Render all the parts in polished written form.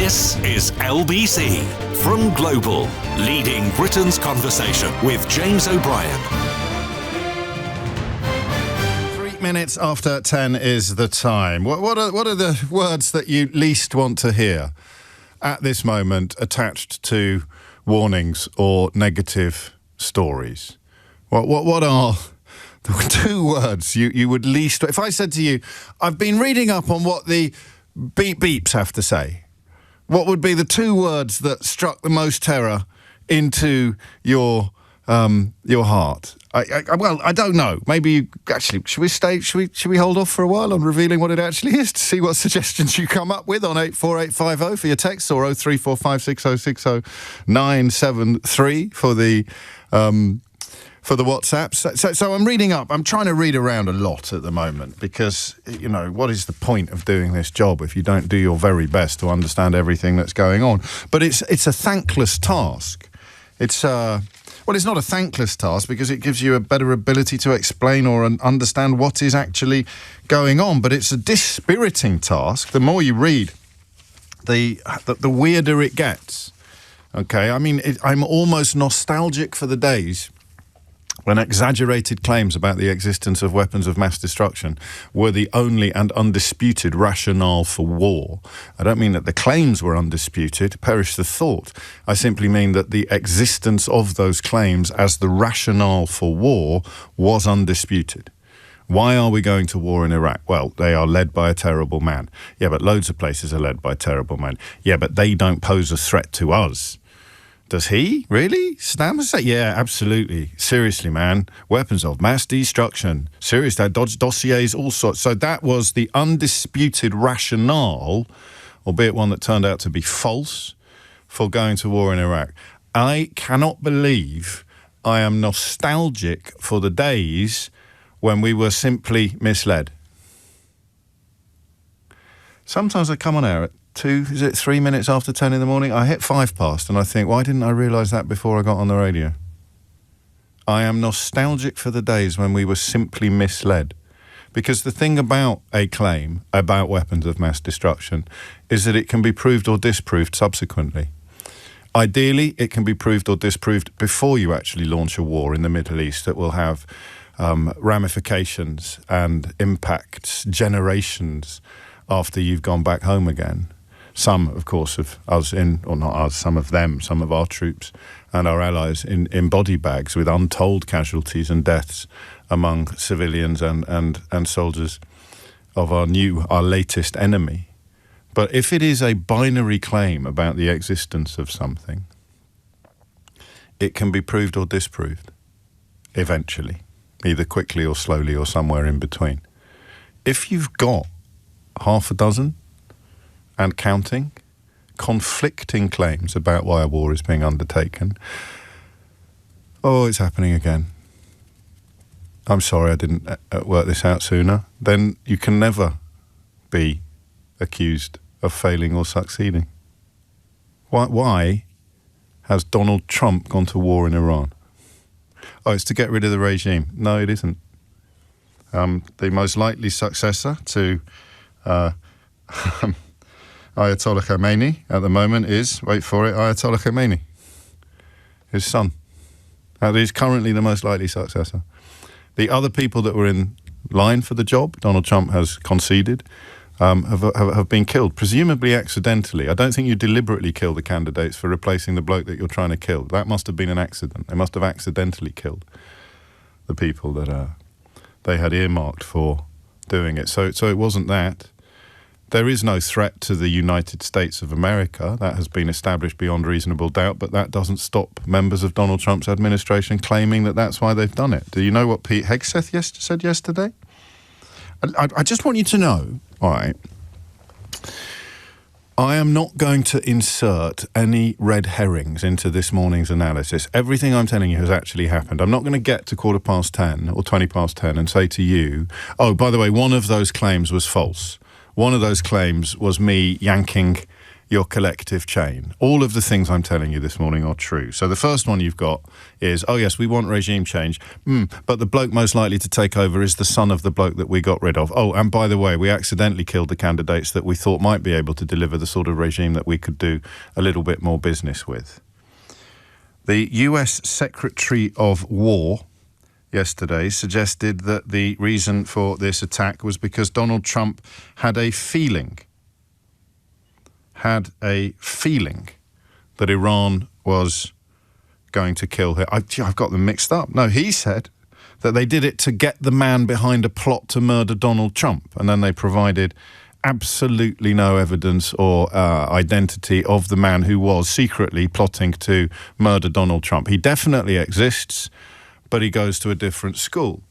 This is LBC from Global, leading Britain's conversation with James O'Brien. 3 minutes after 10 is the time. What are the words that you least want to hear at this moment attached to warnings or negative stories? What are the 2 words you would least... If I said to you, I've been reading up on what the beeps have to say, what would be the 2 words that struck the most terror into your heart? I don't know. Maybe you actually should we hold off for a while on revealing what it actually is to see what suggestions you come up with on 84850 for your text, or 03456060973 for the WhatsApps. So I'm reading up. I'm trying to read around a lot at the moment because, you know, what is the point of doing this job if you don't do your very best to understand everything that's going on? But it's a thankless task. It's not a thankless task because it gives you a better ability to explain or understand what is actually going on. But it's a dispiriting task. The more you read, the weirder it gets. Okay, I mean, I'm almost nostalgic for the days when exaggerated claims about the existence of weapons of mass destruction were the only and undisputed rationale for war. I don't mean that the claims were undisputed, perish the thought. I simply mean that the existence of those claims as the rationale for war was undisputed. Why are we going to war in Iraq? Well, they are led by a terrible man. Yeah, but loads of places are led by terrible men. Yeah, but they don't pose a threat to us. Does he? Really? Saddam Hussein? Yeah, absolutely. Seriously, man. Weapons of mass destruction. Seriously, dossiers, all sorts. So that was the undisputed rationale, albeit one that turned out to be false, for going to war in Iraq. I cannot believe I am nostalgic for the days when we were simply misled. Sometimes I come on air at 3 minutes after 10 in the morning. I hit 5 past and I think, why didn't I realise that before I got on the radio? I am nostalgic for the days when we were simply misled. Because the thing about a claim about weapons of mass destruction is that it can be proved or disproved subsequently. Ideally, it can be proved or disproved before you actually launch a war in the Middle East that will have ramifications and impacts generations after you've gone back home again. Some, of course, of us some of them, some of our troops and our allies in body bags with untold casualties and deaths among civilians and soldiers of our latest enemy. But if it is a binary claim about the existence of something, it can be proved or disproved, eventually, either quickly or slowly or somewhere in between. If you've got half a dozen and counting conflicting claims about why a war is being undertaken, it's happening again. I'm sorry I didn't work this out sooner. Then you can never be accused of failing or succeeding. Why has Donald Trump gone to war in Iran? It's to get rid of the regime. No, it isn't. The most likely successor to Ayatollah Khomeini at the moment is, wait for it, Ayatollah Khomeini, his son. He's currently the most likely successor. The other people that were in line for the job, Donald Trump has conceded, have been killed, presumably accidentally. I don't think you deliberately kill the candidates for replacing the bloke that you're trying to kill. That must have been an accident. They must have accidentally killed the people that they had earmarked for doing it. So it wasn't that. There is no threat to the United States of America. That has been established beyond reasonable doubt, but that doesn't stop members of Donald Trump's administration claiming that that's why they've done it. Do you know what Pete Hegseth said yesterday? I just want you to know, all right, I am not going to insert any red herrings into this morning's analysis. Everything I'm telling you has actually happened. I'm not going to get to 10:15 or 10:20 and say to you, by the way, one of those claims was false. One of those claims was me yanking your collective chain. All of the things I'm telling you this morning are true. So the first one you've got is, oh yes, we want regime change, but the bloke most likely to take over is the son of the bloke that we got rid of. Oh, and by the way, we accidentally killed the candidates that we thought might be able to deliver the sort of regime that we could do a little bit more business with. The US Secretary of War yesterday suggested that the reason for this attack was because Donald Trump had a feeling that Iran was going to kill him. I've got them mixed up. No, he said that they did it to get the man behind a plot to murder Donald Trump, and then they provided absolutely no evidence or identity of the man who was secretly plotting to murder Donald Trump. He definitely exists, but he goes to a different school.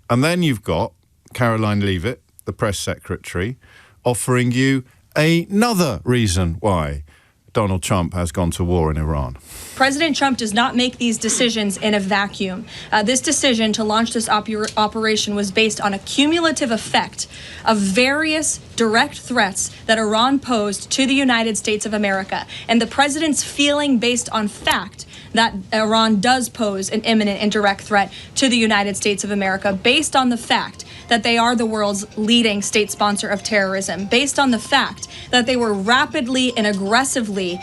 And then you've got Caroline Leavitt, the press secretary, offering you another reason why Donald Trump has gone to war in Iran. President Trump does not make these decisions in a vacuum. This decision to launch this operation was based on a cumulative effect of various direct threats that Iran posed to the United States of America, and the president's feeling based on fact that Iran does pose an imminent and direct threat to the United States of America, based on the fact that they are the world's leading state sponsor of terrorism, based on the fact that they were rapidly and aggressively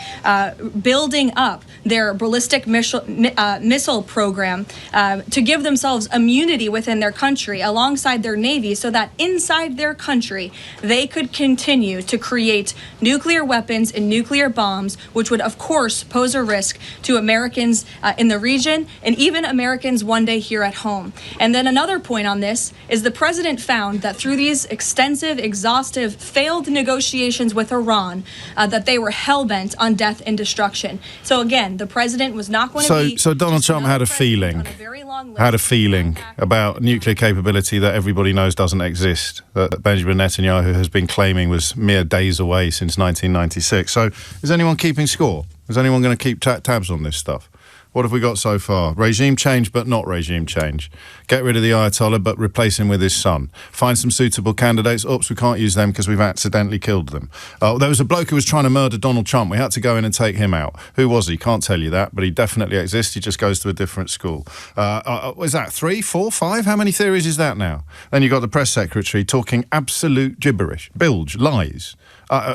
building up their ballistic missile program to give themselves immunity within their country alongside their navy, so that inside their country they could continue to create nuclear weapons and nuclear bombs, which would of course pose a risk to Americans in the region and even Americans one day here at home. And then another point on this is the president found that through these extensive, exhaustive, failed negotiations with Iran, that they were hell-bent on death and destruction. So again, the president was not going to be... So Donald Trump had a feeling about nuclear capability that everybody knows doesn't exist, that Benjamin Netanyahu has been claiming was mere days away since 1996. So is anyone keeping score? Is anyone going to keep tabs on this stuff? What have we got so far? Regime change, but not regime change. Get rid of the Ayatollah, but replace him with his son. Find some suitable candidates. Oops, we can't use them because we've accidentally killed them. There was a bloke who was trying to murder Donald Trump. We had to go in and take him out. Who was he? Can't tell you that, but he definitely exists. He just goes to a different school. Is that 3, 4, 5? How many theories is that now? Then you've got the press secretary talking absolute gibberish, bilge, lies.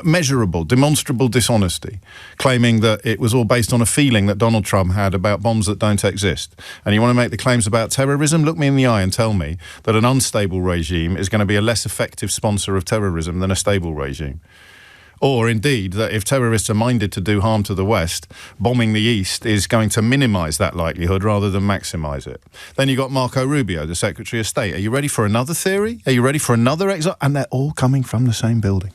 Measurable, demonstrable dishonesty, claiming that it was all based on a feeling that Donald Trump had about bombs that don't exist. And you want to make the claims about terrorism? Look me in the eye and tell me that an unstable regime is going to be a less effective sponsor of terrorism than a stable regime. Or indeed, that if terrorists are minded to do harm to the West, bombing the East is going to minimise that likelihood rather than maximise it. Then you've got Marco Rubio, the Secretary of State. Are you ready for another theory? Are you ready for another example? And they're all coming from the same building.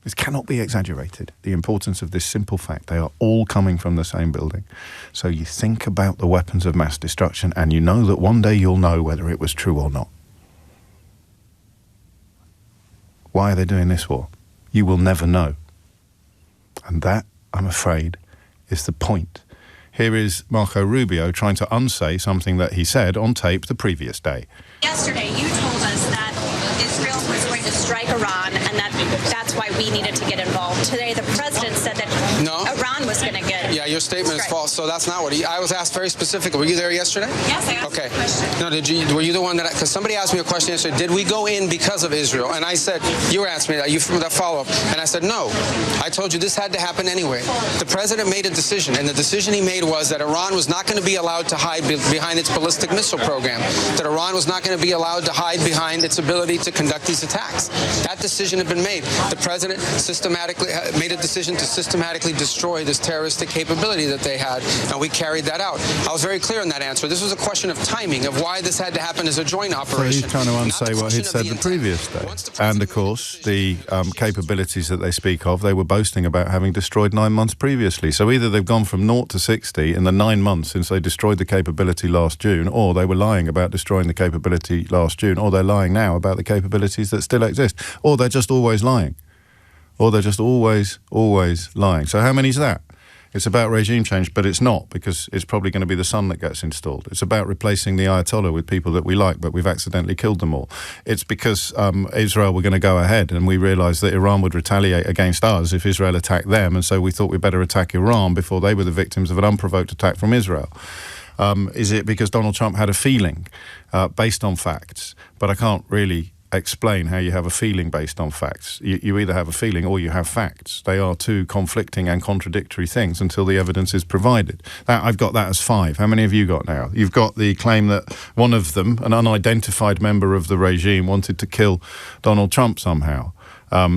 This cannot be exaggerated, the importance of this simple fact. They are all coming from the same building. So you think about the weapons of mass destruction and you know that one day you'll know whether it was true or not. Why are they doing this war? You will never know. And that, I'm afraid, is the point. Here is Marco Rubio trying to unsay something that he said on tape the previous day. Yesterday, you told us that Israel was going to strike Iran and that's why we needed to get involved. Today, the president said that Iran was going to get... Yeah, your statement is false, so that's not what I was asked very specifically. Were you there yesterday? Yes, I asked a question. No, were you the one that... Because somebody asked me a question yesterday, did we go in because of Israel? And I said, you were asking me that follow-up, and I said, no. I told you this had to happen anyway. The president made a decision, and the decision he made was that Iran was not going to be allowed to hide behind its ballistic missile program, that Iran was not going to be allowed to hide behind its ability to conduct these attacks. That decision had been made. The president systematically made a decision to systematically destroy this terroristic capability that they had, and we carried that out. I was very clear in that answer. This was a question of timing, of why this had to happen as a joint operation. So he's trying to unsay what he'd said the previous day. And, of course, the capabilities that they speak of, they were boasting about having destroyed 9 months previously. So either they've gone from 0 to 60 in the 9 months since they destroyed the capability last June, or they were lying about destroying the capability last June, or they're lying now about the capabilities that still exist, or they're just always lying. Or they're just always lying. So how many is that? It's about regime change, but it's not, because it's probably going to be the sun that gets installed. It's about replacing the Ayatollah with people that we like, but we've accidentally killed them all. It's because Israel were going to go ahead, and we realised that Iran would retaliate against us if Israel attacked them, and so we thought we'd better attack Iran before they were the victims of an unprovoked attack from Israel. Is it because Donald Trump had a feeling based on facts? But I can't really explain how you have a feeling based on facts. You either have a feeling or you have facts. They are two conflicting and contradictory things until the evidence is provided. I've got that as 5. How many have you got now? You've got the claim that one of them, an unidentified member of the regime, wanted to kill Donald Trump somehow.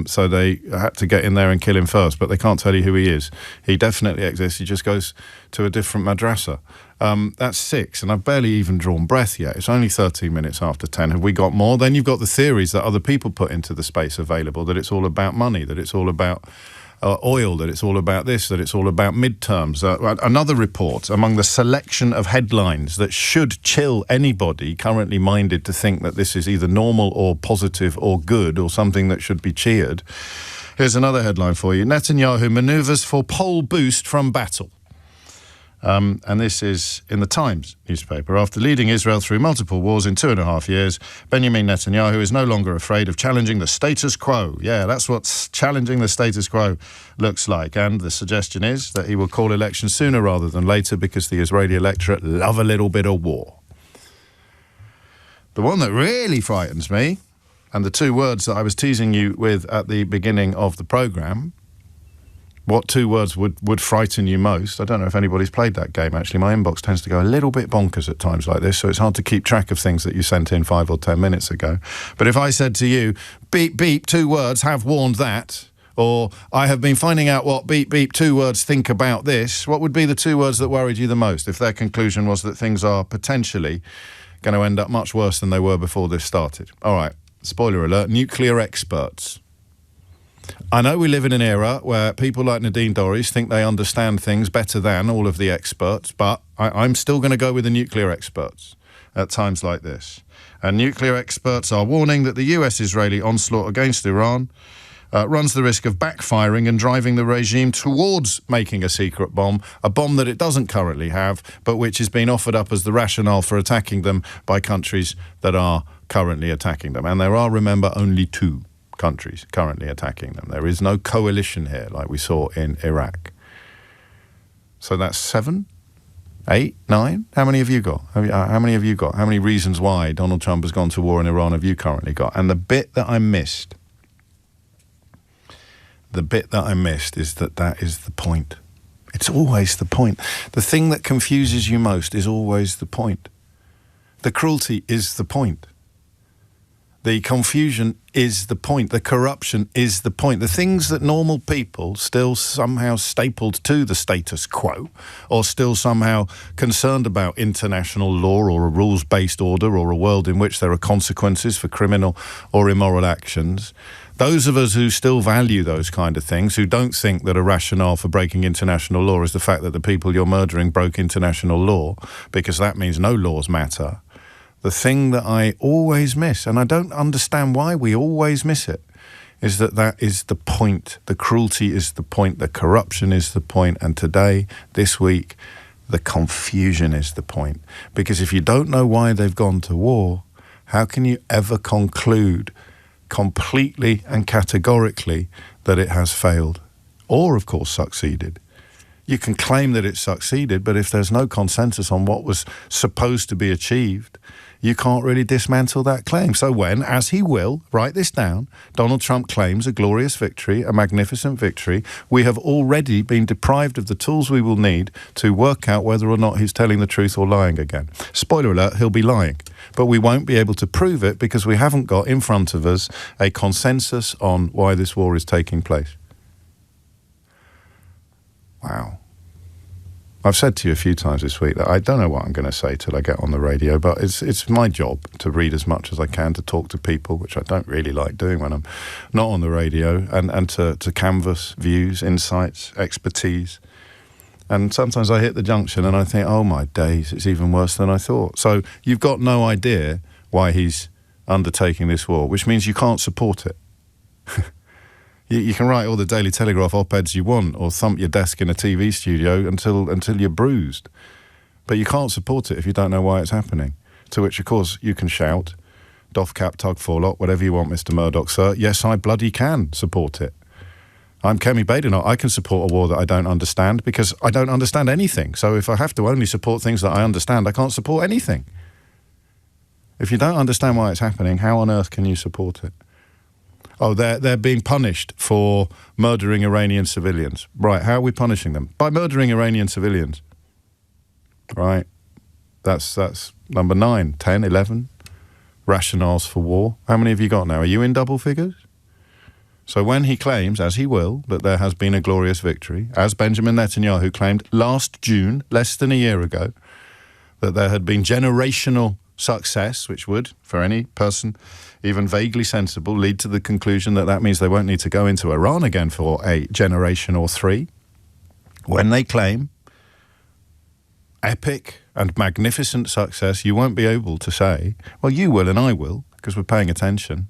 So they had to get in there and kill him first, but they can't tell you who he is. He definitely exists. He just goes to a different madrasa. That's 6, and I've barely even drawn breath yet. It's only 13 minutes after 10. Have we got more? Then you've got the theories that other people put into the space available, that it's all about money, that it's all about oil, that it's all about this, that it's all about midterms. Another report among the selection of headlines that should chill anybody currently minded to think that this is either normal or positive or good or something that should be cheered. Here's another headline for you. Netanyahu manoeuvres for poll boost from battle. And this is in the Times newspaper. After leading Israel through multiple wars in 2.5 years, Benjamin Netanyahu is no longer afraid of challenging the status quo. Yeah, that's what challenging the status quo looks like. And the suggestion is that he will call elections sooner rather than later because the Israeli electorate love a little bit of war. The one that really frightens me, and the 2 words that I was teasing you with at the beginning of the programme, what 2 words would frighten you most? I don't know if anybody's played that game, actually. My inbox tends to go a little bit bonkers at times like this, so it's hard to keep track of things that you sent in 5 or 10 minutes ago. But if I said to you, beep, beep, 2 words, have warned that, or I have been finding out what beep, beep, 2 words think about this, what would be the 2 words that worried you the most if their conclusion was that things are potentially going to end up much worse than they were before this started? All right, spoiler alert, nuclear experts. I know we live in an era where people like Nadine Dorries think they understand things better than all of the experts, but I'm still going to go with the nuclear experts at times like this. And nuclear experts are warning that the US-Israeli onslaught against Iran runs the risk of backfiring and driving the regime towards making a secret bomb, a bomb that it doesn't currently have, but which is being offered up as the rationale for attacking them by countries that are currently attacking them. And there are, remember, only 2 countries currently attacking them. There is no coalition here like we saw in Iraq. So that's 7, 8, 9. How many have you got? How many have you got? How many reasons why Donald Trump has gone to war in Iran have you currently got? And the bit that I missed is that is the point. It's always the point. The thing that confuses you most is always the point. The cruelty is the point. The confusion is the point. The corruption is the point. The things that normal people still somehow stapled to the status quo, or still somehow concerned about international law or a rules-based order or a world in which there are consequences for criminal or immoral actions, those of us who still value those kind of things, who don't think that a rationale for breaking international law is the fact that the people you're murdering broke international law, because that means no laws matter, the thing that I always miss, and I don't understand why we always miss it, is that is the point. The cruelty is the point. The corruption is the point. And today, this week, the confusion is the point. Because if you don't know why they've gone to war, how can you ever conclude completely and categorically that it has failed? Or, of course, succeeded. You can claim that it succeeded, but if there's no consensus on what was supposed to be achieved, you can't really dismantle that claim. So when, as he will, write this down, Donald Trump claims a glorious victory, a magnificent victory, we have already been deprived of the tools we will need to work out whether or not he's telling the truth or lying again. Spoiler alert, he'll be lying. But we won't be able to prove it because we haven't got in front of us a consensus on why this war is taking place. Wow. I've said to you a few times this week that I don't know what I'm going to say till I get on the radio, but it's my job to read as much as I can, to talk to people, which I don't really like doing when I'm not on the radio, and to canvass views, insights, expertise. And sometimes I hit the junction and I think, oh my days, it's even worse than I thought. So you've got no idea why he's undertaking this war, which means you can't support it. You can write all the Daily Telegraph op-eds you want or thump your desk in a TV studio until you're bruised. But you can't support it if you don't know why it's happening. To which, of course, you can shout, doff cap, tug forelock, whatever you want, Mr. Murdoch, sir. Yes, I bloody can support it. I'm Kemi Badenoch. I can support a war that I don't understand because I don't understand anything. So if I have to only support things that I understand, I can't support anything. If you don't understand why it's happening, how on earth can you support it? Oh, they're being punished for murdering Iranian civilians. Right, how are we punishing them? By murdering Iranian civilians. Right, that's number 9, 10, 11. Rationales for war. How many have you got now? Are you in double figures? So when he claims, as he will, that there has been a glorious victory, as Benjamin Netanyahu claimed last June, less than a year ago, that there had been generational success, which would, for any person even vaguely sensible, lead to the conclusion that that means they won't need to go into Iran again for a generation or 3. When they claim epic and magnificent success, you won't be able to say, well, you will and I will, because we're paying attention.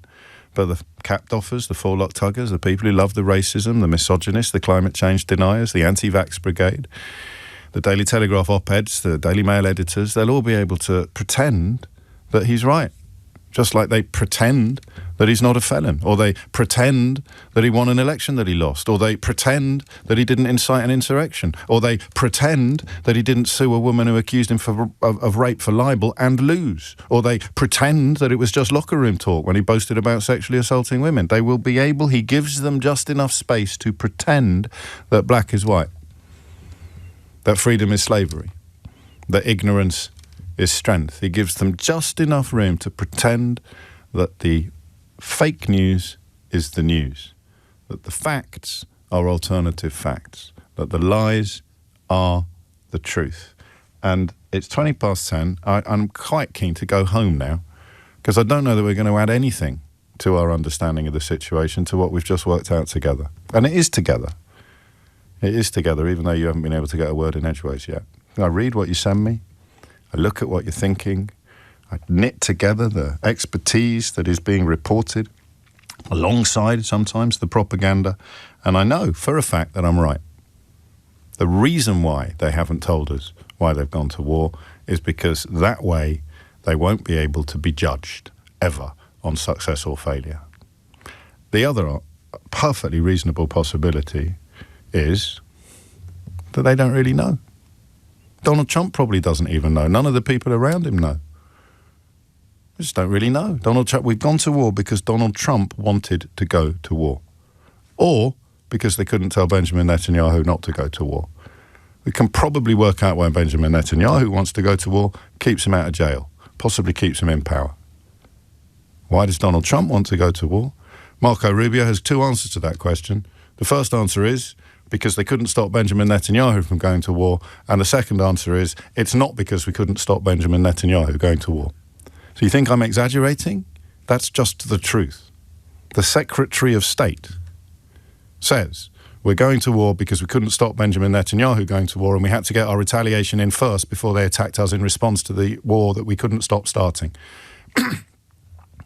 But the cap doffers, the forelock tuggers, the people who love the racism, the misogynists, the climate change deniers, the anti-vax brigade, the Daily Telegraph op-eds, the Daily Mail editors, they'll all be able to pretend that he's right. Just like they pretend that he's not a felon, or they pretend that he won an election that he lost, or they pretend that he didn't incite an insurrection, or they pretend that he didn't sue a woman who accused him of rape for libel and lose, or they pretend that it was just locker room talk when he boasted about sexually assaulting women. They will be able, he gives them just enough space to pretend that black is white, that freedom is slavery, that ignorance is strength. He gives them just enough room to pretend that the fake news is the news, that the facts are alternative facts, that the lies are the truth. And it's 10:20. I'm quite keen to go home now, because I don't know that we're going to add anything to our understanding of the situation, to what we've just worked out together. And it is together. It is together, even though you haven't been able to get a word in edgeways yet. I read what you send me. I look at what you're thinking. I knit together the expertise that is being reported alongside sometimes the propaganda. And I know for a fact that I'm right. The reason why they haven't told us why they've gone to war is because that way they won't be able to be judged ever on success or failure. The other perfectly reasonable possibility is that they don't really know. Donald Trump probably doesn't even know. None of the people around him know. We just don't really know. Donald Trump, we've gone to war because Donald Trump wanted to go to war. Or because they couldn't tell Benjamin Netanyahu not to go to war. We can probably work out why Benjamin Netanyahu wants to go to war, keeps him out of jail, possibly keeps him in power. Why does Donald Trump want to go to war? Marco Rubio has 2 answers to that question. The first answer is because they couldn't stop Benjamin Netanyahu from going to war. And the second answer is, it's not because we couldn't stop Benjamin Netanyahu going to war. So you think I'm exaggerating? That's just the truth. The Secretary of State says, we're going to war because we couldn't stop Benjamin Netanyahu going to war, and we had to get our retaliation in first before they attacked us in response to the war that we couldn't stop starting.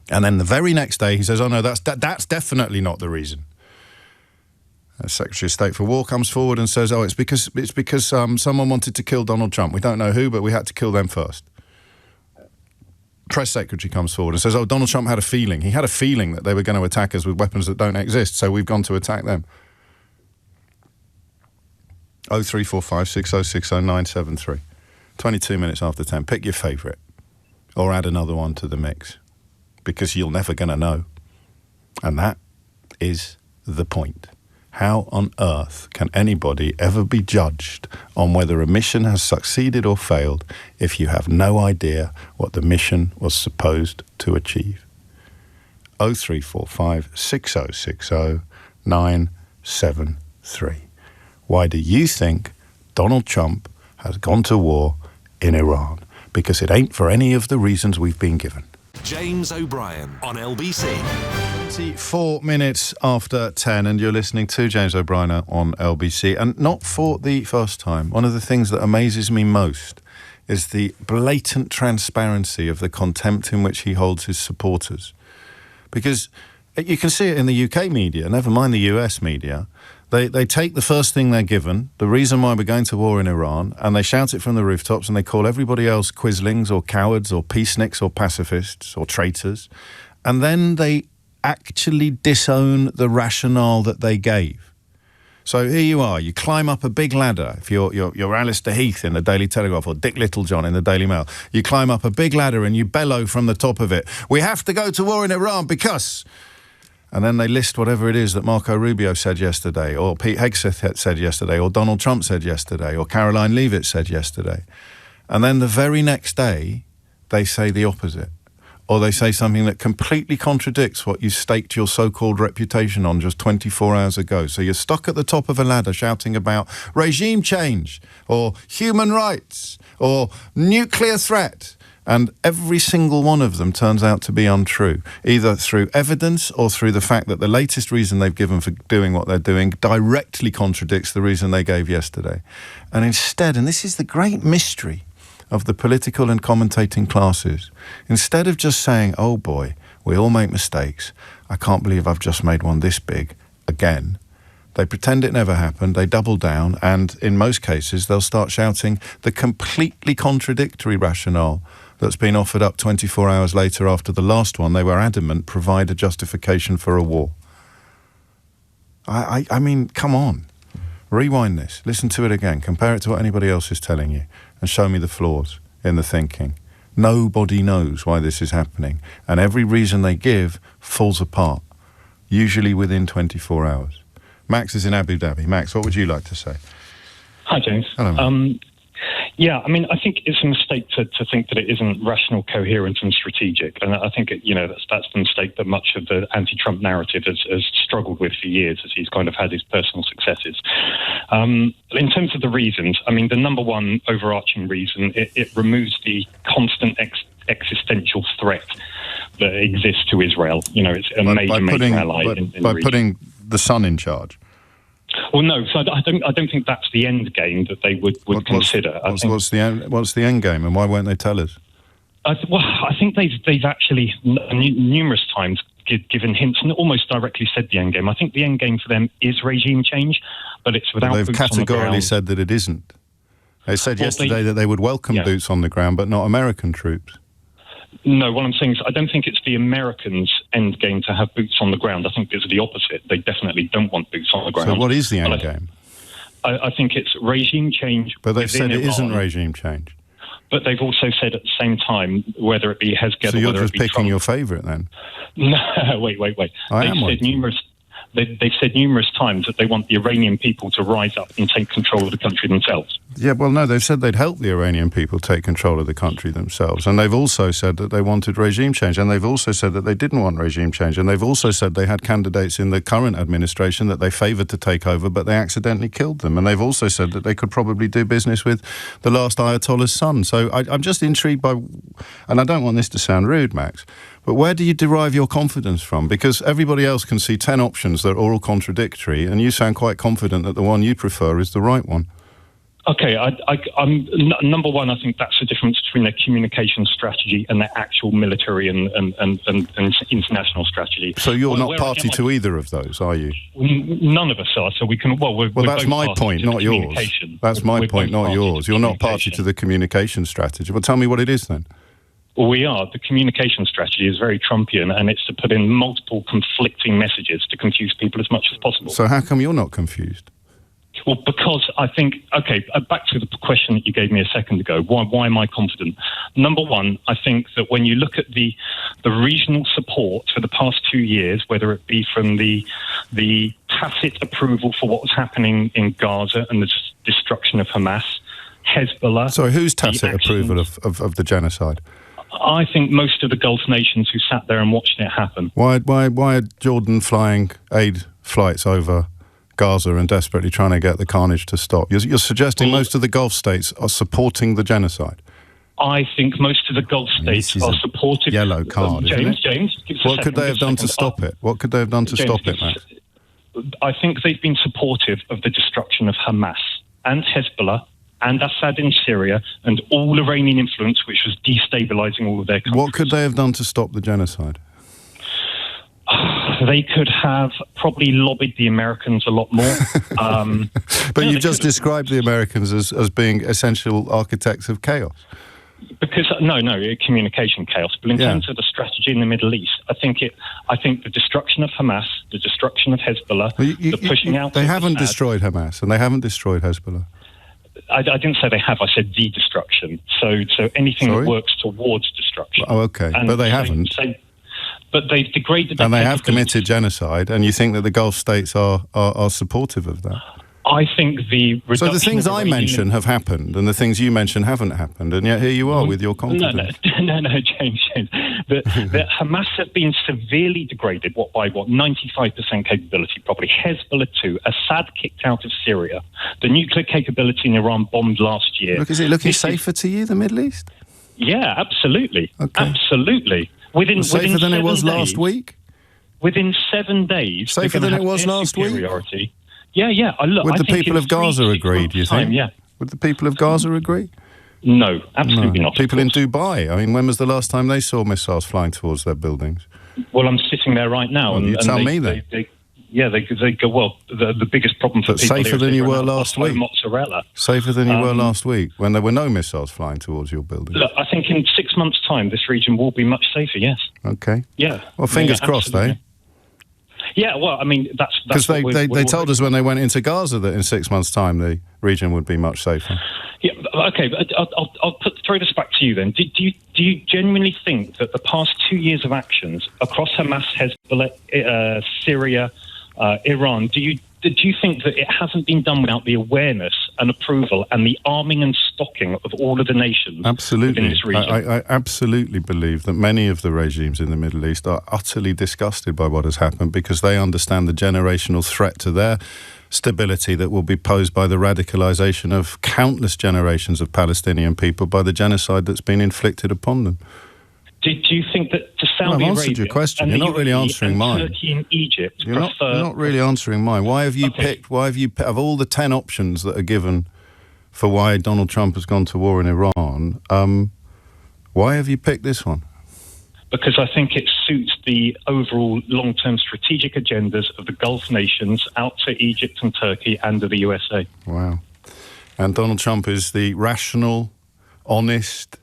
And then the very next day he says, oh no, that's definitely not the reason. Secretary of State for War comes forward and says, oh, it's because someone wanted to kill Donald Trump. We don't know who, but we had to kill them first. Press secretary comes forward and says, oh, Donald Trump had a feeling. He had a feeling that they were going to attack us with weapons that don't exist, so we've gone to attack them. 0345 6060 973. 22 minutes after 10. Pick your favourite. Or add another one to the mix. Because you're never going to know. And that is the point. How on earth can anybody ever be judged on whether a mission has succeeded or failed if you have no idea what the mission was supposed to achieve? 0345 6060 973. Why do you think Donald Trump has gone to war in Iran? Because it ain't for any of the reasons we've been given. James O'Brien on LBC. 4 minutes after 10, and you're listening to James O'Brien on LBC, and not for the first time. One of the things that amazes me most is the blatant transparency of the contempt in which he holds his supporters. Because you can see it in the UK media, never mind the US media. They take the first thing they're given, the reason why we're going to war in Iran, and they shout it from the rooftops, and they call everybody else quislings or cowards or peaceniks or pacifists or traitors. And then they actually disown the rationale that they gave. So here you are, you climb up a big ladder. If you're Alistair Heath in the Daily Telegraph or Dick Littlejohn in the Daily Mail, you climb up a big ladder and you bellow from the top of it, we have to go to war in Iran because... And then they list whatever it is that Marco Rubio said yesterday, or Pete Hegseth said yesterday, or Donald Trump said yesterday, or Caroline Leavitt said yesterday. And then the very next day, they say the opposite. Or they say something that completely contradicts what you staked your so-called reputation on just 24 hours ago. So you're stuck at the top of a ladder shouting about regime change, or human rights, or nuclear threat. And every single one of them turns out to be untrue, either through evidence or through the fact that the latest reason they've given for doing what they're doing directly contradicts the reason they gave yesterday. And instead, and this is the great mystery of the political and commentating classes, instead of just saying, oh boy, we all make mistakes, I can't believe I've just made one this big again, they pretend it never happened, they double down, and in most cases they'll start shouting the completely contradictory rationale that's been offered up 24 hours later after the last one they were adamant provide a justification for a war. I mean, come on. Rewind this, listen to it again, compare it to what anybody else is telling you, and show me the flaws in the thinking. Nobody knows why this is happening, and every reason they give falls apart, usually within 24 hours. Max is in Abu Dhabi. Max, what would you like to say? Hi, James. Hello. Yeah, I mean, I think it's a mistake to think that it isn't rational, coherent, and strategic. And I think, that's the mistake that much of the anti-Trump narrative has struggled with for years as he's kind of had his personal successes. In terms of the reasons, I mean, the number one overarching reason, it removes the constant existential threat that exists to Israel. It's a major ally in the region. Putting the sun in charge. Well, no. So I don't think that's the end game that they would consider. What's the end game, and why won't they tell us? I think they've actually numerous times given hints and almost directly said the end game. I think the end game for them is regime change, but it's without. They've categorically said that it isn't. They said yesterday that they would welcome boots on the ground, but not American troops. No, what I'm saying is I don't think it's the Americans' end game to have boots on the ground. I think it's the opposite. They definitely don't want boots on the ground. So what is the end game? I think it's regime change. But they've said it isn't regime change. But they've also said at the same time, whether it be Hezbollah, so you're whether just it be picking Trump, your favourite then? No, wait. They've said numerous times that they want the Iranian people to rise up and take control of the country themselves. Yeah, well, no, they've said they'd help the Iranian people take control of the country themselves. And they've also said that they wanted regime change. And they've also said that they didn't want regime change. And they've also said they had candidates in the current administration that they favoured to take over, but they accidentally killed them. And they've also said that they could probably do business with the last Ayatollah's son. So I'm just intrigued by, and I don't want this to sound rude, Max, but where do you derive your confidence from? Because everybody else can see 10 options that are all contradictory, and you sound quite confident that the one you prefer is the right one. Okay, I'm number one, I think that's the difference between their communication strategy and their actual military and international strategy. So you're not party to either of those, are you? None of us are, so we can... Well, that's my point, not yours. That's my point, not yours. You're not party to the communication strategy. Well, tell me what it is then. Well, we are. The communication strategy is very Trumpian, and it's to put in multiple conflicting messages to confuse people as much as possible. So how come you're not confused? Well, because I think, back to the question that you gave me a second ago, why am I confident? Number one, I think that when you look at the regional support for the past 2 years, whether it be from the tacit approval for what was happening in Gaza and the destruction of Hamas, Hezbollah... Sorry, whose tacit approval of the genocide? I think most of the Gulf nations who sat there and watched it happen. Why are Jordan flying aid flights over Gaza and desperately trying to get the carnage to stop? You're suggesting most of the Gulf states are supporting the genocide? I think most of the Gulf states are supportive. Yellow card, James, what could they have done to stop it? What could they have done to stop it, Max? I think they've been supportive of the destruction of Hamas and Hezbollah and Assad in Syria, and all Iranian influence, which was destabilising all of their countries. What could they have done to stop the genocide? They could have probably lobbied the Americans a lot more. But you've just described the Americans as being essential architects of chaos. Because communication chaos. But in terms of the strategy in the Middle East, I think the destruction of Hamas, the destruction of Hezbollah, the pushing out. They haven't destroyed Hamas, and they haven't destroyed Hezbollah. I didn't say they have. I said the destruction. So anything that works towards destruction. Oh, okay. But they haven't. But they've degraded. And they have committed genocide. And you think that the Gulf states are supportive of that? I think So the things I mention have happened, and the things you mention haven't happened, and yet here you are with your confidence. No, James. The Hamas have been severely degraded. By 95% capability, probably. Hezbollah too. Assad kicked out of Syria. The nuclear capability in Iran bombed last year. Look, is it looking safer to you, the Middle East? Yeah, absolutely. Okay. Absolutely. Safer than it was last week? Within 7 days. Safer than it was last week? Yeah. Would the people of Gaza agree, do you think? Yeah. Would the people of Gaza agree? No, absolutely not. People in Dubai, I mean, when was the last time they saw missiles flying towards their buildings? Well, I'm sitting there right now. Well, you tell me then. They go, well, the biggest problem for people safer than you were last week. Mozzarella. Safer than you were last week, when there were no missiles flying towards your building. Look, I think in 6 months' time, this region will be much safer, yes. Okay. Yeah. Well, fingers crossed, eh? Yeah, well, I mean, that's because they told us when they went into Gaza that in 6 months' time the region would be much safer. Yeah, okay, but I'll throw this back to you then. Do you genuinely think that the past 2 years of actions across Hamas, Hezbollah, Syria, Iran, do you think that it hasn't been done without the awareness and approval and the arming and stocking of all of the nations within this region? I absolutely believe that many of the regimes in the Middle East are utterly disgusted by what has happened because they understand the generational threat to their stability that will be posed by the radicalisation of countless generations of Palestinian people by the genocide that's been inflicted upon them. Do you think that to Saudi Arabia... I've answered your question. You're not really answering mine. Turkey and Egypt You're not really answering mine. Why have you picked... of all the 10 options that are given for why Donald Trump has gone to war in Iran, why have you picked this one? Because I think it suits the overall long-term strategic agendas of the Gulf nations out to Egypt and Turkey and to the USA. Wow. And Donald Trump is the rational, honest...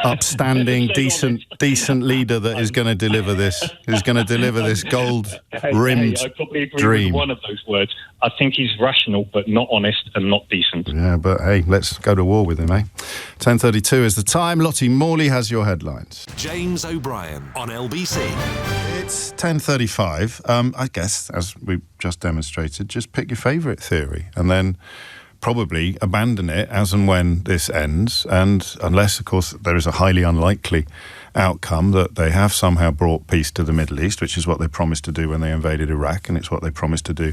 upstanding, decent leader that is going to deliver this. Who's going to deliver this gold-rimmed I probably agree dream. with one of those words. I think he's rational, but not honest and not decent. Yeah, but hey, let's go to war with him, eh? 10:32 is the time. Lottie Morley has your headlines. James O'Brien on LBC. It's 10:35. I guess, as we just demonstrated, just pick your favourite theory and then probably abandon it as and when this ends, and unless, of course, there is a highly unlikely outcome that they have somehow brought peace to the Middle East, which is what they promised to do when they invaded Iraq, and it's what they promised to do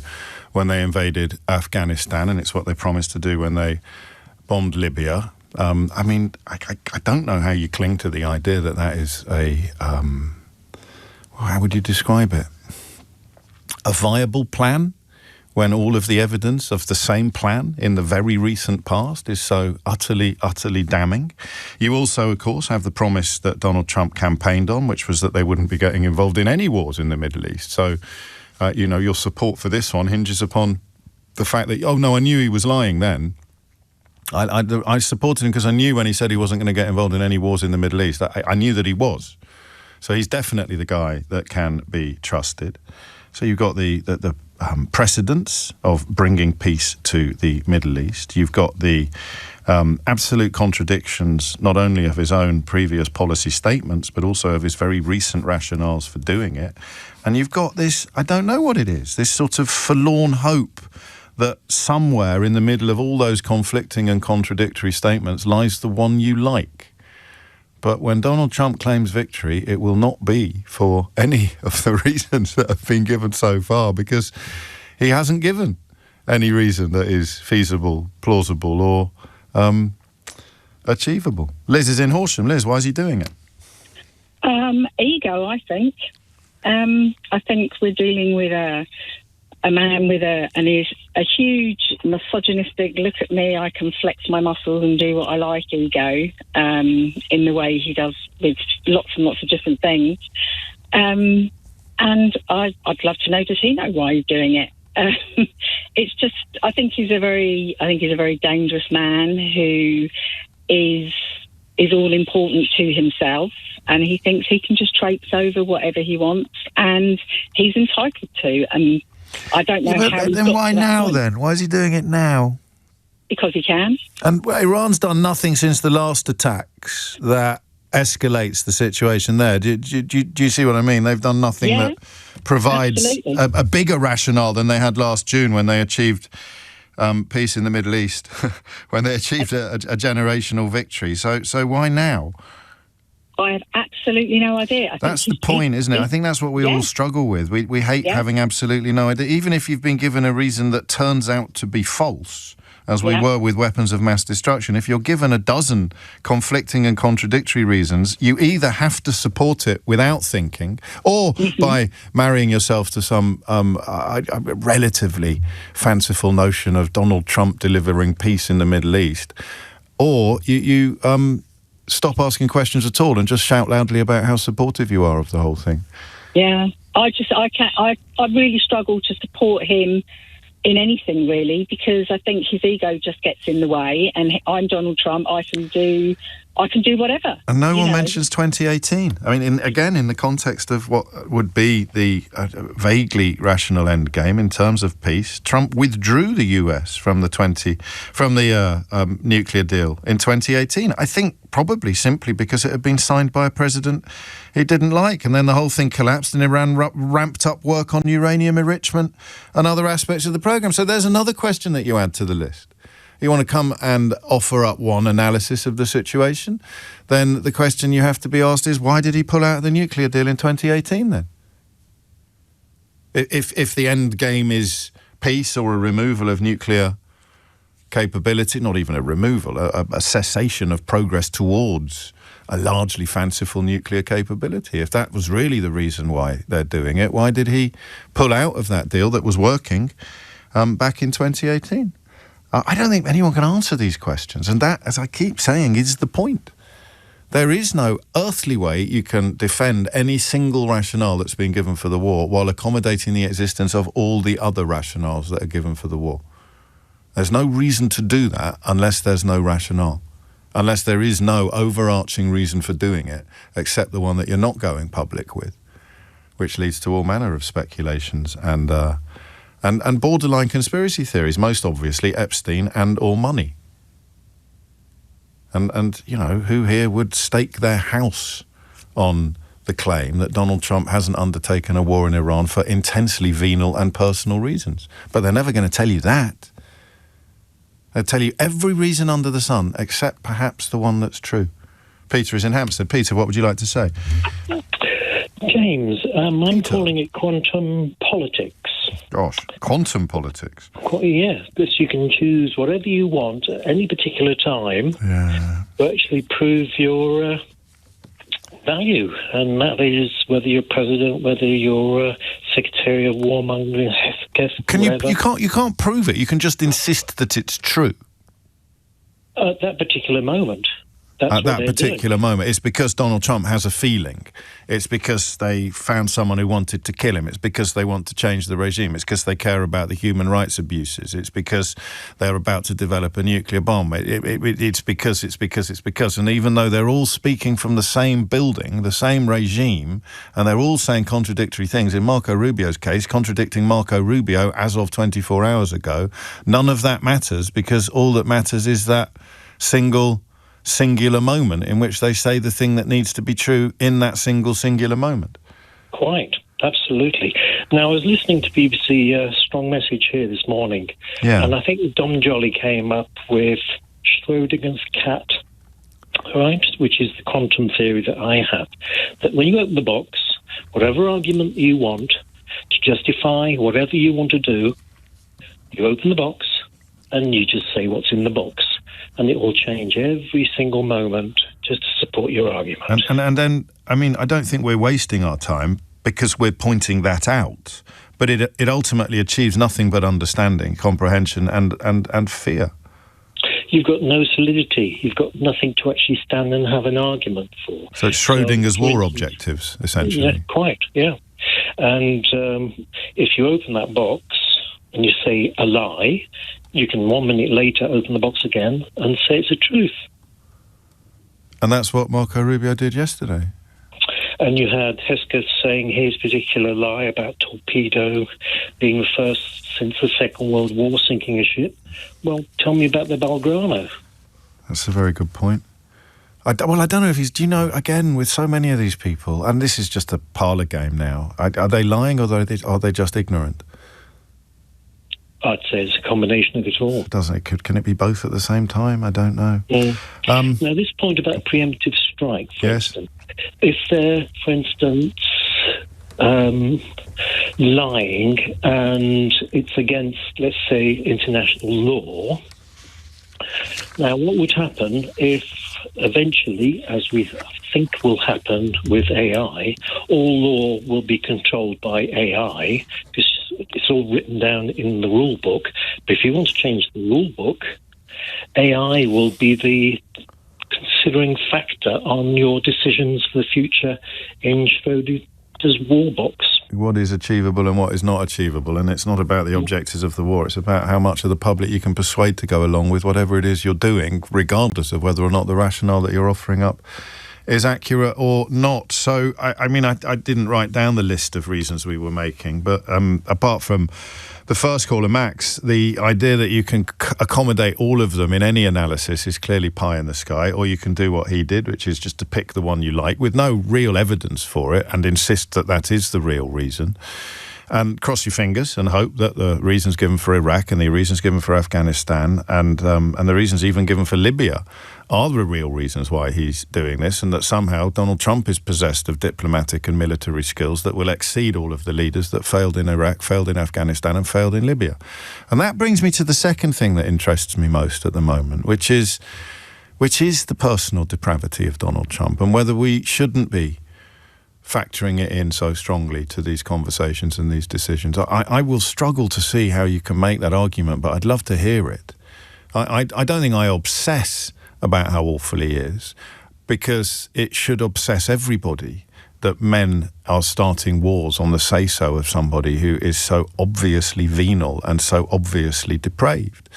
when they invaded Afghanistan, and it's what they promised to do when they bombed Libya. I mean, I don't know how you cling to the idea that that is a... how would you describe it? A viable plan? When all of the evidence of the same plan in the very recent past is so utterly damning. You also, of course, have the promise that Donald Trump campaigned on, which was that they wouldn't be getting involved in any wars in the Middle East. So, your support for this one hinges upon the fact that, oh, no, I knew he was lying then. I supported him because I knew when he said he wasn't going to get involved in any wars in the Middle East. I knew that he was. So he's definitely the guy that can be trusted. So you've got the precedents of bringing peace to the Middle East. You've got the absolute contradictions not only of his own previous policy statements, but also of his very recent rationales for doing it. And you've got this, I don't know what it is, this sort of forlorn hope that somewhere in the middle of all those conflicting and contradictory statements lies the one you like. But when Donald Trump claims victory, it will not be for any of the reasons that have been given so far, because he hasn't given any reason that is feasible, plausible, or achievable. Liz is in Horsham. Liz, why is he doing it? Ego, I think. I think we're dealing with a man with a huge misogynistic, look at me, I can flex my muscles and do what I like ego, in the way he does with lots and lots of different things. And I'd love to know, does he know why he's doing it? It's just, I think he's a very dangerous man who is all important to himself, and he thinks he can just traipse over whatever he wants, and he's entitled to. And I don't know how. Then why now? Then why is he doing it now? Because he can. And Iran's done nothing since the last attacks that escalates the situation there. Do you see what I mean? They've done nothing that provides a bigger rationale than they had last June when they achieved peace in the Middle East, when they achieved a generational victory. So why now? I have absolutely no idea. That's the point, isn't it? I think that's what we all struggle with. We hate having absolutely no idea. Even if you've been given a reason that turns out to be false, as we were with weapons of mass destruction, if you're given a dozen conflicting and contradictory reasons, you either have to support it without thinking, or by marrying yourself to some relatively fanciful notion of Donald Trump delivering peace in the Middle East, or you stop asking questions at all and just shout loudly about how supportive you are of the whole thing. Yeah, I really struggle to support him in anything, really, because I think his ego just gets in the way, and I'm Donald Trump. I can do whatever. And no one mentions 2018. I mean, in the context of what would be the vaguely rational end game in terms of peace, Trump withdrew the US from the nuclear deal in 2018. I think probably simply because it had been signed by a president he didn't like, and then the whole thing collapsed, and Iran ramped up work on uranium enrichment and other aspects of the program. So there's another question that you add to the list. You want to come and offer up one analysis of the situation, then the question you have to be asked is, why did he pull out of the nuclear deal in 2018 then? If the end game is peace or a removal of nuclear capability, not even a removal, a cessation of progress towards a largely fanciful nuclear capability, if that was really the reason why they're doing it, why did he pull out of that deal that was working back in 2018? I don't think anyone can answer these questions, and that, as I keep saying, is the point. There is no earthly way you can defend any single rationale that's been given for the war while accommodating the existence of all the other rationales that are given for the war. There's no reason to do that unless there's no rationale, unless there is no overarching reason for doing it, except the one that you're not going public with, which leads to all manner of speculations and borderline conspiracy theories, most obviously Epstein and or money. And you know, who here would stake their house on the claim that Donald Trump hasn't undertaken a war in Iran for intensely venal and personal reasons? But they're never going to tell you that. They'll tell you every reason under the sun, except perhaps the one that's true. Peter is in Hampstead. Peter, what would you like to say? James, I'm calling it quantum politics. Gosh, quantum politics. Yes, because you can choose whatever you want at any particular time to actually prove your value. And that is whether you're president, whether you're secretary of warmongering, you can't prove it. You can just insist that it's true. At that particular moment. At that particular moment. It's because Donald Trump has a feeling. It's because they found someone who wanted to kill him. It's because they want to change the regime. It's because they care about the human rights abuses. It's because they're about to develop a nuclear bomb. It's because. And even though they're all speaking from the same building, the same regime, and they're all saying contradictory things, in Marco Rubio's case, contradicting Marco Rubio as of 24 hours ago, none of that matters, because all that matters is that singular moment in which they say the thing that needs to be true in that singular moment. Quite, absolutely. Now, I was listening to BBC Strong Message here this morning, and I think Dom Jolly came up with Schrödinger's cat, right, which is the quantum theory that I have, that when you open the box, whatever argument you want to justify whatever you want to do, you open the box and you just say what's in the box. And it will change every single moment just to support your argument. And then, I mean, I don't think we're wasting our time because we're pointing that out. But it ultimately achieves nothing but understanding, comprehension, and fear. You've got no solidity. You've got nothing to actually stand and have an argument for. So it's Schrödinger's war objectives, essentially. Yeah, quite, yeah. And if you open that box and you say a lie, you can 1 minute later open the box again and say it's a truth. And that's what Marco Rubio did yesterday. And you had Hesketh saying his particular lie about Torpedo being the first since the Second World War sinking a ship. Well, tell me about the Belgrano. That's a very good point. I don't know if he's... Do you know, again, with so many of these people, and this is just a parlour game now, are they lying or are they just ignorant? I'd say it's a combination of it all. Doesn't it? Can it be both at the same time? I don't know. Now, this point about preemptive strike, for instance, if they're, for instance, lying and it's against, let's say, international law, now what would happen if eventually, as we think will happen with AI, all law will be controlled by AI, because it's all written down in the rule book. But if you want to change the rule book, AI will be the considering factor on your decisions for the future in Schrodinger's war box. What is achievable and what is not achievable, and it's not about the objectives of the war, it's about how much of the public you can persuade to go along with whatever it is you're doing, regardless of whether or not the rationale that you're offering up is accurate or not. So, I mean, I didn't write down the list of reasons we were making, but apart from the first caller, Max, the idea that you can accommodate all of them in any analysis is clearly pie in the sky, or you can do what he did, which is just to pick the one you like with no real evidence for it and insist that that is the real reason. And cross your fingers and hope that the reasons given for Iraq and the reasons given for Afghanistan and the reasons even given for Libya are the real reasons why he's doing this, and that somehow Donald Trump is possessed of diplomatic and military skills that will exceed all of the leaders that failed in Iraq, failed in Afghanistan and failed in Libya. And that brings me to the second thing that interests me most at the moment, which is the personal depravity of Donald Trump, and whether we shouldn't be factoring it in so strongly to these conversations and these decisions. I will struggle to see how you can make that argument, but I'd love to hear it. I don't think I obsess about how awful he is, because it should obsess everybody that men are starting wars on the say-so of somebody who is so obviously venal and so obviously depraved.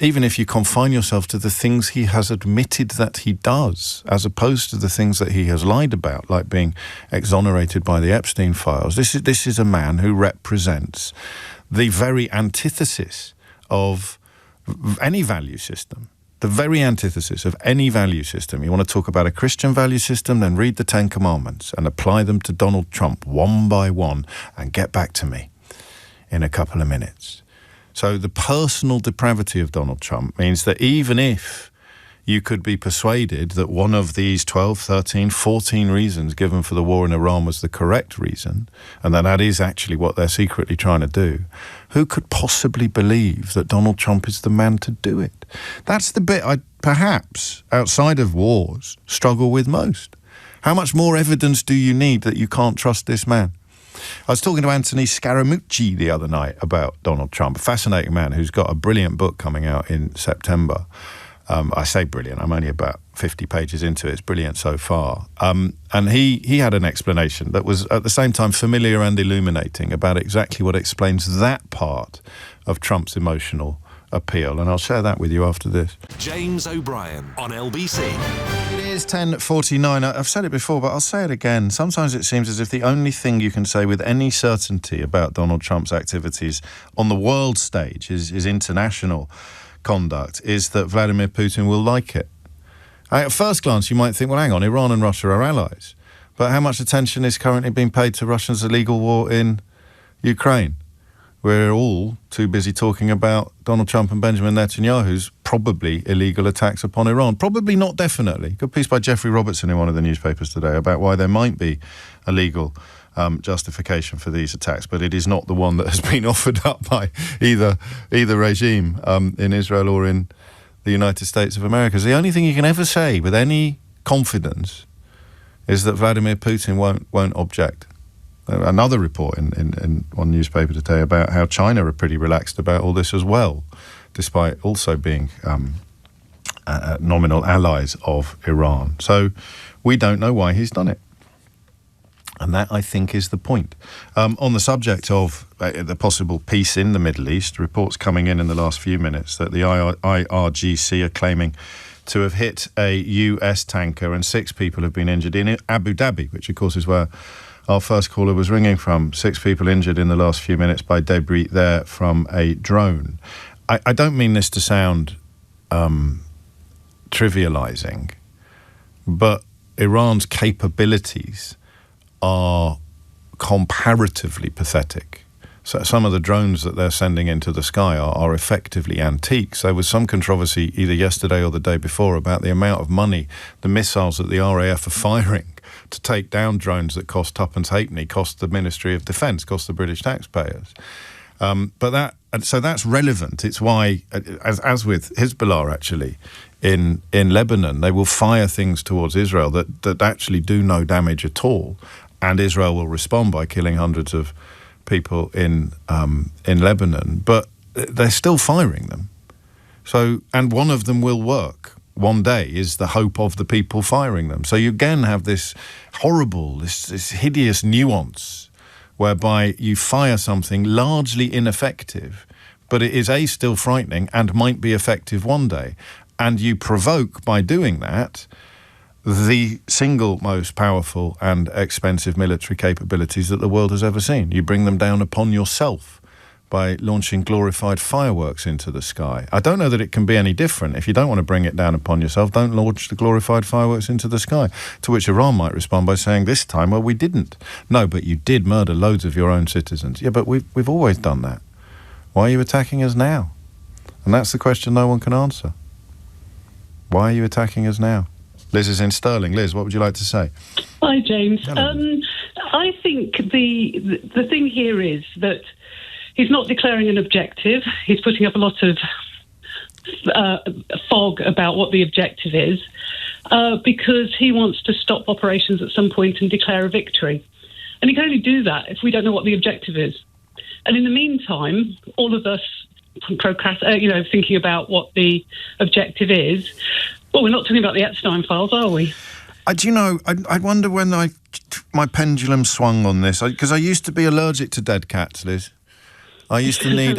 Even if you confine yourself to the things he has admitted that he does, as opposed to the things that he has lied about, like being exonerated by the Epstein files. This is a man who represents the very antithesis of any value system. The very antithesis of any value system. You want to talk about a Christian value system, then read the 10 Commandments and apply them to Donald Trump one by one and get back to me in a couple of minutes. So the personal depravity of Donald Trump means that even if you could be persuaded that one of these 12, 13, 14 reasons given for the war in Iran was the correct reason, and that is actually what they're secretly trying to do, who could possibly believe that Donald Trump is the man to do it? That's the bit I, perhaps, outside of wars, struggle with most. How much more evidence do you need that you can't trust this man? I was talking to Anthony Scaramucci the other night about Donald Trump, a fascinating man who's got a brilliant book coming out in September. I say brilliant, I'm only about 50 pages into it. It's brilliant so far. And he had an explanation that was at the same time familiar and illuminating about exactly what explains that part of Trump's emotional appeal. And I'll share that with you after this. James O'Brien on LBC. It is 10:49. I've said it before, but I'll say it again. Sometimes it seems as if the only thing you can say with any certainty about Donald Trump's activities on the world stage, his international conduct, is that Vladimir Putin will like it. At first glance, you might think, well, hang on, Iran and Russia are allies. But how much attention is currently being paid to Russia's illegal war in Ukraine? We're all too busy talking about Donald Trump and Benjamin Netanyahu's probably illegal attacks upon Iran. Probably not definitely. Good piece by Jeffrey Robertson in one of the newspapers today about why there might be a legal justification for these attacks, but it is not the one that has been offered up by either regime in Israel or in the United States of America. So the only thing you can ever say with any confidence is that Vladimir Putin won't object. Another report in one newspaper today about how China are pretty relaxed about all this as well, despite also being nominal allies of Iran. So we don't know why he's done it. And that, I think, is the point. On the subject of the possible peace in the Middle East, reports coming in the last few minutes that the IRGC are claiming to have hit a US tanker and 6 people have been injured in Abu Dhabi, which, of course, is where our first caller was ringing from. 6 people injured in the last few minutes by debris there from a drone. I don't mean this to sound trivializing, but Iran's capabilities are comparatively pathetic. So some of the drones that they're sending into the sky are effectively antiques. There was some controversy either yesterday or the day before about the amount of money the missiles that the RAF are firing to take down drones that cost tuppence halfpenny, cost the Ministry of Defence, cost the British taxpayers. So that's relevant. It's why, as with Hezbollah actually, in Lebanon, they will fire things towards Israel that actually do no damage at all, and Israel will respond by killing hundreds of people in Lebanon. But they're still firing them. So, and one of them will work. One day is the hope of the people firing them. So you again have this horrible, this hideous nuance whereby you fire something largely ineffective, but it is still frightening and might be effective one day. And you provoke, by doing that, the single most powerful and expensive military capabilities that the world has ever seen. You bring them down upon yourself by launching glorified fireworks into the sky. I don't know that it can be any different. If you don't want to bring it down upon yourself, don't launch the glorified fireworks into the sky. To which Iran might respond by saying, this time, well, we didn't. No, but you did murder loads of your own citizens. Yeah, but we've always done that. Why are you attacking us now? And that's the question no one can answer. Why are you attacking us now? Liz is in Stirling. Liz, what would you like to say? Hi, James. Hello. I think the thing here is that he's not declaring an objective. He's putting up a lot of fog about what the objective is because he wants to stop operations at some point and declare a victory. And he can only do that if we don't know what the objective is. And in the meantime, all of us thinking about what the objective is. Well, we're not talking about the Epstein files, are we? I wonder when my pendulum swung on this, because I used to be allergic to dead cats, Liz. I used to need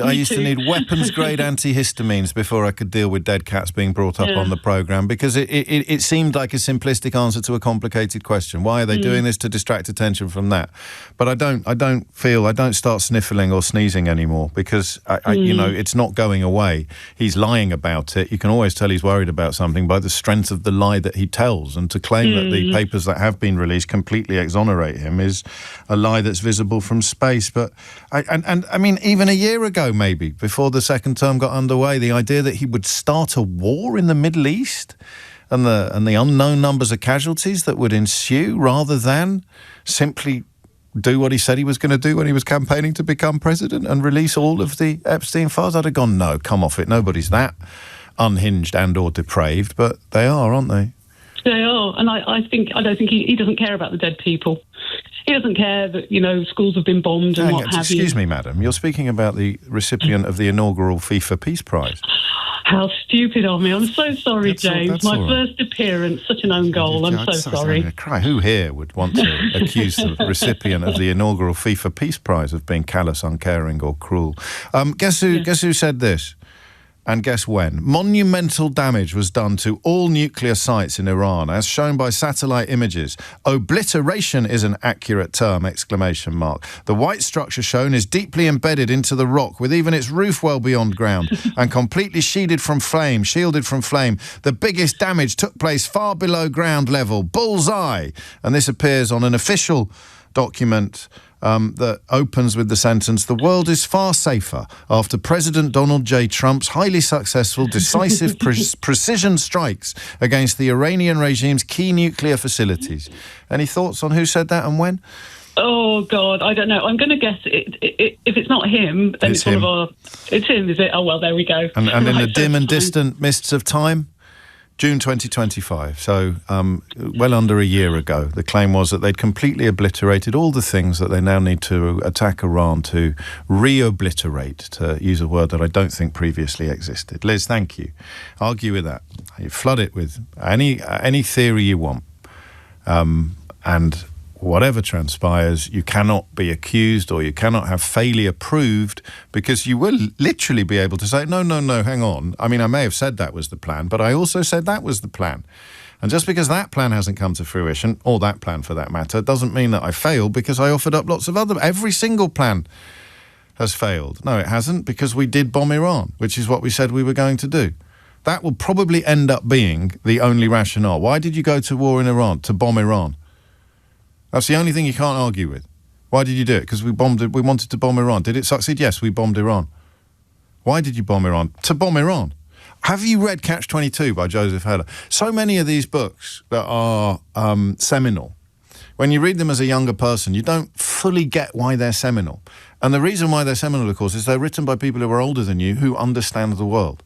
weapons-grade antihistamines before I could deal with dead cats being brought up on the programme, because it seemed like a simplistic answer to a complicated question. Why are they doing this? To distract attention from that. But I don't start sniffling or sneezing anymore, because it's not going away. He's lying about it. You can always tell he's worried about something by the strength of the lie that he tells, and to claim that the papers that have been released completely exonerate him is a lie that's visible from space. But I mean, even a year ago, maybe, before the second term got underway, the idea that he would start a war in the Middle East and the unknown numbers of casualties that would ensue, rather than simply do what he said he was going to do when he was campaigning to become president and release all of the Epstein files, I'd have gone, no, come off it. Nobody's that unhinged and or depraved, but they are, aren't they? They are, and I don't think he doesn't care about the dead people. He doesn't care that, schools have been bombed and what have you. Excuse me, madam. You're speaking about the recipient of the inaugural FIFA Peace Prize. How stupid of me. I'm so sorry, James. My first appearance, such an own goal. I'm so sorry. I'm going to cry. Who here would want to accuse the recipient of the inaugural FIFA Peace Prize of being callous, uncaring or cruel? Guess who said this? And guess when? Monumental damage was done to all nuclear sites in Iran, as shown by satellite images. Obliteration is an accurate term, ! The white structure shown is deeply embedded into the rock, with even its roof well beyond ground, and completely shielded from flame. The biggest damage took place far below ground level. Bullseye! And this appears on an official document that opens with the sentence, "The world is far safer after President Donald J. Trump's highly successful, decisive precision strikes against the Iranian regime's key nuclear facilities." Any thoughts on who said that and when? Oh, God, I don't know. I'm going to guess if it's not him, then it's one of our... It's him, is it? Oh, well, there we go. And in the dim and distant mists of time? June 2025, so well under a year ago, the claim was that they'd completely obliterated all the things that they now need to attack Iran to re-obliterate, to use a word that I don't think previously existed. Liz, thank you. Argue with that. You flood it with any theory you want. And whatever transpires, you cannot be accused or you cannot have failure proved, because you will literally be able to say, no, hang on. I mean, I may have said that was the plan, but I also said that was the plan. And just because that plan hasn't come to fruition, or that plan for that matter, doesn't mean that I failed, because I offered up lots of other... Every single plan has failed. No, it hasn't, because we did bomb Iran, which is what we said we were going to do. That will probably end up being the only rationale. Why did you go to war in Iran? To bomb Iran. That's the only thing you can't argue with. Why did you do it? Because we wanted to bomb Iran. Did it succeed? Yes, we bombed Iran. Why did you bomb Iran? To bomb Iran. Have you read Catch-22 by Joseph Heller? So many of these books that are seminal, when you read them as a younger person, you don't fully get why they're seminal. And the reason why they're seminal, of course, is they're written by people who are older than you, who understand the world.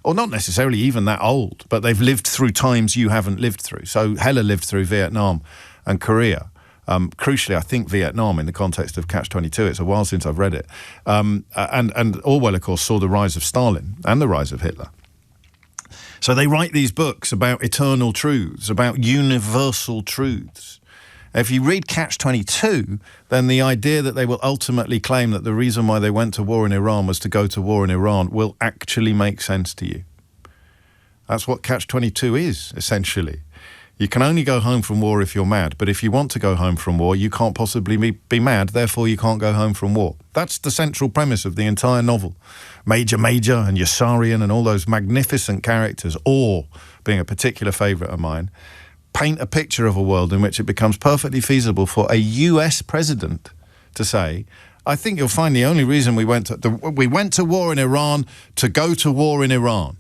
Or not necessarily even that old, but they've lived through times you haven't lived through. So Heller lived through Vietnam and Korea. Crucially, I think Vietnam in the context of Catch-22. It's a while since I've read it. And Orwell, of course, saw the rise of Stalin and the rise of Hitler. So they write these books about eternal truths, about universal truths. If you read Catch-22, then the idea that they will ultimately claim that the reason why they went to war in Iran was to go to war in Iran will actually make sense to you. That's what Catch-22 is, essentially. You can only go home from war if you're mad, but if you want to go home from war, you can't possibly be mad, therefore you can't go home from war. That's the central premise of the entire novel. Major and Yossarian and all those magnificent characters, Orr being a particular favourite of mine, paint a picture of a world in which it becomes perfectly feasible for a US president to say, I think you'll find the only reason we went to war in Iran to go to war in Iran.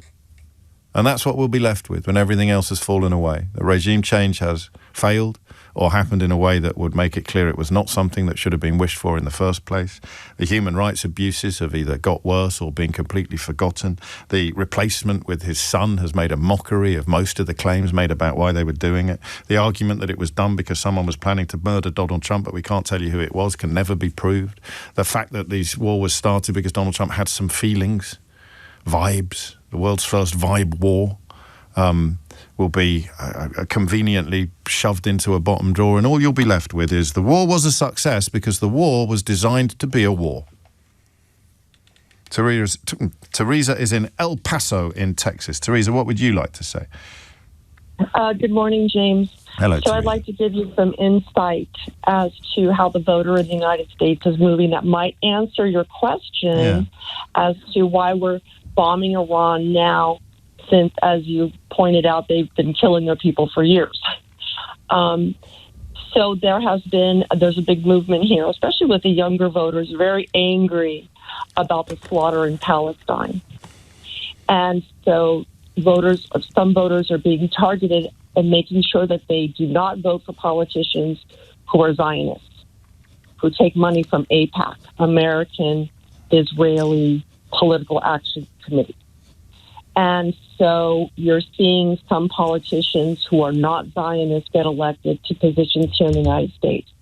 And that's what we'll be left with when everything else has fallen away. The regime change has failed or happened in a way that would make it clear it was not something that should have been wished for in the first place. The human rights abuses have either got worse or been completely forgotten. The replacement with his son has made a mockery of most of the claims made about why they were doing it. The argument that it was done because someone was planning to murder Donald Trump, but we can't tell you who it was, can never be proved. The fact that this war was started because Donald Trump had some feelings, vibes, the world's first vibe war, will be conveniently shoved into a bottom drawer, and all you'll be left with is the war was a success because the war was designed to be a war. Teresa is in El Paso in Texas. Teresa, what would you like to say? Good morning, James. Hello, So I'd like to give you some insight as to how the voter in the United States is moving that might answer your question as to why we're bombing Iran now, since, as you pointed out, they've been killing their people for years. So there's a big movement here, especially with the younger voters, very angry about the slaughter in Palestine. And so some voters are being targeted and making sure that they do not vote for politicians who are Zionists, who take money from AIPAC, American Israeli Political Action Committee. And so you're seeing some politicians who are not Zionists get elected to positions here in the United States.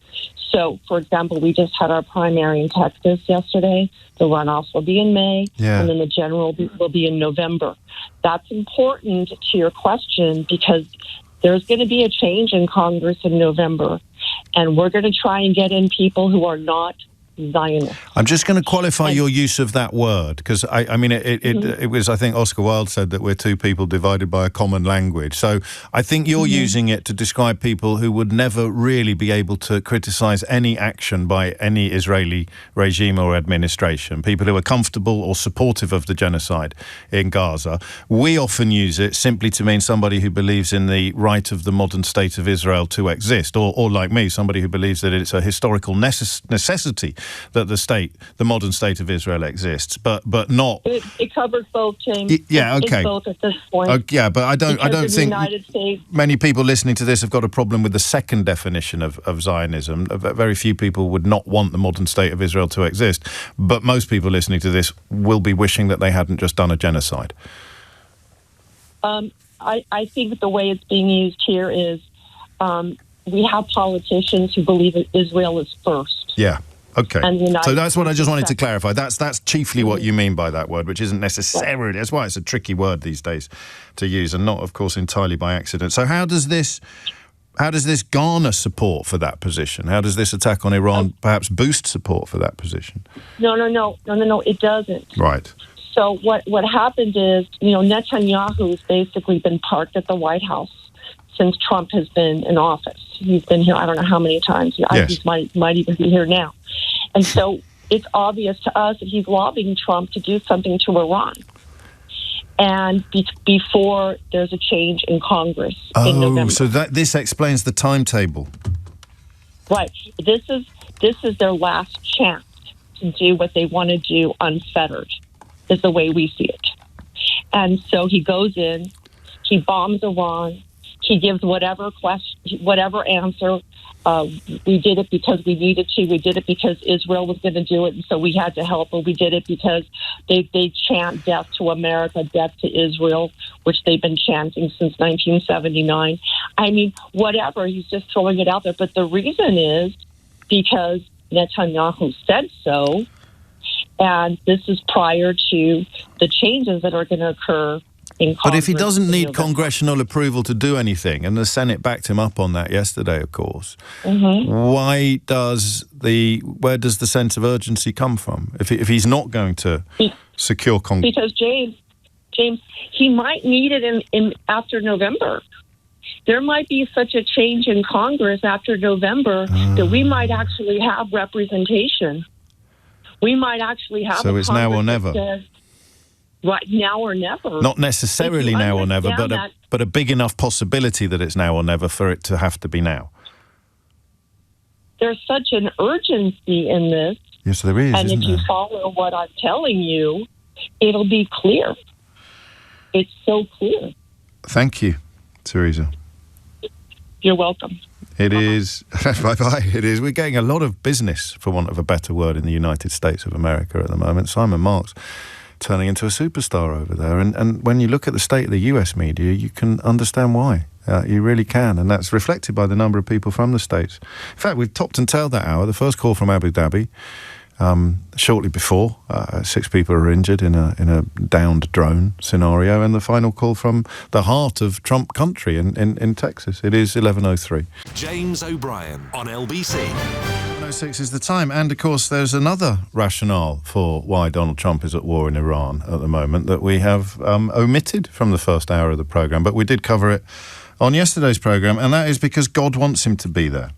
So, for example, we just had our primary in Texas yesterday. The runoffs will be in May, and then the general will be in November. That's important to your question because there's going to be a change in Congress in November, and we're going to try and get in people who are not Zionist. I'm just going to qualify your use of that word, because I mean it was, I think Oscar Wilde said that we're two people divided by a common language. So I think you're using it to describe people who would never really be able to criticize any action by any Israeli regime or administration, people who are comfortable or supportive of the genocide in Gaza. We often use it simply to mean somebody who believes in the right of the modern state of Israel to exist, or like me, somebody who believes that it's a historical necessity that the modern state of Israel exists, but not. It covers both, James. Yeah, okay. It's both at this point. Yeah, but I don't think United States. Many people listening to this have got a problem with the second definition of Zionism. Very few people would not want the modern state of Israel to exist, but most people listening to this will be wishing that they hadn't just done a genocide. I think the way it's being used here is we have politicians who believe that Israel is first. Yeah. Okay, so that's what I just wanted to clarify. That's chiefly what you mean by that word, which isn't necessarily... That's why it's a tricky word these days to use, and not, of course, entirely by accident. So how does this How does this garner support for that position? How does this attack on Iran perhaps boost support for that position? No, it doesn't. Right. So what happened is, Netanyahu's basically been parked at the White House since Trump has been in office. He's been here, I don't know how many times. Yes. He might even be here now. And so it's obvious to us that he's lobbying Trump to do something to Iran. And before there's a change in Congress in November. So this explains the timetable. Right. This is their last chance to do what they want to do unfettered, is the way we see it. And so he goes in, he bombs Iran, he gives whatever answer. We did it because we needed to. We did it because Israel was going to do it, and so we had to help. Or we did it because they chant death to America, death to Israel, which they've been chanting since 1979. I mean, whatever. He's just throwing it out there. But the reason is because Netanyahu said so, and this is prior to the changes that are going to occur in Congress. But if he doesn't need congressional approval to do anything, and the Senate backed him up on that yesterday, of course, where does the sense of urgency come from? If he's not going to secure Congress? Because James, he might need it in after November. There might be such a change in Congress after November that we might actually have representation. We might actually have. So it's now or never. Right, now or never. Not necessarily now or never, but a big enough possibility that it's now or never for it to have to be now. There's such an urgency in this. Yes, there is, and isn't if you there? follow what I'm telling you, it'll be clear. It's so clear. Thank you, Teresa. You're welcome. It is. Bye-bye. It is. We're getting a lot of business, for want of a better word, in the United States of America at the moment. Simon Marks turning into a superstar over there. And when you look at the state of the US media, you can understand why. You really can. And that's reflected by the number of people from the States. In fact, we've topped and tailed that hour. The first call from Abu Dhabi, shortly before, 6 people are injured in a downed drone scenario. And the final call from the heart of Trump country in Texas. It is 11:03. James O'Brien on LBC. 11:06 is the time, and of course there's another rationale for why Donald Trump is at war in Iran at the moment that we have omitted from the first hour of the programme, but we did cover it on yesterday's programme, and that is because God wants him to be there.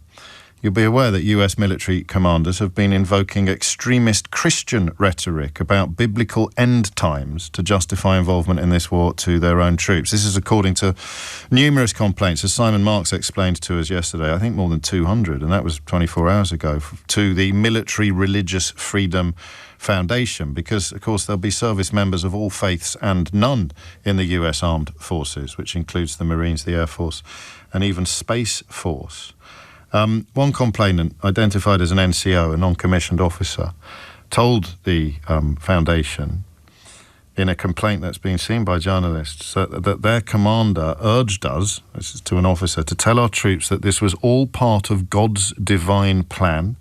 You'll be aware that US military commanders have been invoking extremist Christian rhetoric about biblical end times to justify involvement in this war to their own troops. This is according to numerous complaints, as Simon Marks explained to us yesterday, I think more than 200, and that was 24 hours ago, to the Military Religious Freedom Foundation, because, of course, there'll be service members of all faiths and none in the US Armed Forces, which includes the Marines, the Air Force, and even Space Force. One complainant, identified as an NCO, a non-commissioned officer, told the foundation in a complaint that's been seen by journalists that their commander urged us, this is to an officer, to tell our troops that this was all part of God's divine plan.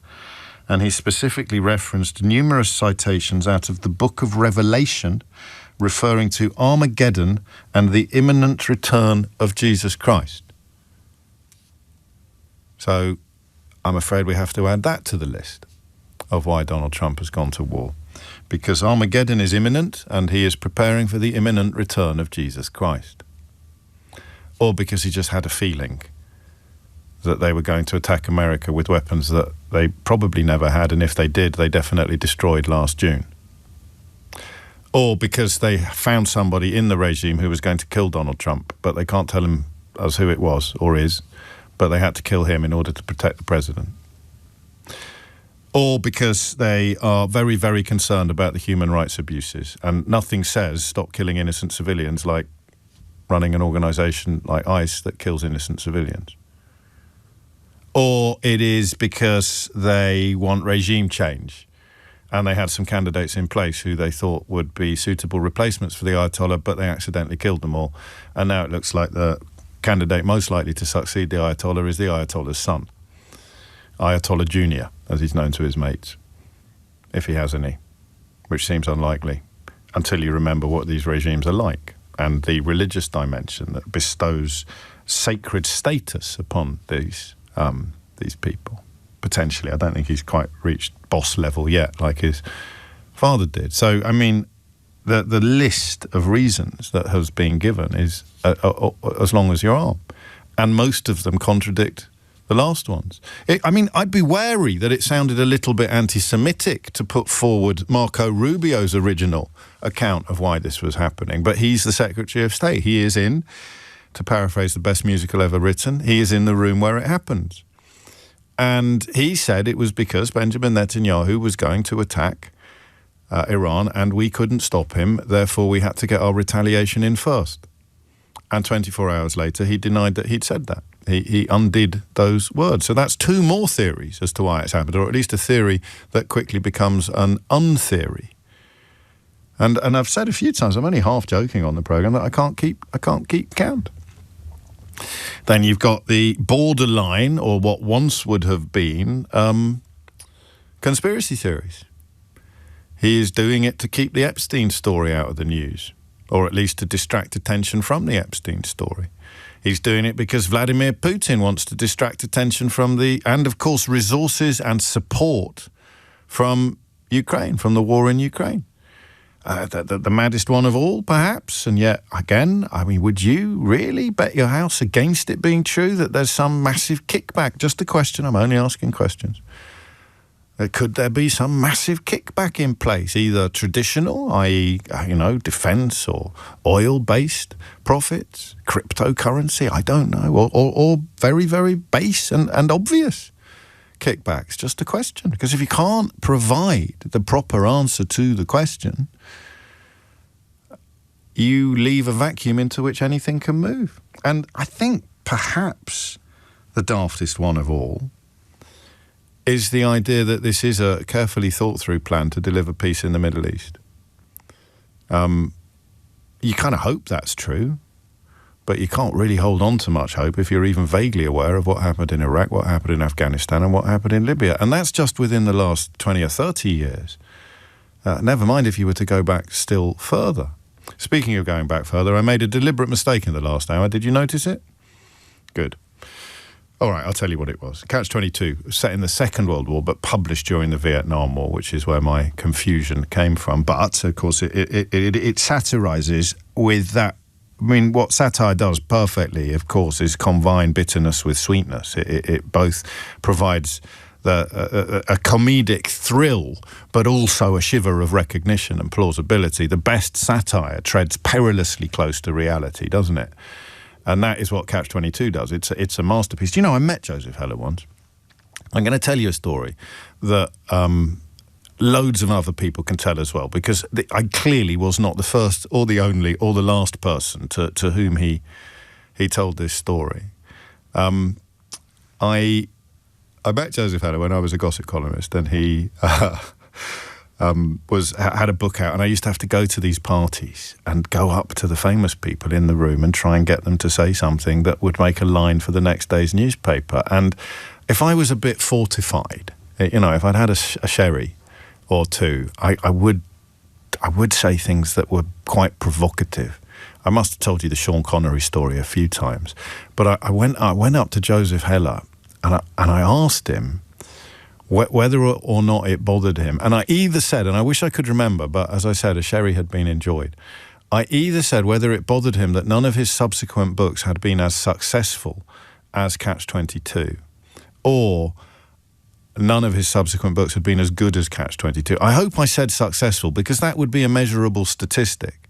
And he specifically referenced numerous citations out of the book of Revelation referring to Armageddon and the imminent return of Jesus Christ. So I'm afraid we have to add that to the list of why Donald Trump has gone to war. Because Armageddon is imminent and he is preparing for the imminent return of Jesus Christ. Or because he just had a feeling that they were going to attack America with weapons that they probably never had, and if they did, they definitely destroyed last June. Or because they found somebody in the regime who was going to kill Donald Trump, but they can't tell us who it was or is, but they had to kill him in order to protect the president. Or because they are very, very concerned about the human rights abuses, and nothing says stop killing innocent civilians like running an organisation like ICE that kills innocent civilians. Or it is because they want regime change, and they had some candidates in place who they thought would be suitable replacements for the Ayatollah, but they accidentally killed them all. And now it looks like the candidate most likely to succeed the Ayatollah is the Ayatollah's son, Ayatollah Jr., as he's known to his mates, if he has any, which seems unlikely until you remember what these regimes are like and the religious dimension that bestows sacred status upon these people. Potentially, I don't think he's quite reached boss level yet, like his father did. So, I mean, the list of reasons that has been given is as long as your arm, and most of them contradict the last ones. I'd be wary that it sounded a little bit anti-Semitic to put forward Marco Rubio's original account of why this was happening, but he's the Secretary of State. He is in, to paraphrase the best musical ever written, he is in the room where it happens. And he said it was because Benjamin Netanyahu was going to attack Iran and we couldn't stop him, therefore we had to get our retaliation in first. And 24 hours later, he denied that he'd said that. He undid those words. So that's two more theories as to why it's happened, or at least a theory that quickly becomes an untheory. And I've said a few times, I'm only half joking on the programme, that I can't keep count. Then you've got the borderline, or what once would have been, conspiracy theories. He is doing it to keep the Epstein story out of the news, or at least to distract attention from the Epstein story. He's doing it because Vladimir Putin wants to distract attention from and of course resources and support from Ukraine, from the war in Ukraine. The maddest one of all, perhaps, and yet, again, would you really bet your house against it being true that there's some massive kickback? Just a question, I'm only asking questions. Could there be some massive kickback in place, either traditional, i.e., defence or oil-based profits, cryptocurrency, I don't know, or very, very base and obvious kickbacks? Just a question. Because if you can't provide the proper answer to the question, you leave a vacuum into which anything can move. And I think perhaps the daftest one of all is the idea that this is a carefully thought-through plan to deliver peace in the Middle East. You kind of hope that's true, but you can't really hold on to much hope if you're even vaguely aware of what happened in Iraq, what happened in Afghanistan, and what happened in Libya. And that's just within the last 20 or 30 years. Never mind if you were to go back still further. Speaking of going back further, I made a deliberate mistake in the last hour. Did you notice it? Good. All right, I'll tell you what it was. Catch-22, set in the Second World War, but published during the Vietnam War, which is where my confusion came from. But, of course, it satirises with that. What satire does perfectly, of course, is combine bitterness with sweetness. It both provides a comedic thrill, but also a shiver of recognition and plausibility. The best satire treads perilously close to reality, doesn't it? And that is what Catch-22 does. It's a masterpiece. Do you know, I met Joseph Heller once. I'm going to tell you a story that loads of other people can tell as well, because I clearly was not the first or the only or the last person to whom he told this story. I met Joseph Heller when I was a gossip columnist, and he had a book out, and I used to have to go to these parties and go up to the famous people in the room and try and get them to say something that would make a line for the next day's newspaper. And if I was a bit fortified, if I'd had a sherry or two, I would say things that were quite provocative. I must have told you the Sean Connery story a few times, but I went up to Joseph Heller and I asked him whether or not it bothered him. And I either said, and I wish I could remember, but as I said, a sherry had been enjoyed. I either said whether it bothered him that none of his subsequent books had been as successful as Catch-22, or none of his subsequent books had been as good as Catch-22. I hope I said successful, because that would be a measurable statistic,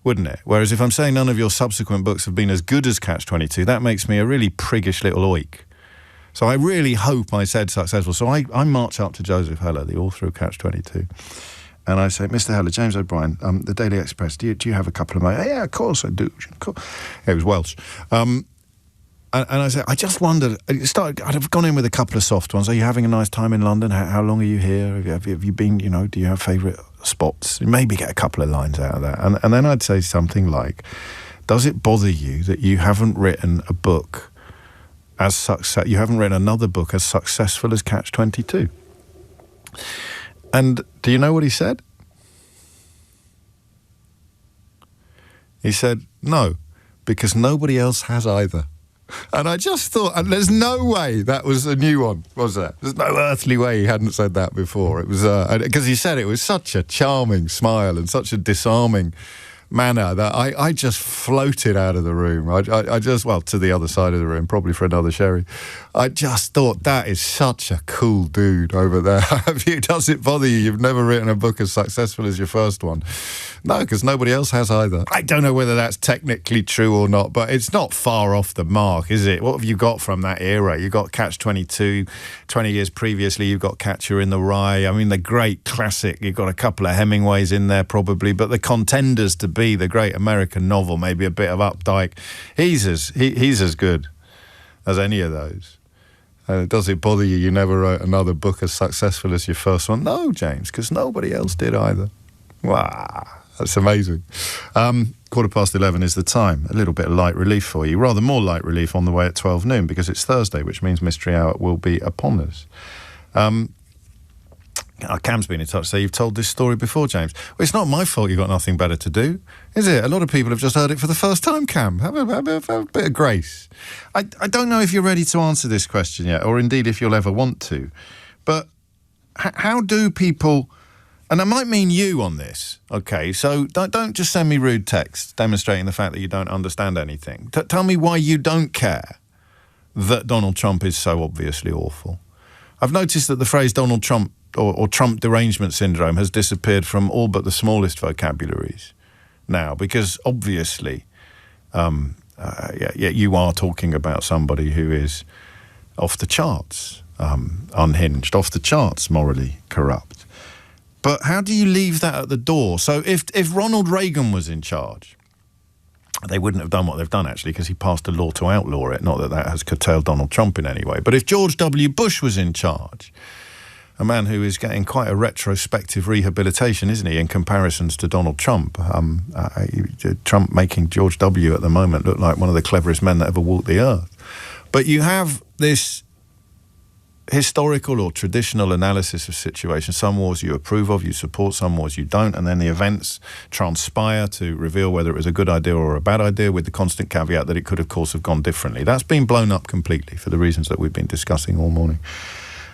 wouldn't it? Whereas if I'm saying none of your subsequent books have been as good as Catch-22, that makes me a really priggish little oik. So I really hope I said successful. So I march up to Joseph Heller, the author of Catch-22, and I say, Mr. Heller, James O'Brien, the Daily Express, do you have a couple of moments? Yeah, of course I do. It was Welsh. And I said, I just wondered, I'd have gone in with a couple of soft ones. Are you having a nice time in London? How long are you here? Have you been, do you have favourite spots? Maybe get a couple of lines out of that. And then I'd say something like, does it bother you that you haven't written a book you haven't written another book as successful as Catch-22? And do you know what he said? He said, no, because nobody else has either. And I just thought, and there's no way that was a new one, was there? There's no earthly way he hadn't said that before. It was, because he said it with such a charming smile and such a disarming manner that I just floated out of the room. I just, well, to the other side of the room, probably for another sherry. I just thought, that is such a cool dude over there. Does it bother you? You've never written a book as successful as your first one. No, because nobody else has either. I don't know whether that's technically true or not, but it's not far off the mark, is it? What have you got from that era? You got Catch-22, 20 years previously, you've got Catcher in the Rye. I mean, the great classic. You've got a couple of Hemingways in there probably, but the contenders to be the great American novel, maybe a bit of Updike, he's as good as any of those. Does it bother you? You never wrote another book as successful as your first one? No, James, because nobody else did either. Wow. That's amazing. 11:15 is the time. A little bit of light relief for you. Rather more light relief on the way at 12 noon because it's Thursday, which means Mystery Hour will be upon us. Cam's been in touch, so you've told this story before, James. Well, it's not my fault you've got nothing better to do, is it? A lot of people have just heard it for the first time, Cam. Have a bit of grace. I don't know if you're ready to answer this question yet, or indeed if you'll ever want to, but how do people... And I might mean you on this, okay? So don't just send me rude texts demonstrating the fact that you don't understand anything. Tell me why you don't care that Donald Trump is so obviously awful. I've noticed that the phrase Donald Trump or Trump derangement syndrome has disappeared from all but the smallest vocabularies now, because obviously, you are talking about somebody who is off the charts, unhinged, off the charts, morally corrupt. But how do you leave that at the door? So if Ronald Reagan was in charge, they wouldn't have done what they've done, actually, because he passed a law to outlaw it. Not that that has curtailed Donald Trump in any way. But if George W. Bush was in charge, a man who is getting quite a retrospective rehabilitation, isn't he, in comparisons to Donald Trump. Trump making George W. at the moment look like one of the cleverest men that ever walked the earth. But you have this historical or traditional analysis of situations. Some wars you approve of, you support, some wars you don't, and then the events transpire to reveal whether it was a good idea or a bad idea, with the constant caveat that it could, of course, have gone differently. That's been blown up completely for the reasons that we've been discussing all morning.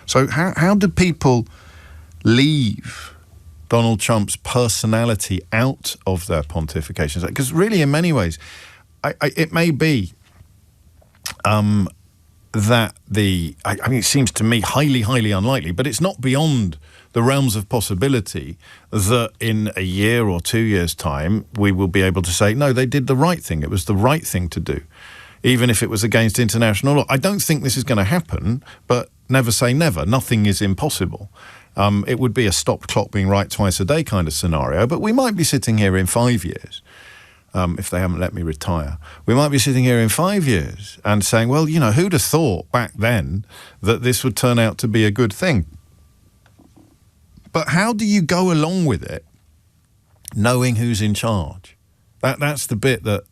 So how do people leave Donald Trump's personality out of their pontifications? Because really, in many ways, it may be that I mean, it seems to me highly, highly unlikely, but it's not beyond the realms of possibility that in a year or 2 years' time, we will be able to say, no, they did the right thing. It was the right thing to do, even if it was against international law. I don't think this is going to happen, but never say never. Nothing is impossible. It would be a stopped clock being right twice a day kind of scenario, but we might be sitting here in 5 years. If they haven't let me retire, we might be sitting here in 5 years and saying, well, you know, who'd have thought back then that this would turn out to be a good thing? But how do you go along with it knowing who's in charge? That's the bit that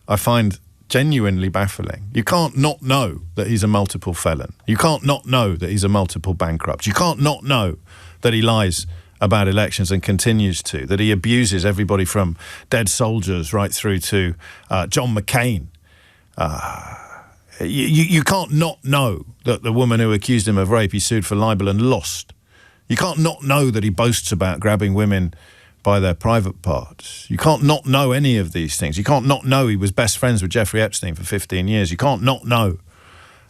I find genuinely baffling. You can't not know that he's a multiple felon. You can't not know that he's a multiple bankrupt. You can't not know that he lies about elections and continues to, that he abuses everybody from dead soldiers right through to John McCain. You can't not know that the woman who accused him of rape, he sued for libel and lost. You can't not know that he boasts about grabbing women by their private parts. You can't not know any of these things. You can't not know he was best friends with Jeffrey Epstein for 15 years. You can't not know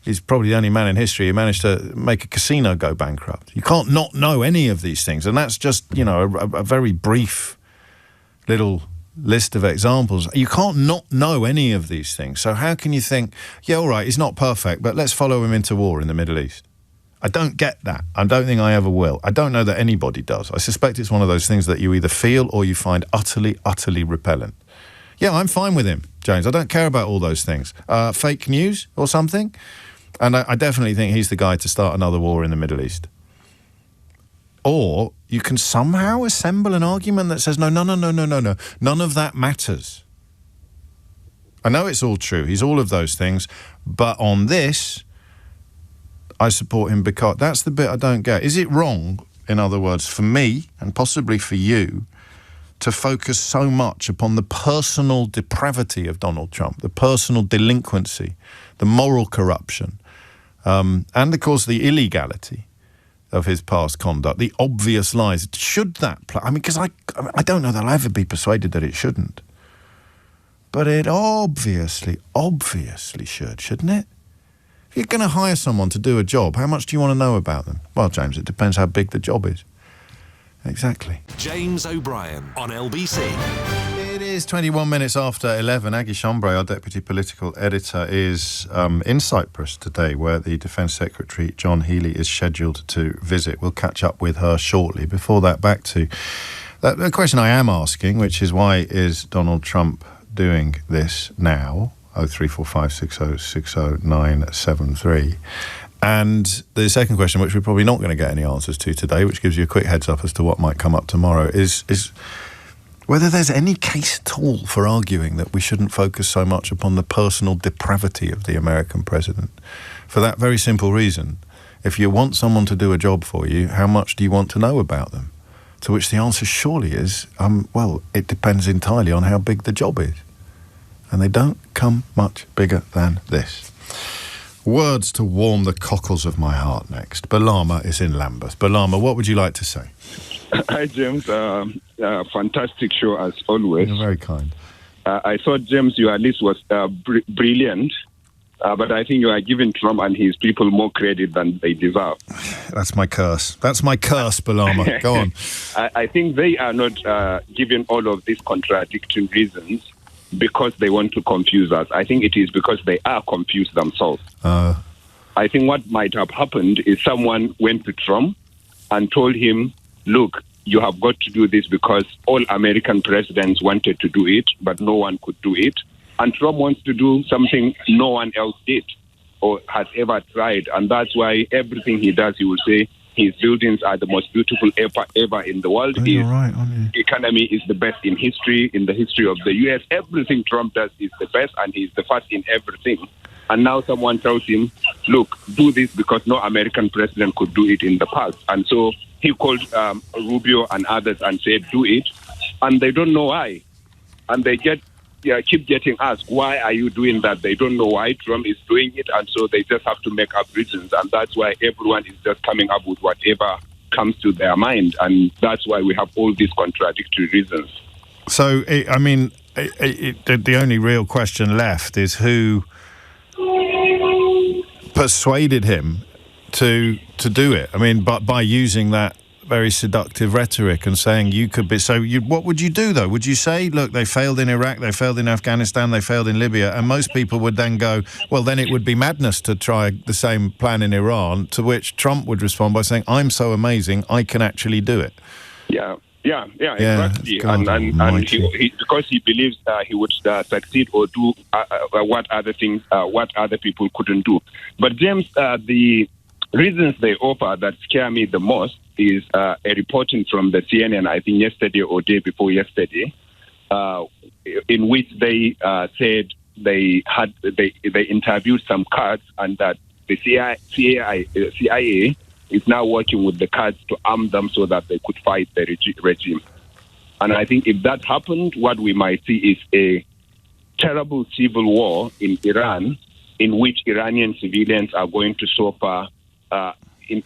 he's probably the only man in history who managed to make a casino go bankrupt. You can't not know any of these things. And that's just, you know, a very brief little list of examples. You can't not know any of these things. So how can you think, yeah, all right, he's not perfect, but let's follow him into war in the Middle East? I don't get that. I don't think I ever will. I don't know that anybody does. I suspect it's one of those things that you either feel or you find utterly, utterly repellent. Yeah, I'm fine with him, James. I don't care about all those things. Fake news or something? And I definitely think he's the guy to start another war in the Middle East. Or you can somehow assemble an argument that says, no. None of that matters. I know it's all true. He's all of those things. But on this, I support him because... That's the bit I don't get. Is it wrong, in other words, for me, and possibly for you, to focus so much upon the personal depravity of Donald Trump, the personal delinquency, the moral corruption, and, of course, the illegality of his past conduct, the obvious lies. Should that... because I don't know that I'll ever be persuaded that it shouldn't. But it obviously should, shouldn't it? If you're going to hire someone to do a job, how much do you want to know about them? Well, James, it depends how big the job is. Exactly. James O'Brien on LBC. It is 21 minutes after 11. Aggie Chambray, our Deputy Political Editor, is in Cyprus today, where the Defence Secretary, John Healey, is scheduled to visit. We'll catch up with her shortly. Before that, back to the question I am asking, which is why is Donald Trump doing this now? 03456060973. And the second question, which we're probably not going to get any answers to today, which gives you a quick heads up as to what might come up tomorrow, is whether there's any case at all for arguing that we shouldn't focus so much upon the personal depravity of the American president. For that very simple reason, if you want someone to do a job for you, how much do you want to know about them? To which the answer surely is, well, it depends entirely on how big the job is. And they don't come much bigger than this. Words to warm the cockles of my heart next. Balama is in Lambeth. Balama, what would you like to say? Hi, James. Fantastic show, as always. You're very kind. I thought, James, your list was brilliant, but I think you are giving Trump and his people more credit than they deserve. That's my curse. That's my curse, Balama. Go on. I think they are not giving all of these contradictory reasons because they want to confuse us. I think it is because they are confused themselves. I think what might have happened is someone went to Trump and told him, look, you have got to do this because all American presidents wanted to do it, but no one could do it. And Trump wants to do something no one else did or has ever tried. And that's why everything he does, he will say, his buildings are the most beautiful ever in the world. His economy is the best in history, in the history of the U.S. Everything Trump does is the best, and he's the first in everything. And now someone tells him, look, do this because no American president could do it in the past. And so he called Rubio and others and said, do it. And they don't know why. And they keep getting asked, why are you doing that? They don't know why Trump is doing it, and so they just have to make up reasons, and that's why everyone is just coming up with whatever comes to their mind, and that's why we have all these contradictory reasons. So, the only real question left is who persuaded him to do it. I mean, but by using that very seductive rhetoric and saying you could be... So what would you do, though? Would you say, look, they failed in Iraq, they failed in Afghanistan, they failed in Libya, and most people would then go, well, then it would be madness to try the same plan in Iran, to which Trump would respond by saying, I'm so amazing, I can actually do it. Yeah, exactly. And he because he believes he would succeed or do what other people couldn't do. But, James, the reasons they offer that scare me the most is a reporting from the CNN, I think yesterday or day before yesterday, in which they said they interviewed some Kurds and that the CIA is now working with the Kurds to arm them so that they could fight the regime. And I think if that happened, what we might see is a terrible civil war in Iran, in which Iranian civilians are going to suffer in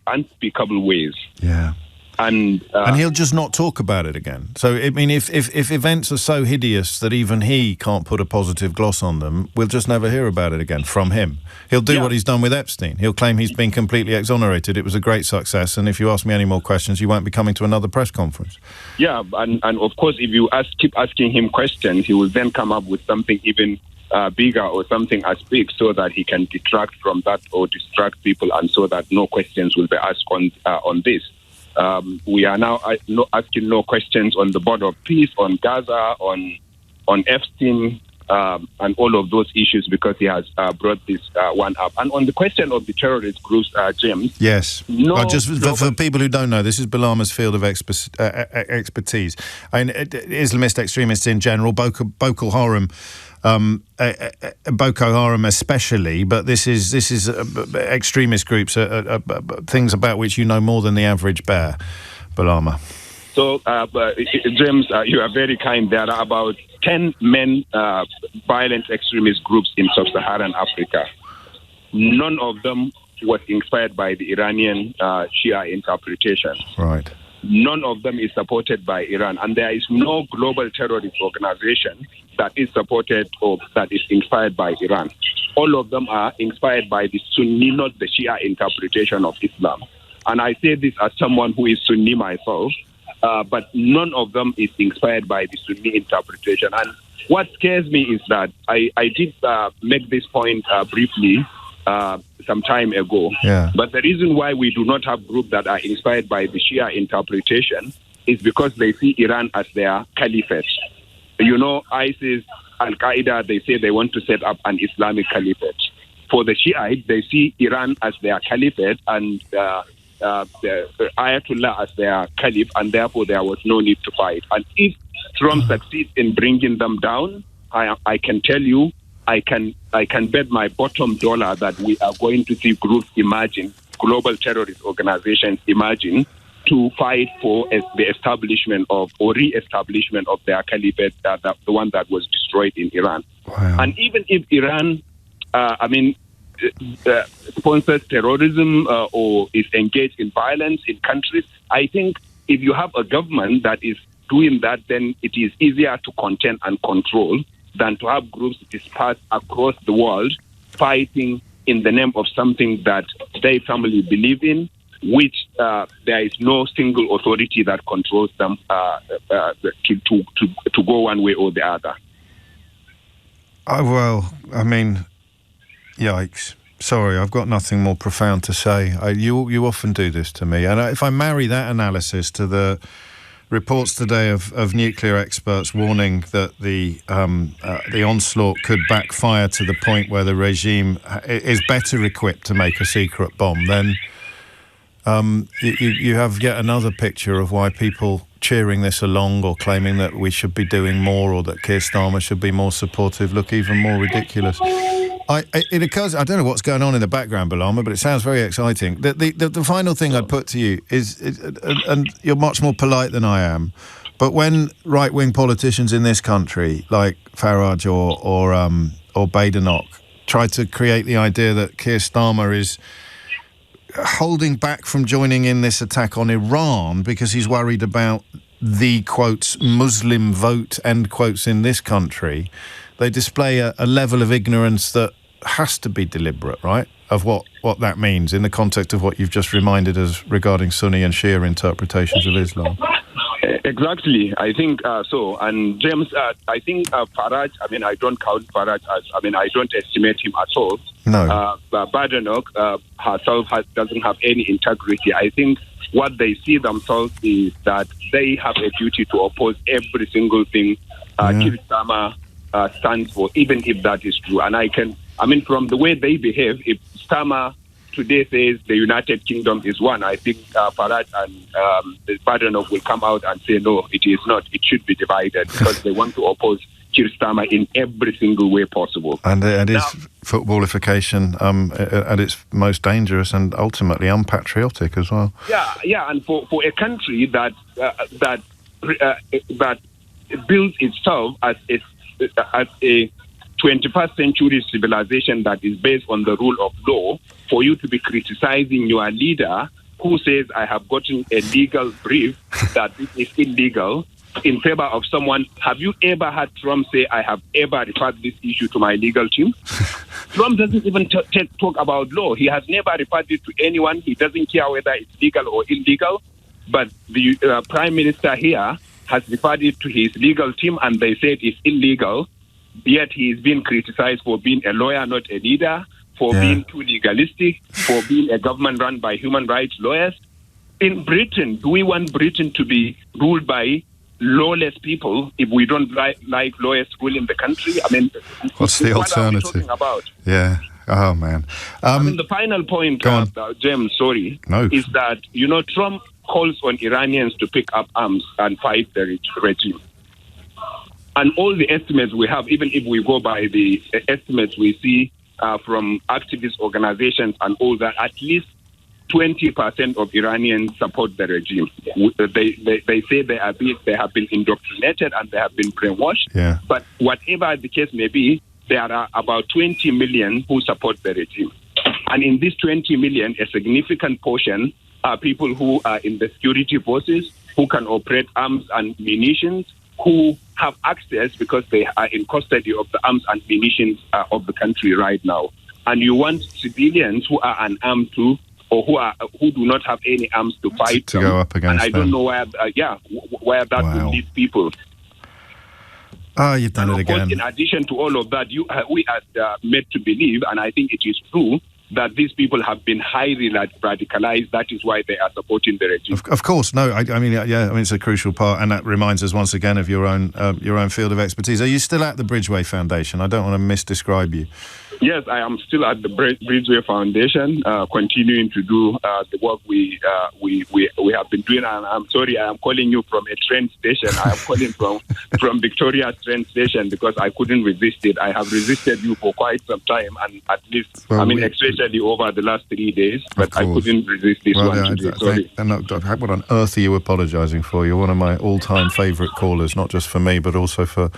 unspeakable ways. Yeah. And he'll just not talk about it again. So, I mean, if events are so hideous that even he can't put a positive gloss on them, we'll just never hear about it again from him. He'll do what he's done with Epstein. He'll claim he's been completely exonerated. It was a great success. And if you ask me any more questions, you won't be coming to another press conference. Yeah, and of course, if you keep asking him questions, he will then come up with something even bigger or something as big so that he can detract from that or distract people, and so that no questions will be asked on this. We are now asking no questions on the border of peace, on Gaza, on Epstein, and all of those issues because he has brought this one up. And on the question of the terrorist groups, James. Yes. For people who don't know, this is Balama's field of expertise. I mean, Islamist extremists in general, Boko Haram especially, but this is extremist groups, things about which you know more than the average bear. Balama. So, James, you are very kind. There are about 10 main violent extremist groups in sub-Saharan Africa. None of them was inspired by the Iranian Shia interpretation. Right. None of them is supported by Iran. And there is no global terrorist organization that is supported or that is inspired by Iran. All of them are inspired by the Sunni, not the Shia interpretation of Islam. And I say this as someone who is Sunni myself, but none of them is inspired by the Sunni interpretation. And what scares me is that I did make this point briefly some time ago. Yeah. But the reason why we do not have groups that are inspired by the Shia interpretation is because they see Iran as their caliphate. You know, ISIS, Al-Qaeda, they say they want to set up an Islamic caliphate. For the Shiite, they see Iran as their caliphate and the Ayatollah as their caliph, and therefore there was no need to fight. And if Trump succeeds in bringing them down, I can tell you, I can bet my bottom dollar that we are going to see groups emerging, global terrorist organizations emerging, to fight for the establishment of or re-establishment of their caliphate, the one that was destroyed in Iran. Wow. And even if Iran, sponsors terrorism or is engaged in violence in countries, I think if you have a government that is doing that, then it is easier to contain and control than to have groups dispersed across the world fighting in the name of something that they firmly believe in, which there is no single authority that controls them to go one way or the other. Oh, well, I mean, yikes. Sorry, I've got nothing more profound to say. You often do this to me. And if I marry that analysis to the reports today of nuclear experts warning that the onslaught could backfire to the point where the regime is better equipped to make a secret bomb, then you have yet another picture of why people cheering this along or claiming that we should be doing more or that Keir Starmer should be more supportive look even more ridiculous. It occurs, I don't know what's going on in the background, Balama, but it sounds very exciting. The final thing I'd put to you is, and you're much more polite than I am, but when right-wing politicians in this country, like Farage or Badenoch, try to create the idea that Keir Starmer is holding back from joining in this attack on Iran because he's worried about the, quotes, Muslim vote, end quotes, in this country, they display a level of ignorance that has to be deliberate, right, of what that means in the context of what you've just reminded us regarding Sunni and Shia interpretations of Islam. Exactly, I think so. And James, I think Farage, I don't count Farage as, I don't estimate him at all. No. Badenoch herself doesn't have any integrity. I think what they see themselves is that they have a duty to oppose every single thing Keir Starmer stands for, even if that is true. And from the way they behave, if Starmer today says the United Kingdom is one, I think Farage and Badenoch will come out and say, no, it is not. It should be divided because they want to oppose Keir Starmer in every single way possible. And it is footballification at its most dangerous and ultimately unpatriotic as well. Yeah, and for a country that builds itself as a 21st century civilization that is based on the rule of law, for you to be criticizing your leader who says, I have gotten a legal brief that this is illegal, in favor of someone. Have you ever heard Trump say, I have ever referred this issue to my legal team? Trump doesn't even talk about law. He has never referred it to anyone. He doesn't care whether it's legal or illegal. But the Prime Minister here has referred it to his legal team and they said it's illegal. Yet he is being criticized for being a lawyer, not a leader, for being too legalistic, for being a government run by human rights lawyers. In Britain, do we want Britain to be ruled by lawless people if we don't like lawyers ruling the country? What's the alternative? What are we talking about? Yeah. Oh, man. The final point, James, is that, Trump calls on Iranians to pick up arms and fight the regime. And all the estimates we have, even if we go by the estimates we see from activist organizations and all that, at least 20% of Iranians support the regime. They say they have been indoctrinated and they have been brainwashed. Yeah. But whatever the case may be, there are about 20 million who support the regime. And in this 20 million, a significant portion are people who are in the security forces, who can operate arms and munitions, who have access because they are in custody of the arms and munitions of the country right now. And you want civilians who are unarmed too, or who do not have any arms to fight to go up against and I them. don't know where that will lead people. Oh, you've done it again. In addition to all of that, we are made to believe, and I think it is true, that these people have been highly radicalized. That is why they are supporting the regime. Of course, no. I mean, it's a crucial part, and that reminds us once again of your own field of expertise. Are you still at the Bridgeway Foundation? I don't want to misdescribe you. Yes, I am still at the Bridgeway Foundation, continuing to do the work we have been doing. And I'm sorry, I am calling you from a train station. I am calling from Victoria train station because I couldn't resist it. I have resisted you for quite some time, and at least, especially over the last 3 days, but I couldn't resist this one today. Sorry. What on earth are you apologising for? You're one of my all-time favourite callers, not just for me, but also for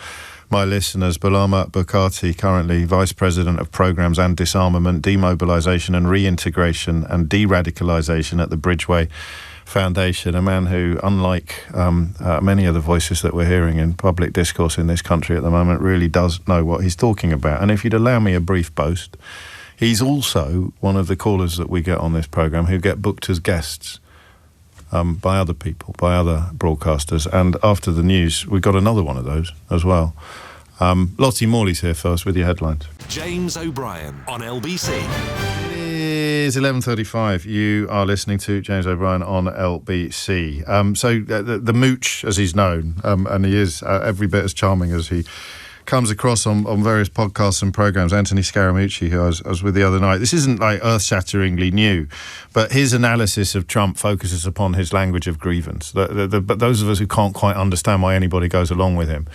my listeners. Balama Bukati, currently Vice President of Programmes and Disarmament, Demobilisation and Reintegration and De-Radicalisation at the Bridgeway Foundation, a man who, unlike many of the voices that we're hearing in public discourse in this country at the moment, really does know what he's talking about. And if you'd allow me a brief boast, he's also one of the callers that we get on this programme who get booked as guests by other people, by other broadcasters. And after the news, we got another one of those as well. Lottie Morley's here first with your headlines. James O'Brien on LBC. It is 11:35. You are listening to James O'Brien on LBC. So the mooch, as he's known, and he is every bit as charming as he comes across on various podcasts and programmes, Anthony Scaramucci, who I was with the other night. This isn't like earth-shatteringly new, but his analysis of Trump focuses upon his language of grievance. But those of us who can't quite understand why anybody goes along with him,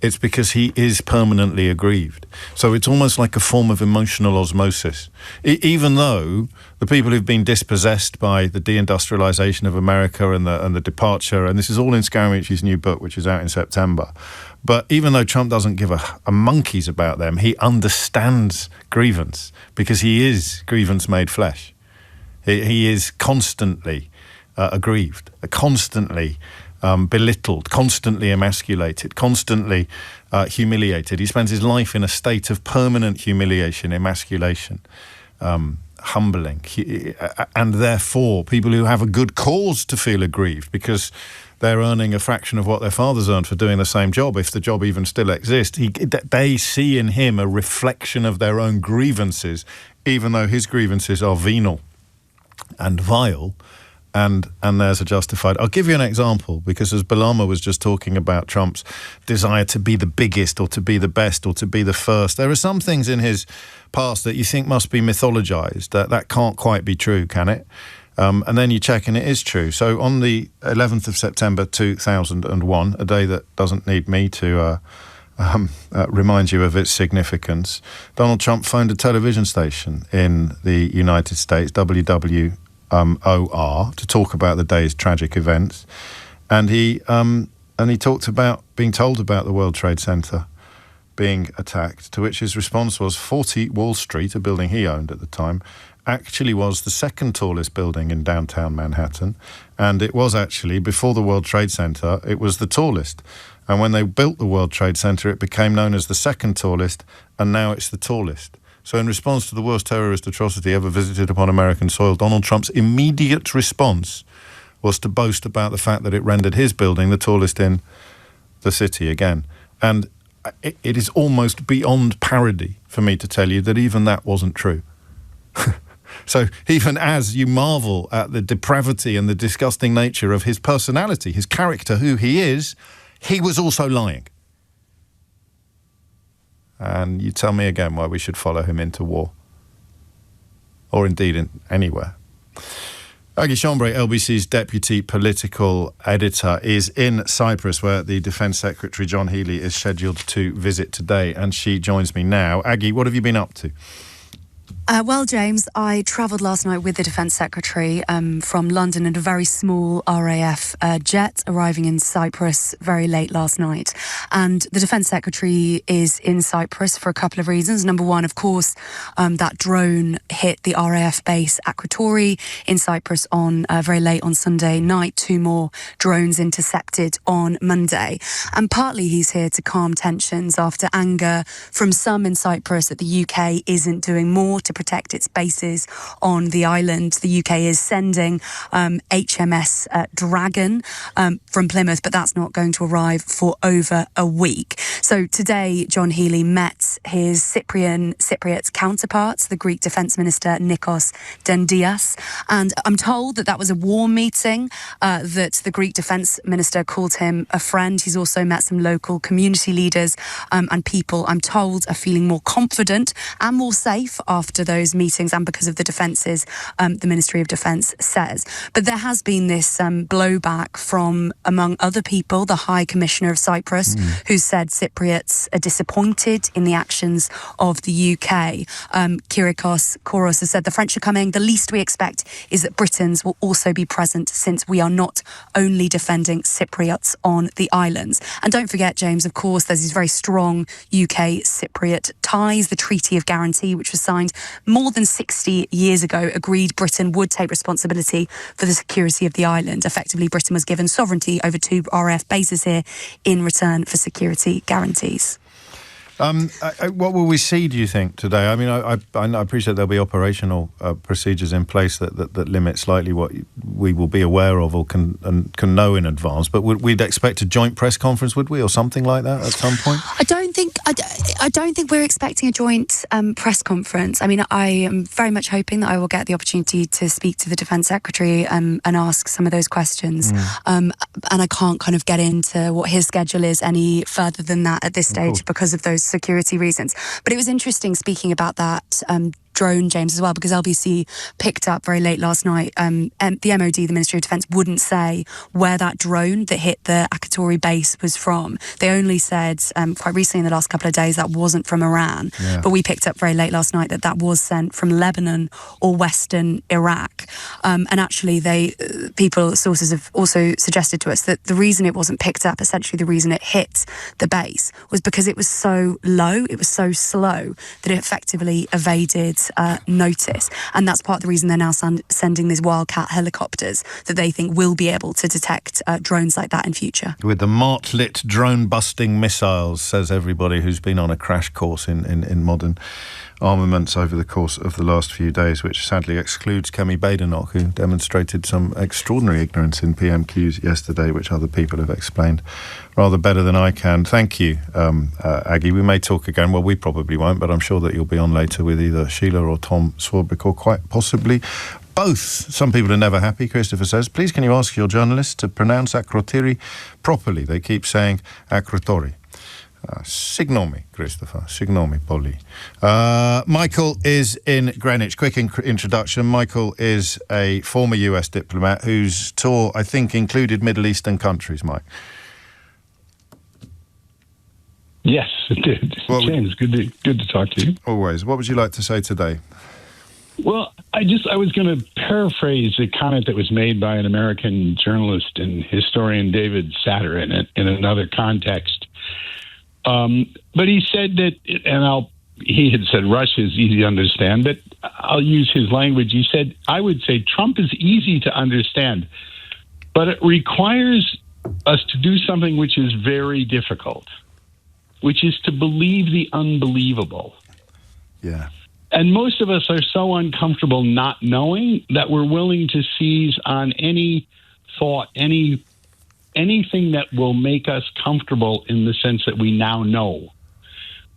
it's because he is permanently aggrieved. So it's almost like a form of emotional osmosis. Even though the people who've been dispossessed by the deindustrialisation of America and the departure, and this is all in Scaramucci's new book, which is out in September. But even though Trump doesn't give a monkey's about them, he understands grievance because he is grievance made flesh. He is constantly aggrieved, constantly belittled, constantly emasculated, constantly humiliated. He spends his life in a state of permanent humiliation, emasculation, humbling. And therefore, people who have a good cause to feel aggrieved because they're earning a fraction of what their fathers earned for doing the same job, if the job even still exists. They see in him a reflection of their own grievances, even though his grievances are venal and vile, and theirs are justified. I'll give you an example, because as Balama was just talking about Trump's desire to be the biggest or to be the best or to be the first, there are some things in his past that you think must be mythologized. That can't quite be true, can it? And then you check and it is true. So on the 11th of September 2001, a day that doesn't need me to remind you of its significance, Donald Trump phoned a television station in the United States, WWOR, to talk about the day's tragic events. And he talked about being told about the World Trade Center being attacked, to which his response was 40 Wall Street, a building he owned at the time, actually was the second tallest building in downtown Manhattan, and it was actually, before the World Trade Center, it was the tallest. And when they built the World Trade Center, it became known as the second tallest, and now it's the tallest. So in response to the worst terrorist atrocity ever visited upon American soil, Donald Trump's immediate response was to boast about the fact that it rendered his building the tallest in the city again. And it is almost beyond parody for me to tell you that even that wasn't true. So even as you marvel at the depravity and the disgusting nature of his personality, his character, who he is, he was also lying. And you tell me again why we should follow him into war. Or indeed anywhere. Aggie Chambray, LBC's deputy political editor, is in Cyprus, where the Defence Secretary John Healey is scheduled to visit today, and she joins me now. Aggie, what have you been up to? Well, James, I travelled last night with the Defence Secretary from London in a very small RAF jet arriving in Cyprus very late last night. And the Defence Secretary is in Cyprus for a couple of reasons. Number one, of course, that drone hit the RAF base Akrotiri in Cyprus on very late on Sunday night. 2 more drones intercepted on Monday. And partly he's here to calm tensions after anger from some in Cyprus that the UK isn't doing more to protect its bases on the island. The UK is sending HMS Dragon from Plymouth, but that's not going to arrive for over a week. So today, John Healey met his Cypriot counterparts, the Greek Defence Minister Nikos Dendias, and I'm told that was a warm meeting, that the Greek Defence Minister called him a friend. He's also met some local community leaders and people, I'm told, are feeling more confident and more safe after those meetings and because of the defences, the Ministry of Defence says. But there has been this blowback from, among other people, the High Commissioner of Cyprus, who said Cypriots are disappointed in the actions of the UK. Kyriakos Kouros has said the French are coming. The least we expect is that Britons will also be present, since we are not only defending Cypriots on the islands. And don't forget, James, of course, there's these very strong UK-Cypriot ties. The Treaty of Guarantee, which was signed more than 60 years ago, agreed Britain would take responsibility for the security of the island. Effectively, Britain was given sovereignty over 2 RAF bases here in return for security guarantees. What will we see, do you think, today? I mean, I appreciate there'll be operational procedures in place that limit slightly what we will be aware of or can know in advance. But we'd expect a joint press conference, would we, or something like that at some point? I don't think we're expecting a joint press conference. I mean, I am very much hoping that I will get the opportunity to speak to the Defence Secretary and ask some of those questions. And I can't kind of get into what his schedule is any further than that at this stage because of those security reasons. But it was interesting speaking about that drone, James, as well, because LBC picked up very late last night. And the MOD, the Ministry of Defence, wouldn't say where that drone that hit the Akrotiri base was from. They only said quite recently in the last couple of days that wasn't from Iran. Yeah. But we picked up very late last night that was sent from Lebanon or Western Iraq. And actually, sources have also suggested to us that the reason it wasn't picked up, essentially the reason it hit the base, was because it was so low, it was so slow that it effectively evaded notice. And that's part of the reason they're now sending these Wildcat helicopters that they think will be able to detect drones like that in future. With the Martlet drone-busting missiles, says everybody who's been on a crash course in modern armaments over the course of the last few days, which sadly excludes Kemi Badenoch, who demonstrated some extraordinary ignorance in PMQs yesterday, which other people have explained rather better than I can. Thank you, Aggie. We may talk again. Well, we probably won't, but I'm sure that you'll be on later with either Sheila or Tom Swarbrick, or quite possibly both. Some people are never happy, Christopher says. Please, can you ask your journalists to pronounce Akrotiri properly? They keep saying Akrotiri. Signomi, Christopher. Signomi, Polly. Michael is in Greenwich. Quick introduction. Michael is a former US diplomat whose tour, I think, included Middle Eastern countries, Mike. Yes, it did. James, good to talk to you. Always. What would you like to say today? Well, I was going to paraphrase a comment that was made by an American journalist and historian, David Satter, in another context. But he said that, he had said Russia is easy to understand, but I'll use his language. He said, I would say Trump is easy to understand, but it requires us to do something which is very difficult, which is to believe the unbelievable. Yeah. And most of us are so uncomfortable not knowing that we're willing to seize on any thought, anything that will make us comfortable in the sense that we now know.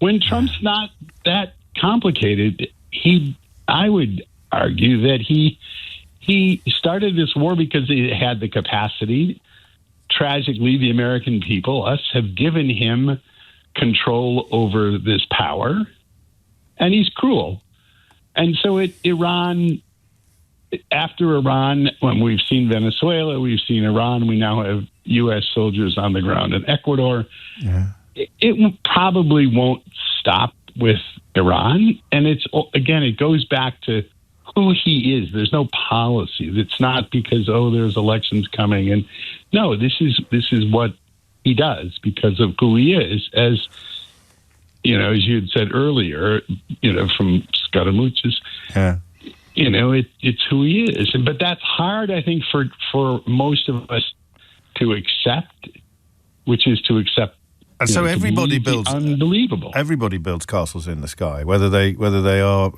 When Trump's not that complicated, I would argue that he started this war because he had the capacity. Tragically, the American people, us, have given him control over this power, and he's cruel. And so after Iran, when we've seen Venezuela, we've seen Iran, we now have U.S. soldiers on the ground in Ecuador. Yeah. It probably won't stop Iran, and it goes back to who he is. There's no policy. It's not because there's elections coming, and no, this is what he does because of who he is. As you know, as you had said earlier, from Scaramucci's, it's who he is. But that's hard, I think, for most of us to accept, which is to accept. And so everybody builds unbelievable. Everybody builds castles in the sky, whether they are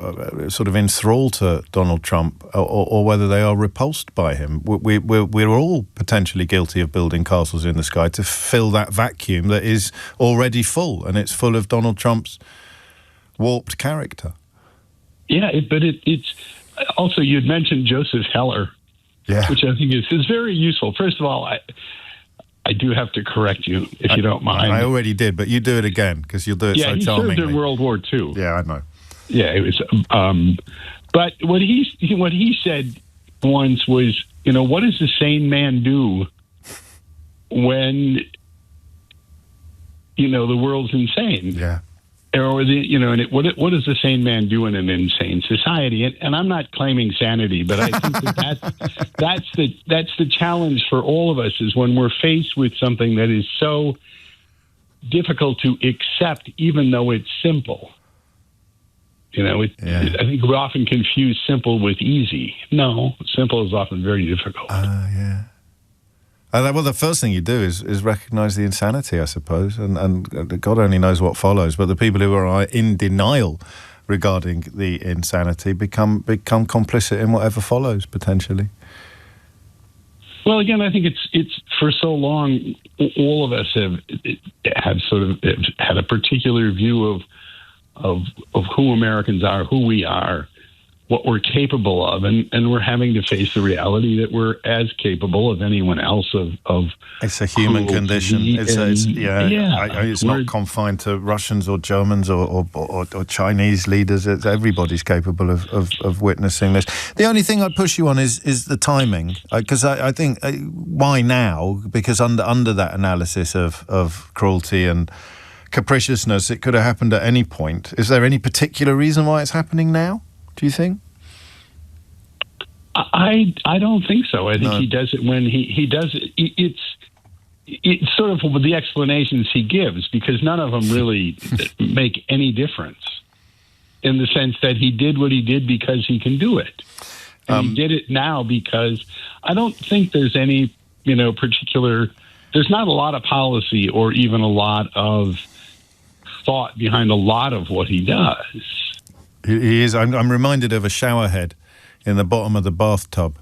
sort of enthralled to Donald Trump or whether they are repulsed by him. We're all potentially guilty of building castles in the sky to fill that vacuum that is already full, and it's full of Donald Trump's warped character. Yeah, it's also, you'd mentioned Joseph Heller, which I think is very useful. First of all, I do have to correct you, if you don't mind. I already did, but you do it again, because you'll do it so charmingly. Yeah, he served in World War II. Yeah, I know. Yeah, it was. But what he said once was, what does a sane man do when, the world's insane? Yeah. Or what does a sane man do in an insane society? And I'm not claiming sanity, but I think that's the challenge for all of us, is when we're faced with something that is so difficult to accept, even though it's simple. I think we often confuse simple with easy. No, simple is often very difficult. Yeah. Well, the first thing you do is recognise the insanity, I suppose, and God only knows what follows. But the people who are in denial regarding the insanity become complicit in whatever follows, potentially. Well, again, I think it's for so long, all of us have sort of had a particular view of who Americans are, who we are, what we're capable of, and we're having to face the reality that we're as capable of anyone else of it's a human condition. It's not confined to Russians or Germans or Chinese leaders. Everybody's capable of witnessing this. The only thing I'd push you on is the timing, because I think why now? Because under that analysis of cruelty and capriciousness, it could have happened at any point. Is there any particular reason why it's happening now, do you think? I don't think so. I think he does it when he does it. It's sort of the explanations he gives, because none of them really make any difference, in the sense that he did what he did because he can do it. And he did it now because I don't think there's any, particular, there's not a lot of policy or even a lot of thought behind a lot of what he does. He is. I'm reminded of a shower head in the bottom of the bathtub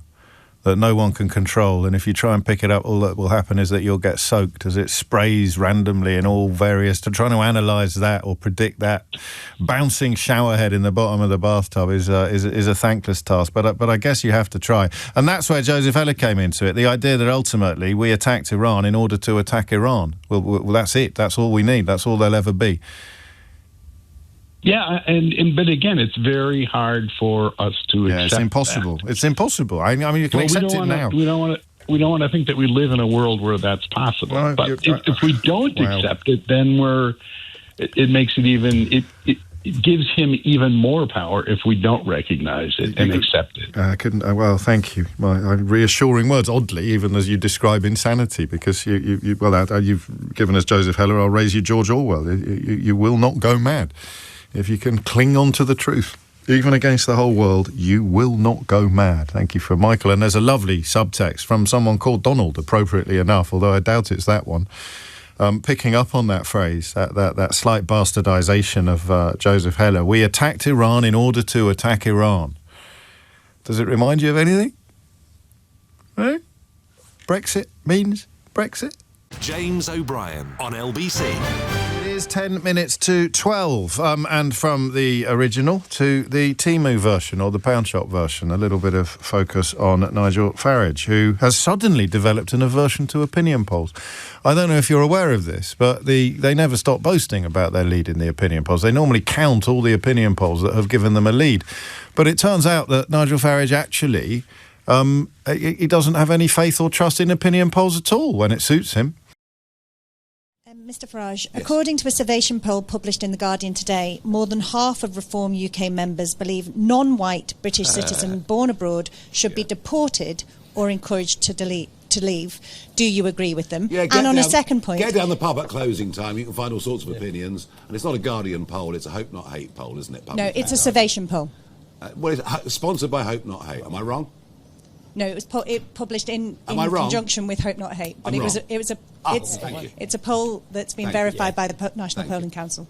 that no one can control, and if you try and pick it up, all that will happen is that you'll get soaked as it sprays randomly in all various. Trying to analyse that or predict that bouncing shower head in the bottom of the bathtub is a thankless task. But I guess you have to try, and that's where Joseph Heller came into it. The idea that ultimately we attacked Iran in order to attack Iran. Well, that's it. That's all we need. That's all there'll ever be. Yeah, but again, it's very hard for us to accept. It's impossible. That. It's impossible. I mean, you can accept it now. We don't want to think that we live in a world where that's possible. Well, but if we don't accept it, then it makes it even. It gives him even more power if we don't recognize it and accept it. I couldn't. Well, thank you. Reassuring words. Oddly, even as you describe insanity, because you've given us Joseph Heller. I'll raise you George Orwell. You will not go mad. If you can cling on to the truth, even against the whole world, you will not go mad. Thank you for Michael. And there's a lovely subtext from someone called Donald, appropriately enough, although I doubt it's that one, picking up on that phrase, that slight bastardization of Joseph Heller. We attacked Iran in order to attack Iran. Does it remind you of anything? Eh? Brexit means Brexit. James O'Brien on LBC. It is 10 minutes to 12, and from the original to the Temu version, or the Pound Shop version, a little bit of focus on Nigel Farage, who has suddenly developed an aversion to opinion polls. I don't know if you're aware of this, but they never stop boasting about their lead in the opinion polls. They normally count all the opinion polls that have given them a lead. But it turns out that Nigel Farage actually, he doesn't have any faith or trust in opinion polls at all when it suits him. Mr Farage, according to a Survation poll published in The Guardian today, more than half of Reform UK members believe non-white British citizens born abroad should be deported or encouraged to leave. Do you agree with them? Yeah, and on a second point... Get down the pub at closing time, you can find all sorts of opinions. And it's not a Guardian poll, it's a Hope Not Hate poll, isn't it? No, it's a Survation poll. What is it? Sponsored by Hope Not Hate, am I wrong? No, it was published in conjunction with Hope Not Hate, but it's a poll that's been verified by the National Polling Council.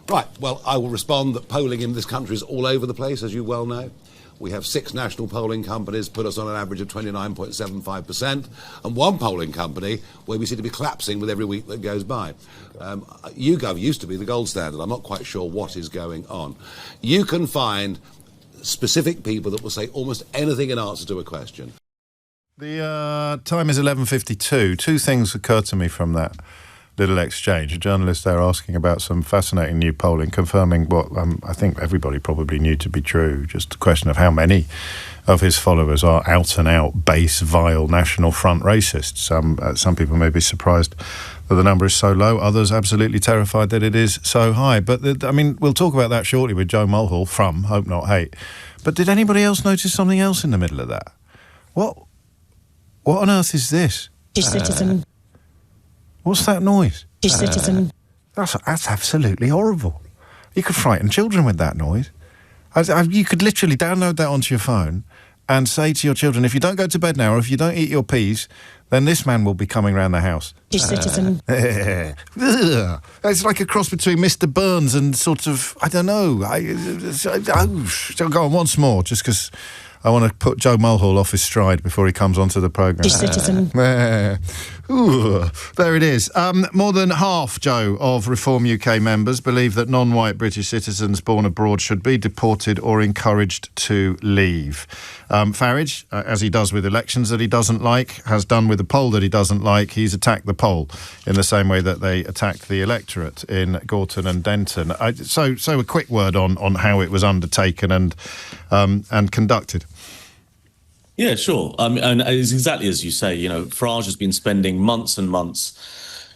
Right, well, I will respond that polling in this country is all over the place, as you well know. We have 6 national polling companies put us on an average of 29.75%, and one polling company where we seem to be collapsing with every week that goes by. YouGov used to be the gold standard. I'm not quite sure what is going on. You can find specific people that will say almost anything in answer to a question. The time is 11:52. 2 things occur to me from that little exchange. A journalist there asking about some fascinating new polling, confirming what I think everybody probably knew to be true. Just a question of how many of his followers are out-and-out, base, vile National Front racists. Some people may be surprised that the number is so low. Others absolutely terrified that it is so high. But, we'll talk about that shortly with Joe Mulhall from Hope Not Hate. But did anybody else notice something else in the middle of that? What on earth is this? Citizen. What's that noise? Citizen. That's absolutely horrible. You could frighten children with that noise. You could literally download that onto your phone and say to your children, if you don't go to bed now or if you don't eat your peas, then this man will be coming around the house. Citizen. It's like a cross between Mr. Burns and sort of, I don't know. I'll go on once more, just because I want to put Joe Mulhall off his stride before he comes onto the programme. Citizen. Ooh, there it is. More than half, Joe, of Reform UK members believe that non-white British citizens born abroad should be deported or encouraged to leave. Farage, as he does with elections that he doesn't like, has done with the poll that he doesn't like. He's attacked the poll in the same way that they attacked the electorate in Gorton and Denton. So a quick word on how it was undertaken and conducted. Yeah, sure. And it's exactly as you say. Farage has been spending months and months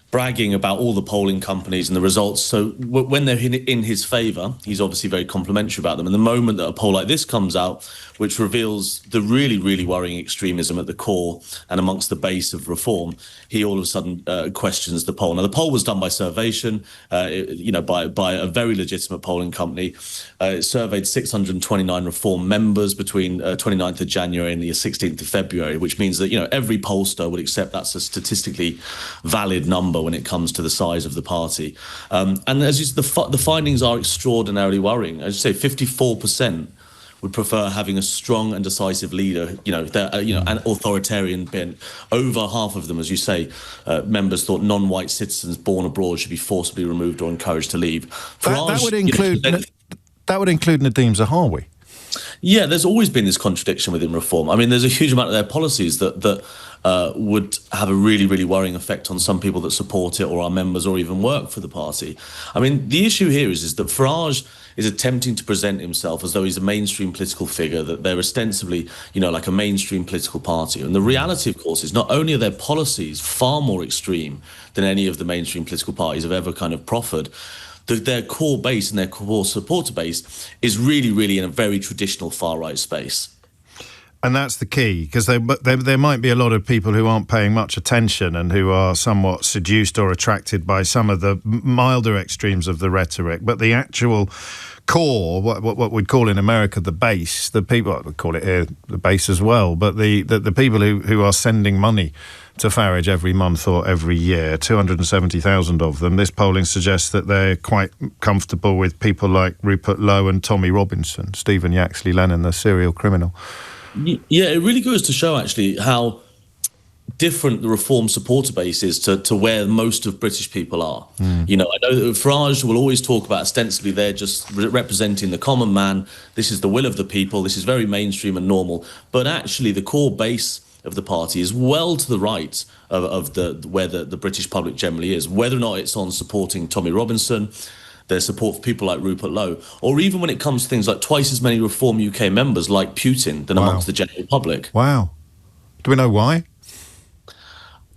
bragging about all the polling companies and the results. So when they're in his favour, he's obviously very complimentary about them. And the moment that a poll like this comes out, which reveals the really, really worrying extremism at the core and amongst the base of Reform, he all of a sudden questions the poll. Now, the poll was done by Survation, by a very legitimate polling company. It surveyed 629 Reform members between 29th of January and the 16th of February, which means that, every pollster would accept that's a statistically valid number when it comes to the size of the party. And as you said, the findings are extraordinarily worrying. As you say, 54% would prefer having a strong and decisive leader, an authoritarian bent. Over half of them, as you say, members thought non-white citizens born abroad should be forcibly removed or encouraged to leave. That would include Nadeem Zahawi. Yeah, there's always been this contradiction within Reform. There's a huge amount of their policies that would have a really, really worrying effect on some people that support it or are members or even work for the party. The issue here is that Farage is attempting to present himself as though he's a mainstream political figure, that they're ostensibly, like a mainstream political party. And the reality, of course, is not only are their policies far more extreme than any of the mainstream political parties have ever kind of proffered, their core base and their core supporter base is really, really in a very traditional far-right space. And that's the key, because there might be a lot of people who aren't paying much attention and who are somewhat seduced or attracted by some of the milder extremes of the rhetoric. But the actual core, what we'd call in America the base, the people, I would call it here the base as well, but the people who are sending money to Farage every month or every year, 270,000 of them. This polling suggests that they're quite comfortable with people like Rupert Lowe and Tommy Robinson, Stephen Yaxley Lennon, the serial criminal. Yeah, it really goes to show, actually, how different the Reform supporter base is to where most of British people are. I know Farage will always talk about ostensibly they're just representing the common man. This is the will of the people. This is very mainstream and normal. But actually, the core base of the party is well to the right of where the British public generally is, whether or not it's on supporting Tommy Robinson, their support for people like Rupert Lowe, or even when it comes to things like twice as many Reform UK members like Putin than amongst the general public. Wow. Do we know why?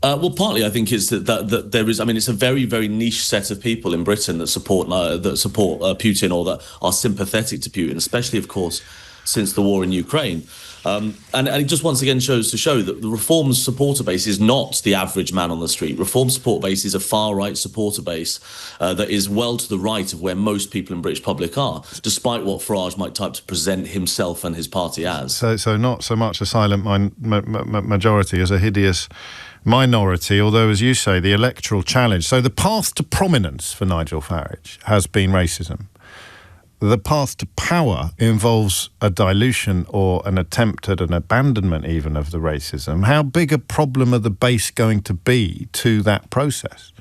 Well, partly I think it's that there is. I mean, it's a very, very niche set of people in Britain that support Putin or that are sympathetic to Putin, especially, of course, since the war in Ukraine. And it just once again shows that the Reform's supporter base is not the average man on the street. Reform's support base is a far-right supporter base that is well to the right of where most people in British public are, despite what Farage might type to present himself and his party as. So not so much a silent majority as a hideous minority, although, as you say, the electoral challenge. So the path to prominence for Nigel Farage has been racism. The path to power involves a dilution or an attempt at an abandonment even of the racism. How big a problem are the base going to be to that process?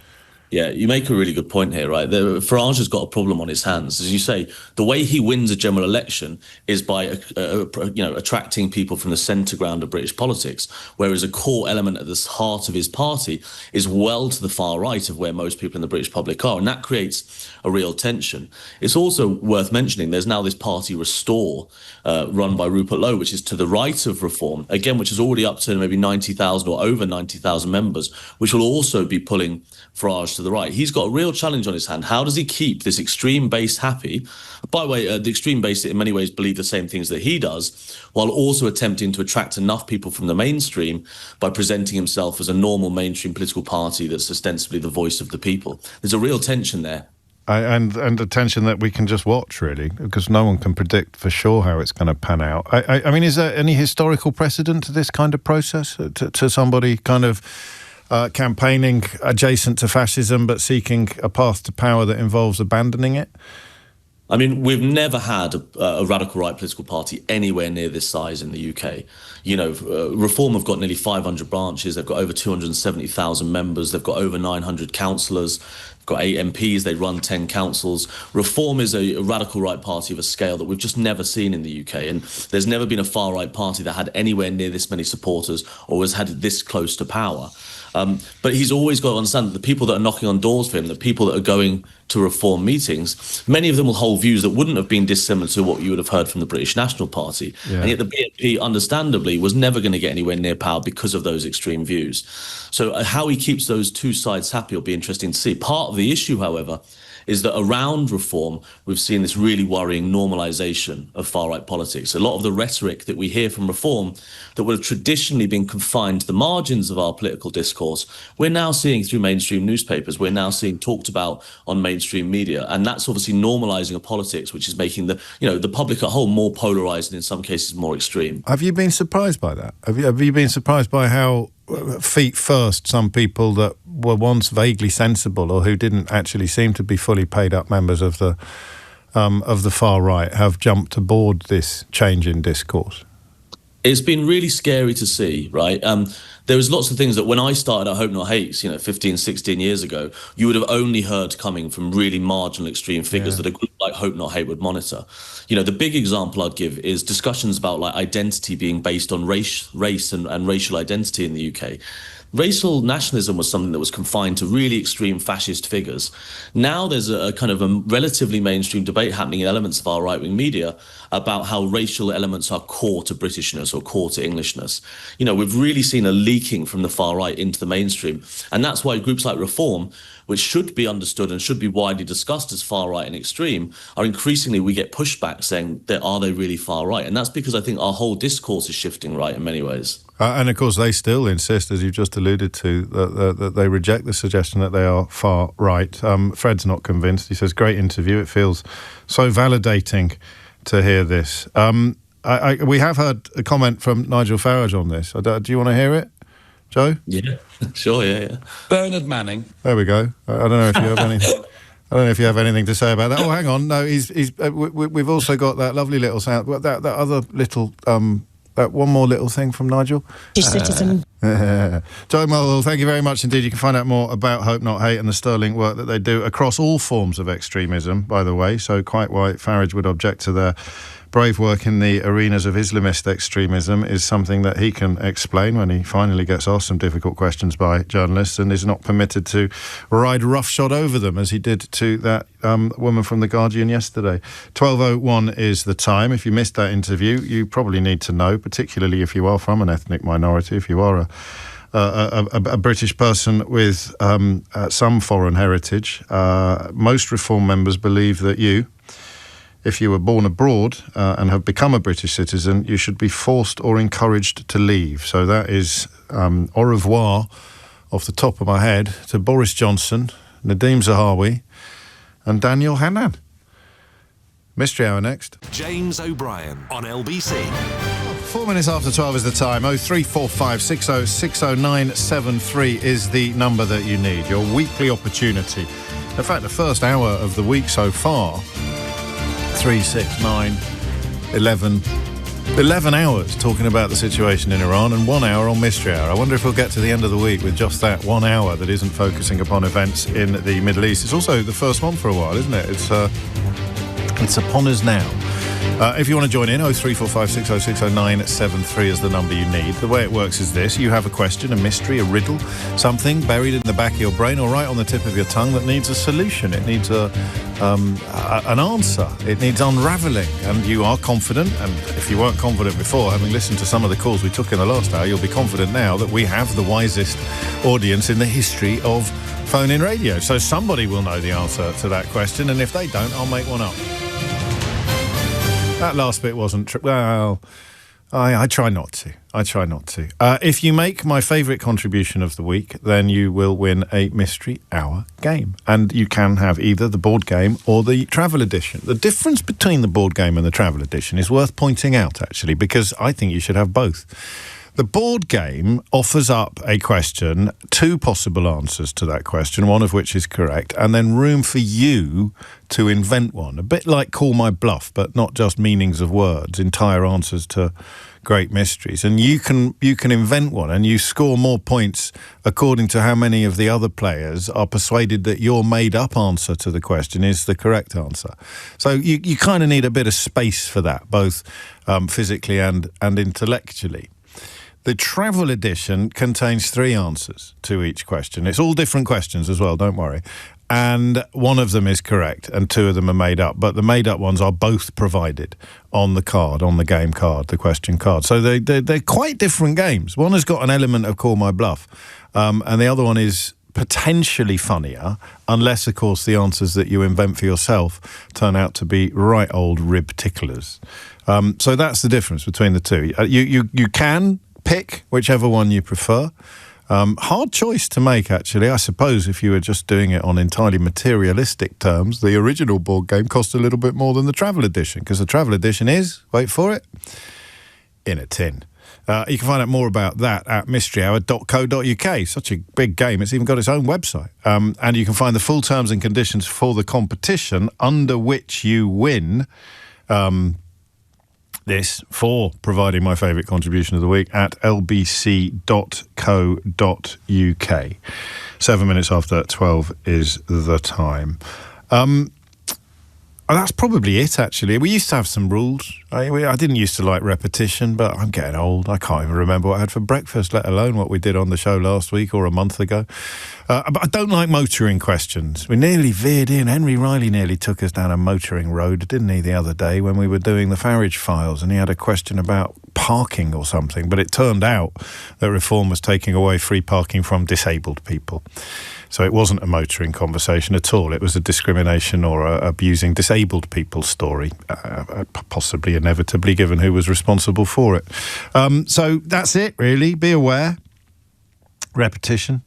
Yeah, you make a really good point here, right? Farage has got a problem on his hands. As you say, the way he wins a general election is by, attracting people from the centre ground of British politics, whereas a core element at the heart of his party is well to the far right of where most people in the British public are, and that creates a real tension. It's also worth mentioning there's now this party Restore, run by Rupert Lowe, which is to the right of Reform, again, which is already up to maybe 90,000 or over 90,000 members, which will also be pulling Farage to the right. He's got a real challenge on his hand. How does he keep this extreme base happy? By the way, the extreme base in many ways believe the same things that he does, while also attempting to attract enough people from the mainstream by presenting himself as a normal mainstream political party that's ostensibly the voice of the people. There's a real tension there. And a tension that we can just watch, really, because no one can predict for sure how it's going to pan out. I mean, is there any historical precedent to this kind of process, to somebody kind of campaigning adjacent to fascism but seeking a path to power that involves abandoning it? I mean, we've never had a radical right political party anywhere near this size in the UK. You know, Reform have got nearly 500 branches. They've got over 270,000 members. They've got over 900 councillors. They've got 8 MPs. They run 10 councils. Reform is a radical right party of a scale that we've just never seen in the UK. And there's never been a far right party that had anywhere near this many supporters or has had this close to power. But he's always got to understand that the people that are knocking on doors for him, the people that are going to Reform meetings, many of them will hold views that wouldn't have been dissimilar to what you would have heard from the British National Party. Yeah. And yet the BNP, understandably, was never going to get anywhere near power because of those extreme views. So how he keeps those two sides happy will be interesting to see. Part of the issue, however, is that around Reform, we've seen this really worrying normalisation of far-right politics. A lot of the rhetoric that we hear from Reform that would have traditionally been confined to the margins of our political discourse, we're now seeing through mainstream newspapers, we're now seeing talked about on mainstream media. And that's obviously normalising a politics which is making the public at whole more polarised and in some cases more extreme. Have you been surprised by that? Have you been surprised by how feet first some people that were once vaguely sensible or who didn't actually seem to be fully paid up members of the far right have jumped aboard this change in discourse? It's been really scary to see, right? There was lots of things that when I started at Hope Not Hate, 15, 16 years ago, you would have only heard coming from really marginal extreme figures that a group like Hope Not Hate would monitor. The big example I'd give is discussions about like identity being based on race and racial identity in the UK. Racial nationalism was something that was confined to really extreme fascist figures. Now there's a kind of a relatively mainstream debate happening in elements of our right-wing media about how racial elements are core to Britishness or core to Englishness. We've really seen a leaking from the far right into the mainstream. And that's why groups like Reform, which should be understood and should be widely discussed as far right and extreme, are increasingly, we get pushback saying, are they really far right? And that's because I think our whole discourse is shifting right in many ways. And of course, they still insist, as you just alluded to, that they reject the suggestion that they are far right. Fred's not convinced. He says, great interview. It feels so validating to hear this. We have heard a comment from Nigel Farage on this. Do you want to hear it, Joe? Yeah, sure, yeah. Bernard Manning. There we go. I don't know if you have anything. I don't know if you have anything to say about that. Oh, hang on. No, we've also got that lovely little sound. That other little. That one more little thing from Nigel. Citizen. Joe Mulhall, thank you very much indeed. You can find out more about Hope Not Hate and the sterling work that they do across all forms of extremism, by the way, so quite why Farage would object to their brave work in the arenas of Islamist extremism is something that he can explain when he finally gets asked some difficult questions by journalists and is not permitted to ride roughshod over them as he did to that woman from The Guardian yesterday. 12:01 is the time. If you missed that interview, you probably need to know, particularly if you are from an ethnic minority, if you are a British person with some foreign heritage. Most Reform members believe that if you were born abroad and have become a British citizen, you should be forced or encouraged to leave. So that is au revoir off the top of my head to Boris Johnson, Nadeem Zahawi and Daniel Hannan. Mystery Hour next. James O'Brien on LBC. 4 minutes after 12 is the time. 0345 60 60973 is the number that you need. Your weekly opportunity. In fact, the first hour of the week so far, 3, 6, 9, 11 hours talking about the situation in Iran and 1 hour on Mystery Hour. I wonder if we'll get to the end of the week with just that 1 hour that isn't focusing upon events in the Middle East. It's also the first one for a while, isn't it? It's upon us now. If you want to join in, 0345 60 60973 is the number you need. The way it works is this. You have a question, a mystery, a riddle, something buried in the back of your brain or right on the tip of your tongue that needs a solution. It needs an answer. It needs unravelling. And you are confident, and if you weren't confident before, having listened to some of the calls we took in the last hour, you'll be confident now that we have the wisest audience in the history of phone-in radio. So somebody will know the answer to that question, and if they don't, I'll make one up. That last bit wasn't true. Well, I try not to. If you make my favourite contribution of the week, then you will win a Mystery Hour game. And you can have either the board game or the travel edition. The difference between the board game and the travel edition is worth pointing out, actually, because I think you should have both. The board game offers up a question, 2 possible answers to that question, one of which is correct, and then room for you to invent one. A bit like Call My Bluff, but not just meanings of words, entire answers to great mysteries. And you can invent one, and you score more points according to how many of the other players are persuaded that your made-up answer to the question is the correct answer. So you kind of need a bit of space for that, both physically and intellectually. The travel edition contains 3 answers to each question. It's all different questions as well, don't worry. And one of them is correct and 2 of them are made up. But the made up ones are both provided on the card, on the game card, the question card. So they're quite different games. One has got an element of Call My Bluff, and the other one is potentially funnier, unless, of course, the answers that you invent for yourself turn out to be right old rib ticklers. So that's the difference between the 2. You can pick whichever one you prefer. Hard choice to make, actually. I suppose if you were just doing it on entirely materialistic terms, the original board game cost a little bit more than the travel edition, because the travel edition is, wait for it, in a tin. You can find out more about that at mysteryhour.co.uk. Such a big game, it's even got its own website. And you can find the full terms and conditions for the competition under which you win this for providing my favourite contribution of the week at lbc.co.uk. 7 minutes after 12 is the time. That's probably it, actually. We used to have some rules. I didn't used to like repetition, but I'm getting old. I can't even remember what I had for breakfast, let alone what we did on the show last week or a month ago. But I don't like motoring questions. We nearly veered in. Henry Riley nearly took us down a motoring road, didn't he, the other day when we were doing the Farage files, and he had a question about parking or something. But it turned out that Reform was taking away free parking from disabled people. So it wasn't a motoring conversation at all. It was a discrimination or abusing disabled people story, possibly inevitably, given who was responsible for it. So that's it, really. Be aware. Repetition,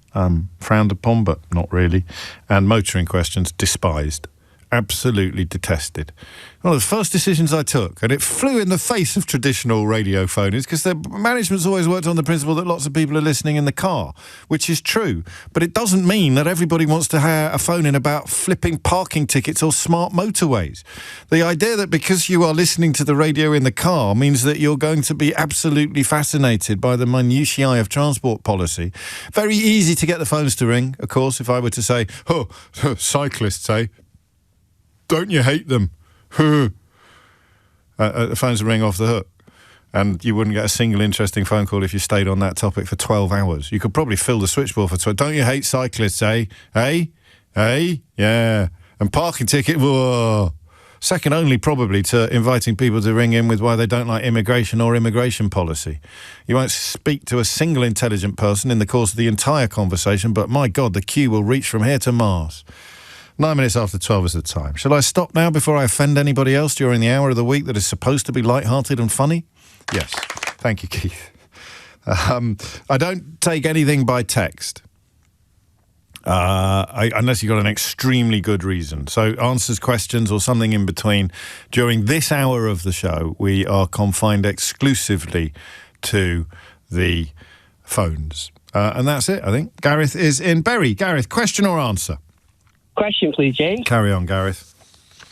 frowned upon, but not really. And motoring questions, despised. Absolutely detested. One of the first decisions I took, and it flew in the face of traditional radio phone-ins, because the management's always worked on the principle that lots of people are listening in the car, which is true. But it doesn't mean that everybody wants to hear a phone-in about flipping parking tickets or smart motorways. The idea that because you are listening to the radio in the car means that you're going to be absolutely fascinated by the minutiae of transport policy. Very easy to get the phones to ring, of course, if I were to say, oh, cyclists, eh? Don't you hate them? The phones would ring off the hook. And you wouldn't get a single interesting phone call if you stayed on that topic for 12 hours. You could probably fill the switchboard for 12. Don't you hate cyclists, eh? Eh? Eh? Yeah. And parking ticket, whoa. Second only probably to inviting people to ring in with why they don't like immigration or immigration policy. You won't speak to a single intelligent person in the course of the entire conversation, but my God, the queue will reach from here to Mars. 9 minutes after 12 is the time. Shall I stop now before I offend anybody else during the hour of the week that is supposed to be light-hearted and funny? Yes. Thank you, Keith. I don't take anything by text. Unless you've got an extremely good reason. So answers, questions or something in between. During this hour of the show, we are confined exclusively to the phones. And that's it, I think. Gareth is in Bury. Gareth, question or answer? Question, please, James. Carry on, Gareth.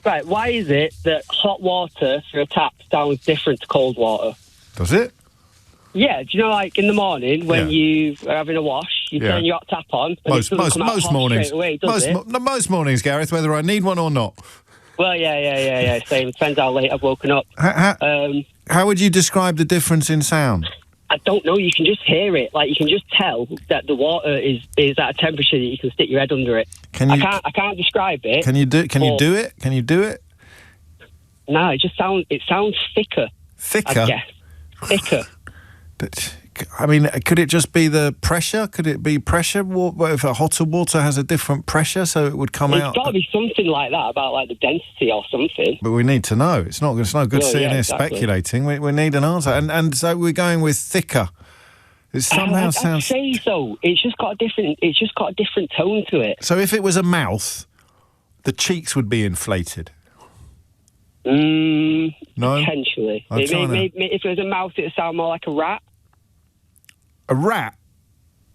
Right, why is it that hot water through a tap sounds different to cold water? Does it? Yeah, do you know, like in the morning when you are having a wash, you turn your hot tap on, and most mornings. Straight away, does it? Most mornings, Gareth, whether I need one or not. Well, yeah. Same. It depends how late I've woken up. How would you describe the difference in sound? I don't know. You can just hear it. Like, you can just tell that the water is at a temperature that you can stick your head under it. I can't describe it. Can you do it? Can you do it? No, it sounds thicker. Thicker? I guess. Thicker. But, I mean, could it just be the pressure? Could it be pressure? What if a hotter water has a different pressure, so it would come out? It's got to be something like that, about like the density or something. But we need to know. It's no good sitting here speculating. We need an answer, and so we're going with thicker. It somehow sounds. I'd say so. It's just got a different tone to it. So if it was a mouth, the cheeks would be inflated. No, potentially. If it was a mouse, it would sound more like a rat. A rat?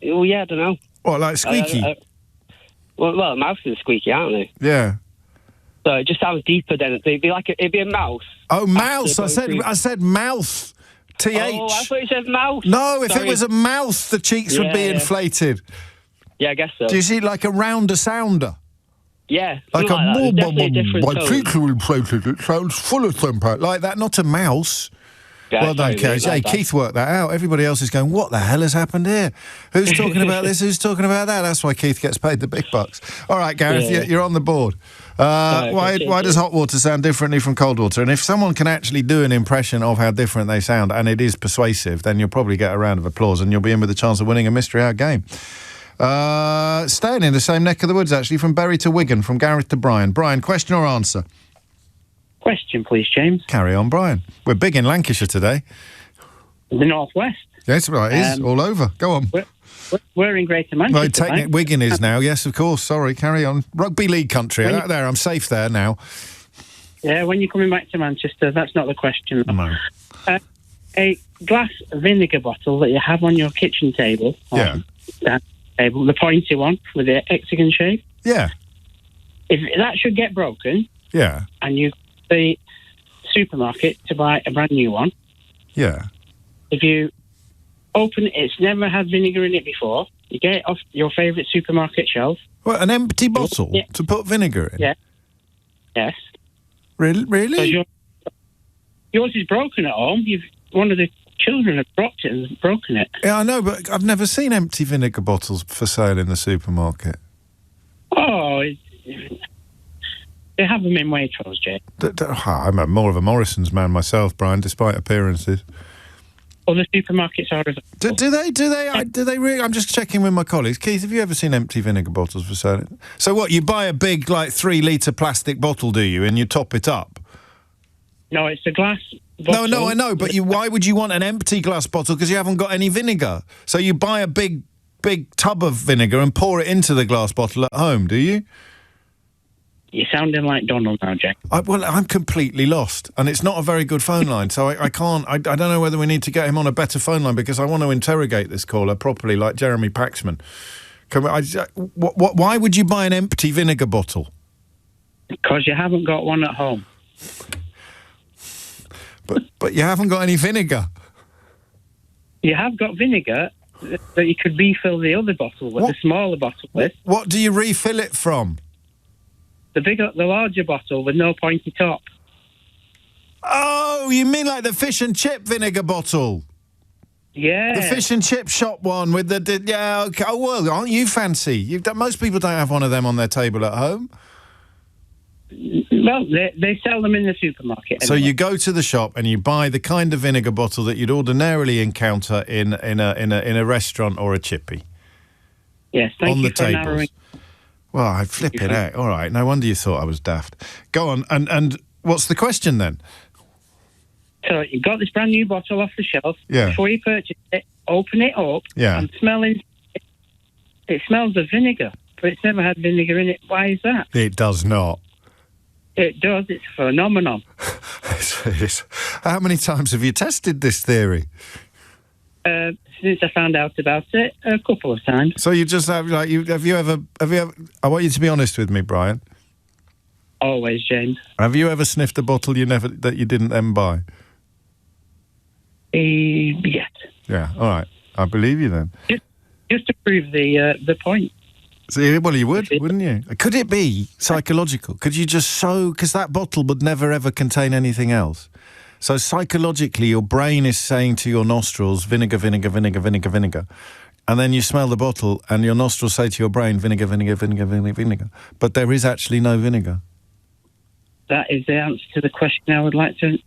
Oh yeah, I don't know. What, like squeaky? Well, mouses are squeaky, aren't they? Yeah. So it just sounds deeper than it'd be a mouse. Oh, mouse! I said mouth. TH. Oh, I thought you said mouse. No, if it was a mouth, the cheeks would be inflated. Yeah, I guess so. Do you see, like a rounder sounder? Yeah, like my cheeks are inflated. It sounds full of temper. Like that, not a mouse. Yeah, well done, Keith. Hey, Keith worked that out. Everybody else is going, what the hell has happened here? Who's talking about this? Who's talking about that? That's why Keith gets paid the big bucks. All right, Gareth, you're on the board. Why does hot water sound differently from cold water? And if someone can actually do an impression of how different they sound, and it is persuasive, then you'll probably get a round of applause and you'll be in with a chance of winning a Mystery Hour game. Staying in the same neck of the woods, actually, from Bury to Wigan, from Gareth to Brian. Brian, question or answer? Question, please, James. Carry on, Brian. We're big in Lancashire today. The Northwest. Yes, right, it is. All over. Go on. We're in Greater Manchester. Well, Wigan is now, yes, of course. Sorry, carry on. Rugby league country. There, I'm safe there now. Yeah, when you're coming back to Manchester, that's not the question. No. A glass vinegar bottle that you have on your kitchen table. Yeah. Table, the pointy one with the hexagon shape. Yeah. If that should get broken. Yeah. And you the supermarket to buy a brand new one. Yeah. If you open it, it's never had vinegar in it before. You get it off your favourite supermarket shelf. What, an empty bottle to put vinegar in? Yeah. Yes. Really? Yours is broken at home. One of the children have dropped it and broken it. Yeah, I know, but I've never seen empty vinegar bottles for sale in the supermarket. Oh, they have them in Waitrose, Jay. I'm more of a Morrison's man myself, Brian, despite appearances. Other supermarkets are. Do they really? I'm just checking with my colleagues. Keith, have you ever seen empty vinegar bottles for sale? So what? You buy a big, 3-litre plastic bottle, do you, and you top it up? No, it's a glass bottle. No, I know, but why would you want an empty glass bottle? Because you haven't got any vinegar. So you buy a big tub of vinegar and pour it into the glass bottle at home, do you? You're sounding like Donald now, Jack. I'm completely lost, and it's not a very good phone line, so I can't. I don't know whether we need to get him on a better phone line, because I want to interrogate this caller properly, like Jeremy Paxman. Why would you buy an empty vinegar bottle? Because you haven't got one at home. But you haven't got any vinegar. You have got vinegar that you could refill the other bottle with, the smaller bottle with. What do you refill it from? The larger bottle with no pointy top. Oh, you mean like the fish and chip vinegar bottle? Yeah. The fish and chip shop one with the yeah, okay. Oh, well, aren't you fancy? Most people don't have one of them on their table at home. Well, they sell them in the supermarket. So you go to the shop and you buy the kind of vinegar bottle that you'd ordinarily encounter in a restaurant or a chippy. Yes, thank on you the for tables. narrowing. Well, I'd flip it out. All right, no wonder you thought I was daft. Go on, and what's the question then? So you got this brand new bottle off the shelf. Yeah. Before you purchase it, open it up. Yeah. And smelling. It smells of vinegar, but it's never had vinegar in it. Why is that? It does not. It does. It's a phenomenon. How many times have you tested this theory? Since I found out about it, a couple of times. So you just have have you ever? I want you to be honest with me, Brian. Always, James. Have you ever sniffed a bottle that you didn't then buy? Yes. Yeah. All right. I believe you then. Just to prove the point. See, well, you would, wouldn't you? Could it be psychological? Could you just because that bottle would never ever contain anything else. So psychologically, your brain is saying to your nostrils, vinegar, vinegar, vinegar, vinegar, vinegar. And then you smell the bottle and your nostrils say to your brain, vinegar, vinegar, vinegar, vinegar, vinegar. But there is actually no vinegar. That is the answer to the question I would like to...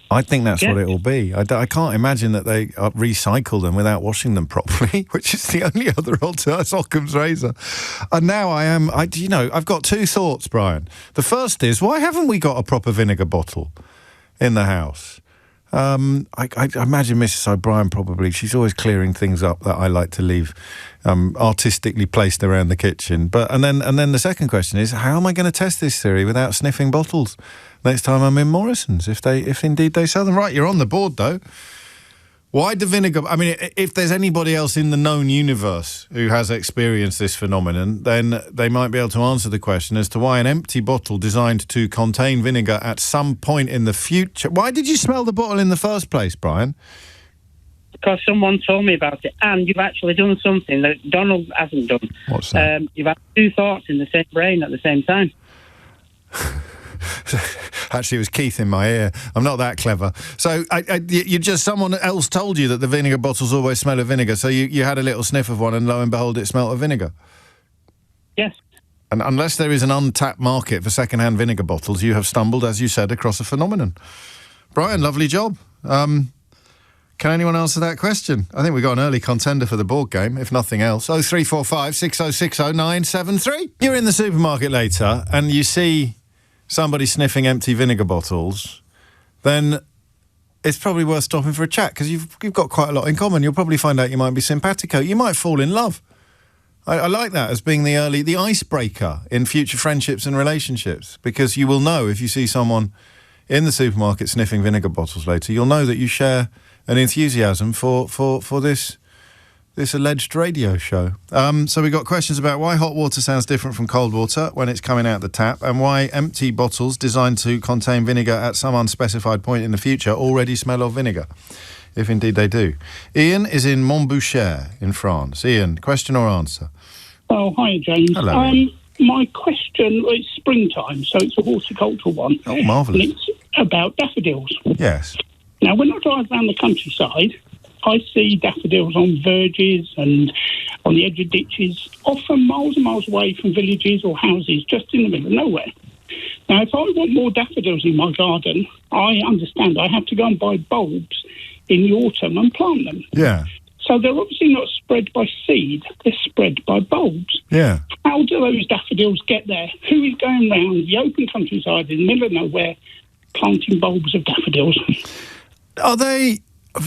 I think that's what it will be. I can't imagine that they recycle them without washing them properly, which is the only other alternative, Occam's razor. And now I've got two thoughts, Brian. The first is, why haven't we got a proper vinegar bottle in the house? I imagine Mrs. O'Brien probably, she's always clearing things up that I like to leave artistically placed around the kitchen. And then the second question is, how am I going to test this theory without sniffing bottles next time I'm in Morrison's, if indeed they sell them? Right, you're on the board though. Why do vinegar... I mean, if there's anybody else in the known universe who has experienced this phenomenon, then they might be able to answer the question as to why an empty bottle designed to contain vinegar at some point in the future... Why did you smell the bottle in the first place, Brian? Because someone told me about it, and you've actually done something that Donald hasn't done. What's that? You've had two thoughts in the same brain at the same time. Actually, it was Keith in my ear. I'm not that clever. So someone else told you that the vinegar bottles always smell of vinegar, so you had a little sniff of one and lo and behold, it smelled of vinegar? Yes. And unless there is an untapped market for second-hand vinegar bottles, you have stumbled, as you said, across a phenomenon. Brian, lovely job. Can anyone answer that question? I think we got an early contender for the board game, if nothing else. 0345 6060 973. You're in the supermarket later and you see somebody sniffing empty vinegar bottles, then it's probably worth stopping for a chat because you've got quite a lot in common. You'll probably find out you might be simpatico. You might fall in love. I like that as being the icebreaker in future friendships and relationships, because you will know if you see someone in the supermarket sniffing vinegar bottles later, you'll know that you share an enthusiasm for this alleged radio show. So we got questions about why hot water sounds different from cold water when it's coming out the tap, and why empty bottles designed to contain vinegar at some unspecified point in the future already smell of vinegar, if indeed they do. Ian is in Montboucher in France. Ian, question or answer? Oh, hi, James. Hello. My question, it's springtime, so it's a horticultural one. Oh, marvellous. And it's about daffodils. Yes. Now, when I drive around the countryside, I see daffodils on verges and on the edge of ditches, often miles and miles away from villages or houses, just in the middle of nowhere. Now, if I want more daffodils in my garden, I understand I have to go and buy bulbs in the autumn and plant them. Yeah. So they're obviously not spread by seed, they're spread by bulbs. Yeah. How do those daffodils get there? Who is going round the open countryside in the middle of nowhere planting bulbs of daffodils? Are they...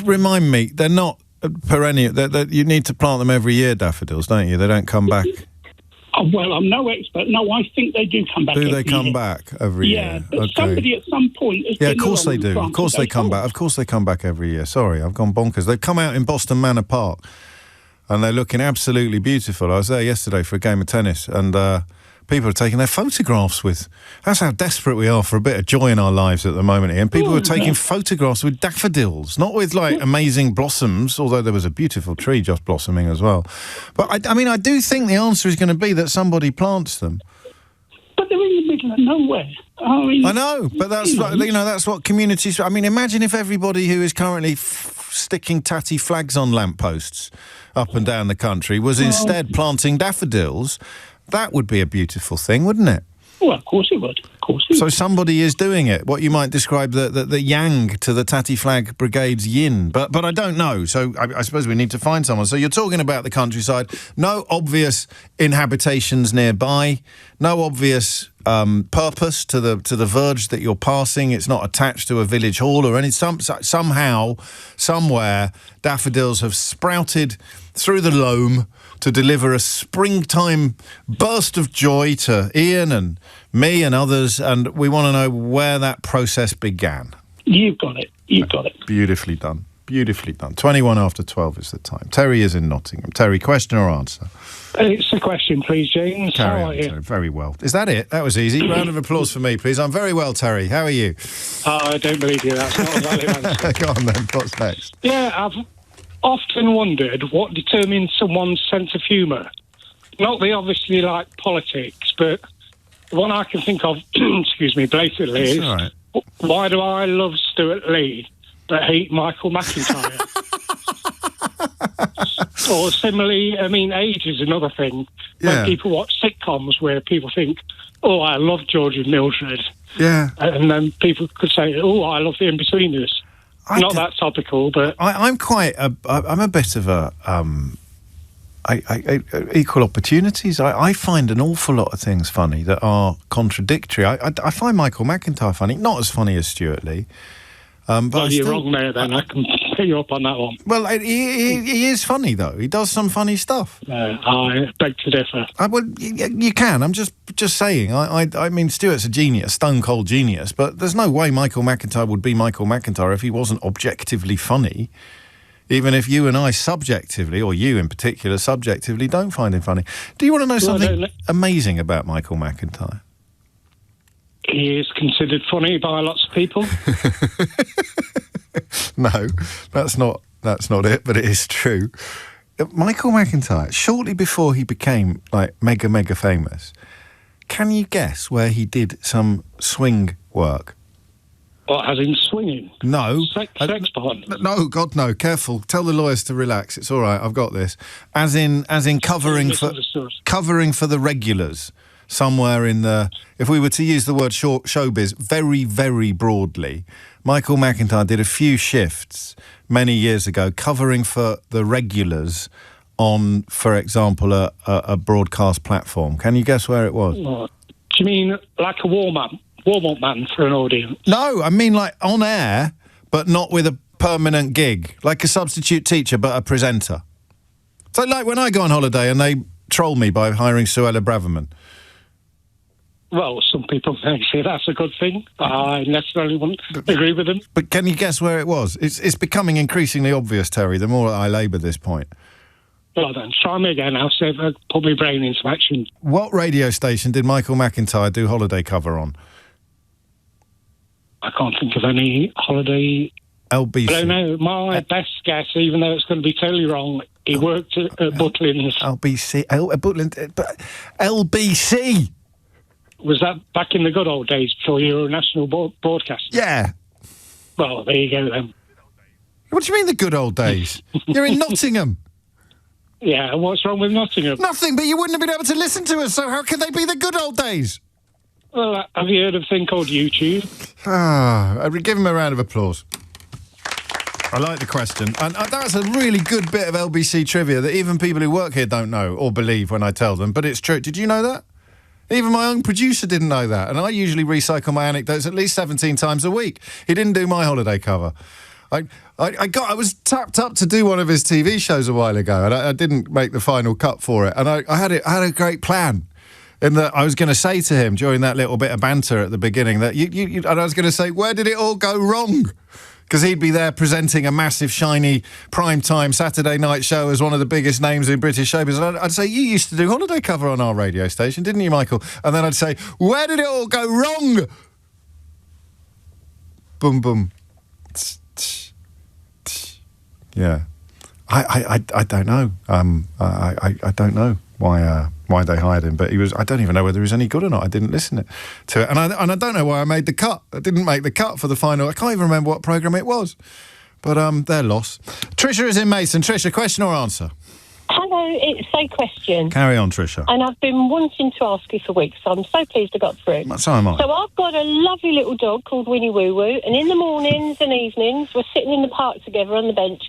Remind me, they're not perennial. You need to plant them every year, daffodils, don't you? They don't come back. Oh, well, I'm no expert. No, I think they do come back every year. Do they come back every year? Yeah, but somebody at some point has of course they do. Of course they come back. Of course they come back every year. Sorry, I've gone bonkers. They've come out in Boston Manor Park and they're looking absolutely beautiful. I was there yesterday for a game of tennis and people are taking their photographs with... That's how desperate we are for a bit of joy in our lives at the moment, Ian. People are taking photographs with daffodils, not with, amazing blossoms, although there was a beautiful tree just blossoming as well. But, I do think the answer is going to be that somebody plants them. But they're in the middle of nowhere. I know, but that's that's what communities... imagine if everybody who is currently sticking tatty flags on lampposts up and down the country was instead planting daffodils. That would be a beautiful thing, wouldn't it? Well, of course it would. Of course it would. So somebody is doing it. What you might describe the yang to the Tatty Flag Brigade's yin. But I don't know. So I suppose we need to find someone. So you're talking about the countryside. No obvious inhabitations nearby. No obvious purpose to the verge that you're passing. It's not attached to a village hall or any. Somehow, somewhere, daffodils have sprouted through the loam to deliver a springtime burst of joy to Ian and me and others, and we want to know where that process began. You've got it. You've got it. Beautifully done. Beautifully done. 21 after 12 is the time. Terry is in Nottingham. Terry, question or answer? It's a question, please, James. Carry How on, are you? Terry. Very well. Is that it? That was easy. Round of applause for me, please. I'm very well, Terry. How are you? I don't believe you. That's not a valid answer. Go on then. What's next? Yeah, I've often wondered what determines someone's sense of humour. Not the obviously like politics, but the one I can think of, excuse me, blatantly is, right. Why do I love Stuart Lee but hate Michael McIntyre? Or similarly, I mean, age is another thing. Yeah. When people watch sitcoms where people think, oh, I love George and Mildred. Yeah. And then people could say, oh, I love the In-Betweeners. Not that topical, but... I'm a bit of a... equal opportunities. I find an awful lot of things funny that are contradictory. I find Michael McIntyre funny, not as funny as Stuart Lee. But you're wrong there, then. I can pick you up on that one. Well, he is funny, though. He does some funny stuff. I beg to differ. Well, you can. I'm just saying. I mean, Stuart's a genius, stone-cold genius, but there's no way Michael McIntyre would be Michael McIntyre if he wasn't objectively funny, even if you and I subjectively, or you in particular, subjectively don't find him funny. Do you want to know something amazing about Michael McIntyre? He is considered funny by lots of people. No, that's not it, but it is true. Michael McIntyre, shortly before he became like mega famous, can you guess where he did some swing work? What, as in swinging? No. Sex partners? No, God, no. Careful. Tell the lawyers to relax. It's all right. I've got this. As in covering for the regulars. Somewhere in the... If we were to use the word showbiz very, very broadly, Michael McIntyre did a few shifts many years ago covering for the regulars on, for example, a broadcast platform. Can you guess where it was? What? Do you mean like a warm-up man for an audience? No, I mean like on air, but not with a permanent gig. Like a substitute teacher, but a presenter. So like when I go on holiday and they troll me by hiring Suella Braverman. Well, some people may say that's a good thing. I necessarily wouldn't agree with them. But can you guess where it was? It's becoming increasingly obvious, Terry, the more I labour this point. Well then, try me again. I'll see if I put my brain into action. What radio station did Michael McIntyre do holiday cover on? I can't think of any holiday... LBC. I don't know. My best guess, even though it's going to be totally wrong, he worked at Butlins. LBC. LBC! Was that back in the good old days before you were a national broadcaster? Yeah. Well, there you go then. What do you mean the good old days? You're in Nottingham. Yeah, what's wrong with Nottingham? Nothing, but you wouldn't have been able to listen to us, so how can they be the good old days? Well, have you heard of a thing called YouTube? Give him a round of applause. I like the question. And that's a really good bit of LBC trivia that even people who work here don't know or believe when I tell them, but it's true. Did you know that? Even my own producer didn't know that, and I usually recycle my anecdotes at least 17 times a week. He didn't do my holiday cover. I was tapped up to do one of his TV shows a while ago, and I didn't make the final cut for it. And I had a great plan, in that I was going to say to him during that little bit of banter at the beginning that and I was going to say, where did it all go wrong? Because he'd be there presenting a massive, shiny, prime-time Saturday night show as one of the biggest names in British showbiz. And I'd say, you used to do holiday cover on our radio station, didn't you, Michael? And then I'd say, where did it all go wrong? Boom, boom. Yeah. I don't know. I don't know why they hired him, but I don't even know whether he was any good or not. I didn't listen to it. And I don't know why I made the cut. I didn't make the cut for the final. I can't even remember what programme it was. But their loss. Tricia is in Mason. Tricia, question or answer? Hello. it's a question. Carry on, Tricia. And I've been wanting to ask you for weeks, so I'm so pleased I got through. So am I. So I've got a lovely little dog called Winnie Woo Woo, and in the mornings and evenings, we're sitting in the park together on the bench.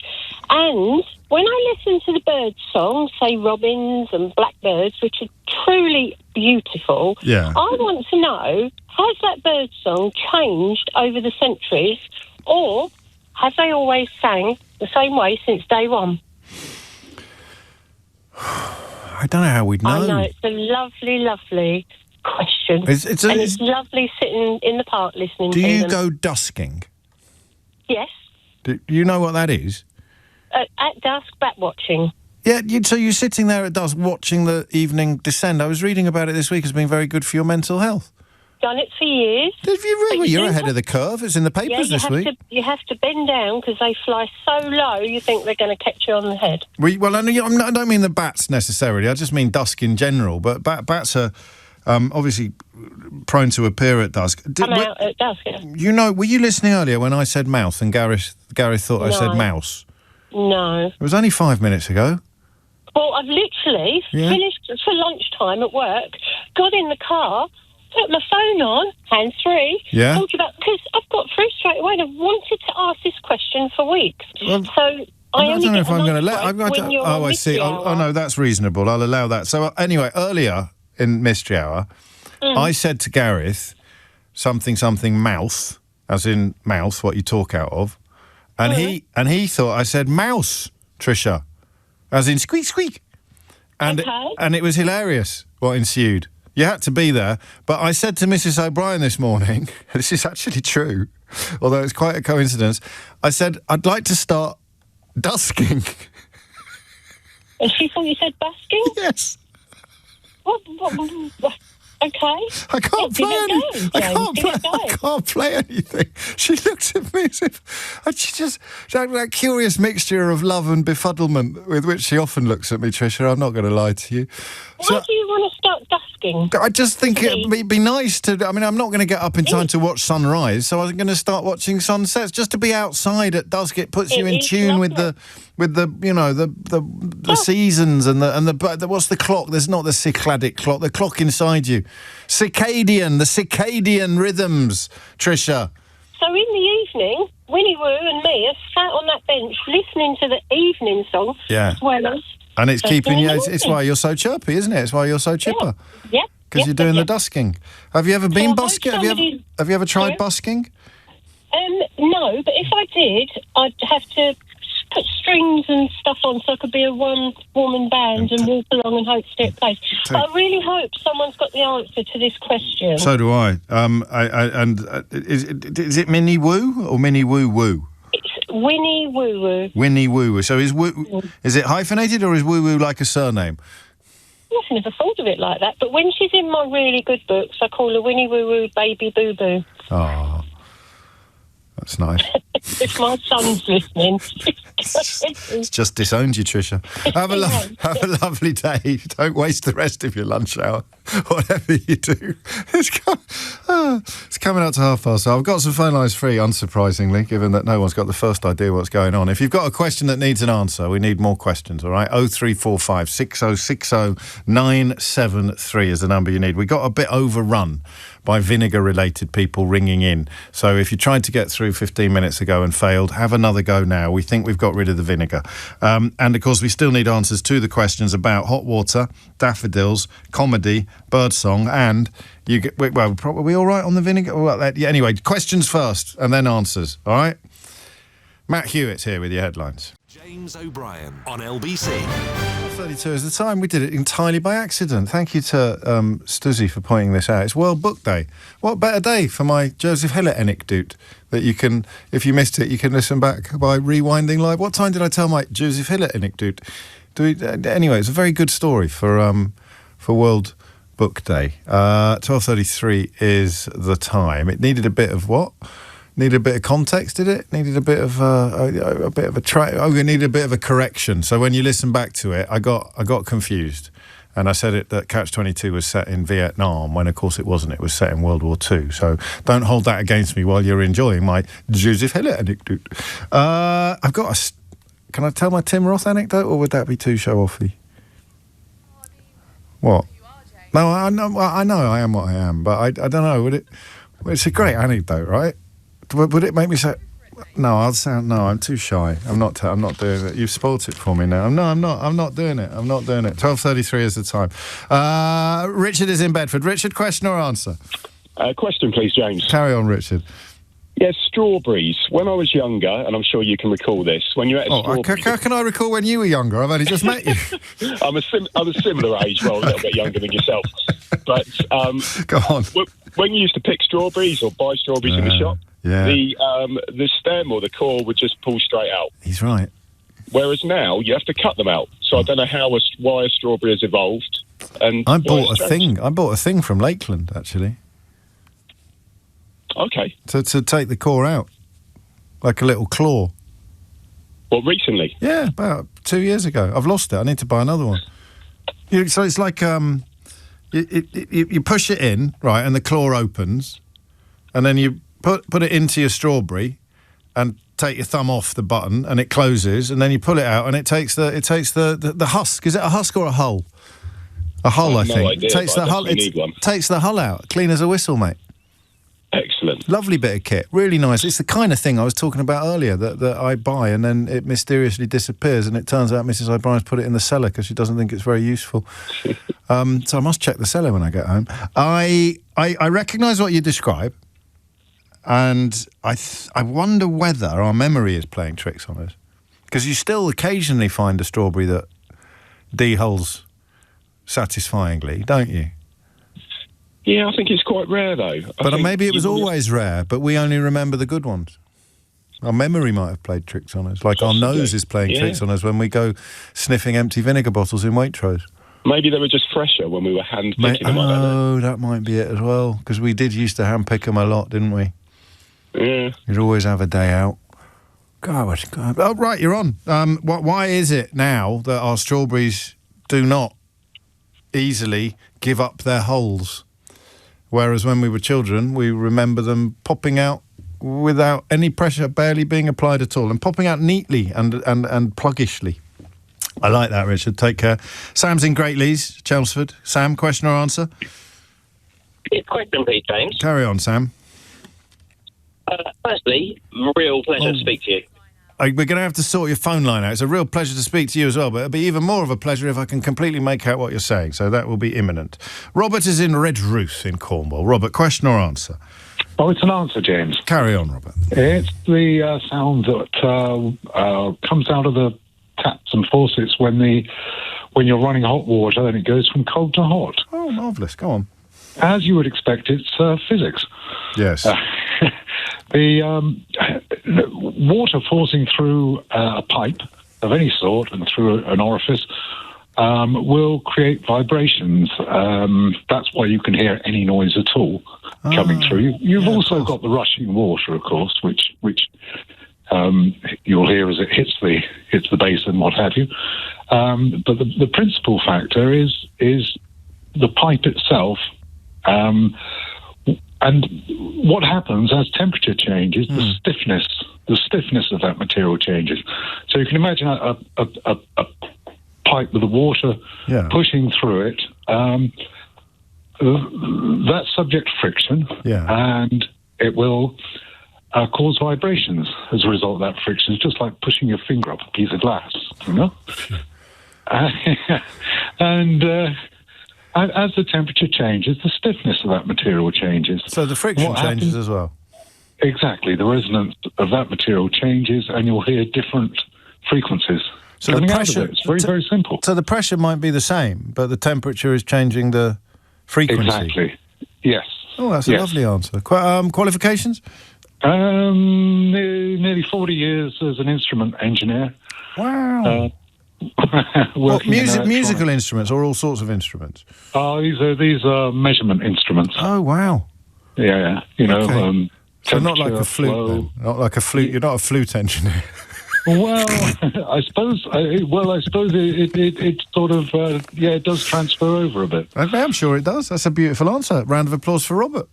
And when I listen to the bird songs, say robins and blackbirds, which are truly beautiful, yeah. I want to know, has that bird song changed over the centuries, or have they always sang the same way since day one? I don't know how we'd know. I know, it's a lovely, lovely question. It's lovely sitting in the park listening to them. Do you go dusking? Yes. Do you know what that is? At dusk, bat watching. Yeah, so you're sitting there at dusk watching the evening descend. I was reading about it this week as being very good for your mental health. Done it for years. Have you really? You're ahead of the curve. It's in the papers this week. You have to bend down because they fly so low you think they're going to catch you on the head. Well, I don't mean the bats necessarily. I just mean dusk in general. But bats are obviously prone to appear at dusk. I'm out at dusk, yeah. You know, were you listening earlier when I said mouth and Gareth thought I said mouse? No. It was only 5 minutes ago. Well, I've literally finished for lunchtime at work, got in the car, put my phone on, hands-free, talked about, because I've got through straight away and I've wanted to ask this question for weeks. Well, so I don't know if I'm going to let... I see. Oh, no, that's reasonable. I'll allow that. So, anyway, earlier in Mystery Hour, I said to Gareth, something mouth, as in mouth, what you talk out of, and he thought I said mouse, Tricia, as in squeak, squeak. And it was hilarious what ensued. You had to be there. But I said to Mrs. O'Brien this morning, this is actually true, although it's quite a coincidence, I said, I'd like to start dusking. And she thought you said busking? Yes. What? Okay. I can't play anything. She looked at me as if... And she just... That curious mixture of love and befuddlement with which she often looks at me, Tricia. I'm not going to lie to you. Why do you want to start dusking? I just think it'd be nice to... I mean, I'm not going to get up in time to watch sunrise, so I was going to start watching sunsets. Just to be outside at dusk, it puts you in tune with the seasons and the what's the clock? There's not the cycladic clock. The clock inside you, the circadian rhythms. Tricia. So in the evening, Winnie Woo and me are sat on that bench listening to the evening song. Yeah. As well as. And it's keeping you. It's why you're so chirpy, isn't it? It's why you're so chipper. Yeah. Because you're doing the dusking. Have you ever been busking? Have you ever tried busking? No, but if I did, I'd have to put strings and stuff on so I could be a one-woman band and walk along and hope to get place. I really hope someone's got the answer to this question. So do I. Is it Minnie Woo or Minnie Woo Woo? It's Winnie Woo Woo. Winnie Woo Woo. So is it hyphenated or is Woo Woo like a surname? I've never thought of it like that, but when she's in my really good books, I call her Winnie Woo Woo Baby Boo Boo. Oh, that's nice. If my son's listening. It's just disowned you, Tricia. Have a lovely day. Don't waste the rest of your lunch hour, whatever you do. It's coming out to 5:30, so I've got some phone lines free, unsurprisingly, given that no one's got the first idea what's going on. If you've got a question that needs an answer, we need more questions, all right? 0345 6060 973 is the number you need. We got a bit overrun by vinegar-related people ringing in. So if you tried to get through 15 minutes ago and failed, have another go now. We think we've got rid of the vinegar. And, of course, we still need answers to the questions about hot water, daffodils, comedy, birdsong, and... are we all right on the vinegar? Well, anyway, questions first and then answers, all right? Matt Hewitt's here with your headlines. James O'Brien on LBC. 32 is the time. We did it entirely by accident. Thank you to Stuzzy for pointing this out. It's World Book Day. What better day for my Joseph Hillett anecdote that you can, if you missed it, you can listen back by rewinding live. What time did I tell my Joseph Hillett anecdote? Anyway, it's a very good story for World Book Day. 12:33 is the time. It needed a bit of what? Needed a bit of context, did it? Needed a bit of it needed a bit of a correction. So when you listen back to it, I got confused, and I said that Catch-22 was set in Vietnam when, of course, it wasn't. It was set in World War II. So don't hold that against me while you're enjoying my Joseph Hillett anecdote. Can I tell my Tim Roth anecdote, or would that be too show-offy? What? No, I know I am what I am, but I don't know. Would it? Well, it's a great anecdote, right? Would it make me say? No, I'm too shy. I'm not doing it. You've spoilt it for me now. I'm not doing it. 12:33 is the time. Richard is in Bedford. Richard, question or answer? Question, please, James. Carry on, Richard. Yes, strawberries. When I was younger, and I'm sure you can recall this, when you ate strawberries... How can I recall when you were younger? I've only just met you. I'm a similar age, well, a little bit younger than yourself. But go on. When you used to pick strawberries or buy strawberries in the shop, the stem or the core would just pull straight out. He's right. Whereas now you have to cut them out. So I don't know why a strawberry has evolved. And I bought a thing from Lakeland, actually. Okay. To take the core out, like a little claw. Well, recently? Yeah, about 2 years ago. I've lost it. I need to buy another one. So it's like you push it in, right, and the claw opens, and then you put it into your strawberry, and take your thumb off the button, and it closes, and then you pull it out, and it takes the husk. Is it a husk or a hull? A hull, I think. No idea, it takes the hull. Takes the hull out, clean as a whistle, mate. Excellent. Lovely bit of kit, really nice. It's the kind of thing I was talking about earlier that I buy and then it mysteriously disappears, and it turns out Mrs. O'Brien's put it in the cellar because she doesn't think it's very useful. So I must check the cellar when I get home. I recognise what you describe, and I wonder whether our memory is playing tricks on us, because you still occasionally find a strawberry that de-hulls satisfyingly, don't you? Yeah, I think it's quite rare, though. But maybe it was always rare, but we only remember the good ones. Our memory might have played tricks on us, like our nose is playing tricks on us when we go sniffing empty vinegar bottles in Waitrose. Maybe they were just fresher when we were hand-picking them. Oh, that might be it as well, because we did used to hand-pick them a lot, didn't we? Yeah. You'd always have a day out. God. Oh, right, you're on. Why is it now that our strawberries do not easily give up their holes? Whereas when we were children, we remember them popping out without any pressure, barely being applied at all, and popping out neatly and pluggishly. I like that, Richard. Take care. Sam's in Great Leys, Chelmsford. Sam, question or answer? Question, please, James. Carry on, Sam. Firstly, real pleasure to speak to you. We're going to have to sort your phone line out. It's a real pleasure to speak to you as well, but it'll be even more of a pleasure if I can completely make out what you're saying, so that will be imminent. Robert is in Redruth in Cornwall. Robert, question or answer? Oh, it's an answer, James. Carry on, Robert. It's the sound that comes out of the taps and faucets when you're running hot water, then it goes from cold to hot. Oh, marvellous. Go on. As you would expect, it's physics. Yes. The water forcing through a pipe of any sort and through an orifice will create vibrations. That's why you can hear any noise at all coming through. You've also got the rushing water, of course, which you'll hear as it hits the basin, what have you. But the principal factor is the pipe itself. And what happens as temperature changes, the stiffness of that material changes. So you can imagine a pipe with the water pushing through it. That's subject to friction, and it will cause vibrations as a result of that friction. It's just like pushing your finger up a piece of glass, you know? And as the temperature changes, the stiffness of that material changes. So the friction changes as well? Exactly. The resonance of that material changes, and you'll hear different frequencies. So the pressure, it's very, very simple. So the pressure might be the same, but the temperature is changing the frequency? Exactly. Yes. Oh, that's a lovely answer. Qualifications? Nearly 40 years as an instrument engineer. Wow. What, musical instruments or all sorts of instruments? These are measurement instruments. Oh, wow. Yeah. You know, okay. So not like a flute, then? Not like a flute. You're not a flute engineer. Well, I suppose it sort of it does transfer over a bit. I'm sure it does. That's a beautiful answer. Round of applause for Robert.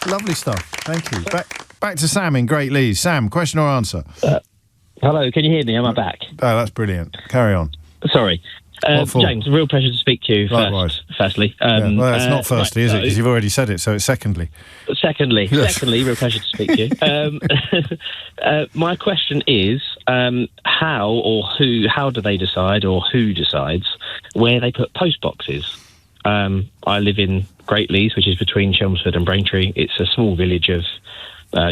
Lovely stuff. Thank you. Back to Sam in Great Leys. Sam, question or answer? Hello, can you hear me? Am I back? Oh, that's brilliant. Carry on. Sorry. James, a real pleasure to speak to you. Likewise. Firstly, well, it's not firstly, is it? Because you've already said it, so it's secondly. Secondly, real pleasure to speak to you. My question is, how do they decide, or who decides where they put post boxes? I live in Great Leys, which is between Chelmsford and Braintree. It's a small village of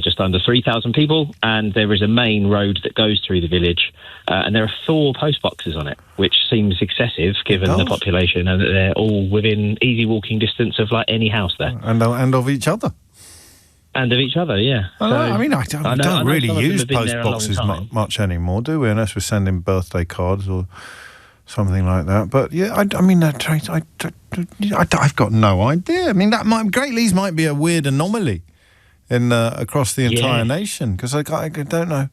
just under 3,000 people, and there is a main road that goes through the village, and there are 4 post boxes on it, which seems excessive given the population, and that they're all within easy walking distance of like any house there. And of each other. And of each other, yeah. I don't really use post boxes much anymore, do we? Unless we're sending birthday cards or something like that. But yeah, I've got no idea. I mean, Great Leys might be a weird anomaly in across the entire nation, because I don't know.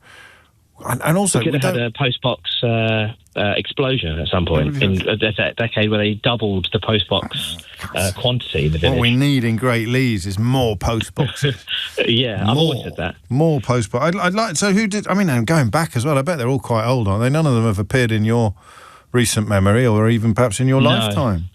And also, we could have had a postbox explosion at some point in a decade where they doubled the postbox quantity in the village. What we need in Great Leys is more postboxes. I've always said that. More postbox. I'd like. So who did? I mean, I'm going back as well. I bet they're all quite old, aren't they? None of them have appeared in your recent memory, or even perhaps in your lifetime.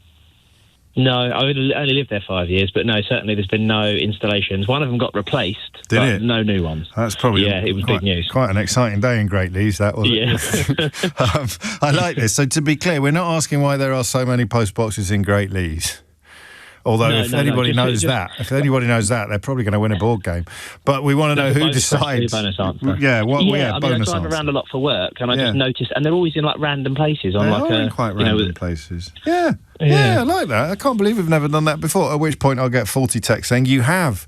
No, I only lived there 5 years, but no, certainly there's been no installations. One of them got replaced, but no new ones. That's probably it was big news. Quite an exciting day in Great Leys, that was. Yeah. I like this. So to be clear, we're not asking why there are so many post boxes in Great Leys. Although if anybody knows that, they're probably going to win a board game. But we want to know who decides. Bonus answer. Yeah, I drive around a lot for work, and I just noticed, and they're always in like random places. Quite random places. Yeah, I like that. I can't believe we've never done that before. At which point I'll get 40 texts saying you have,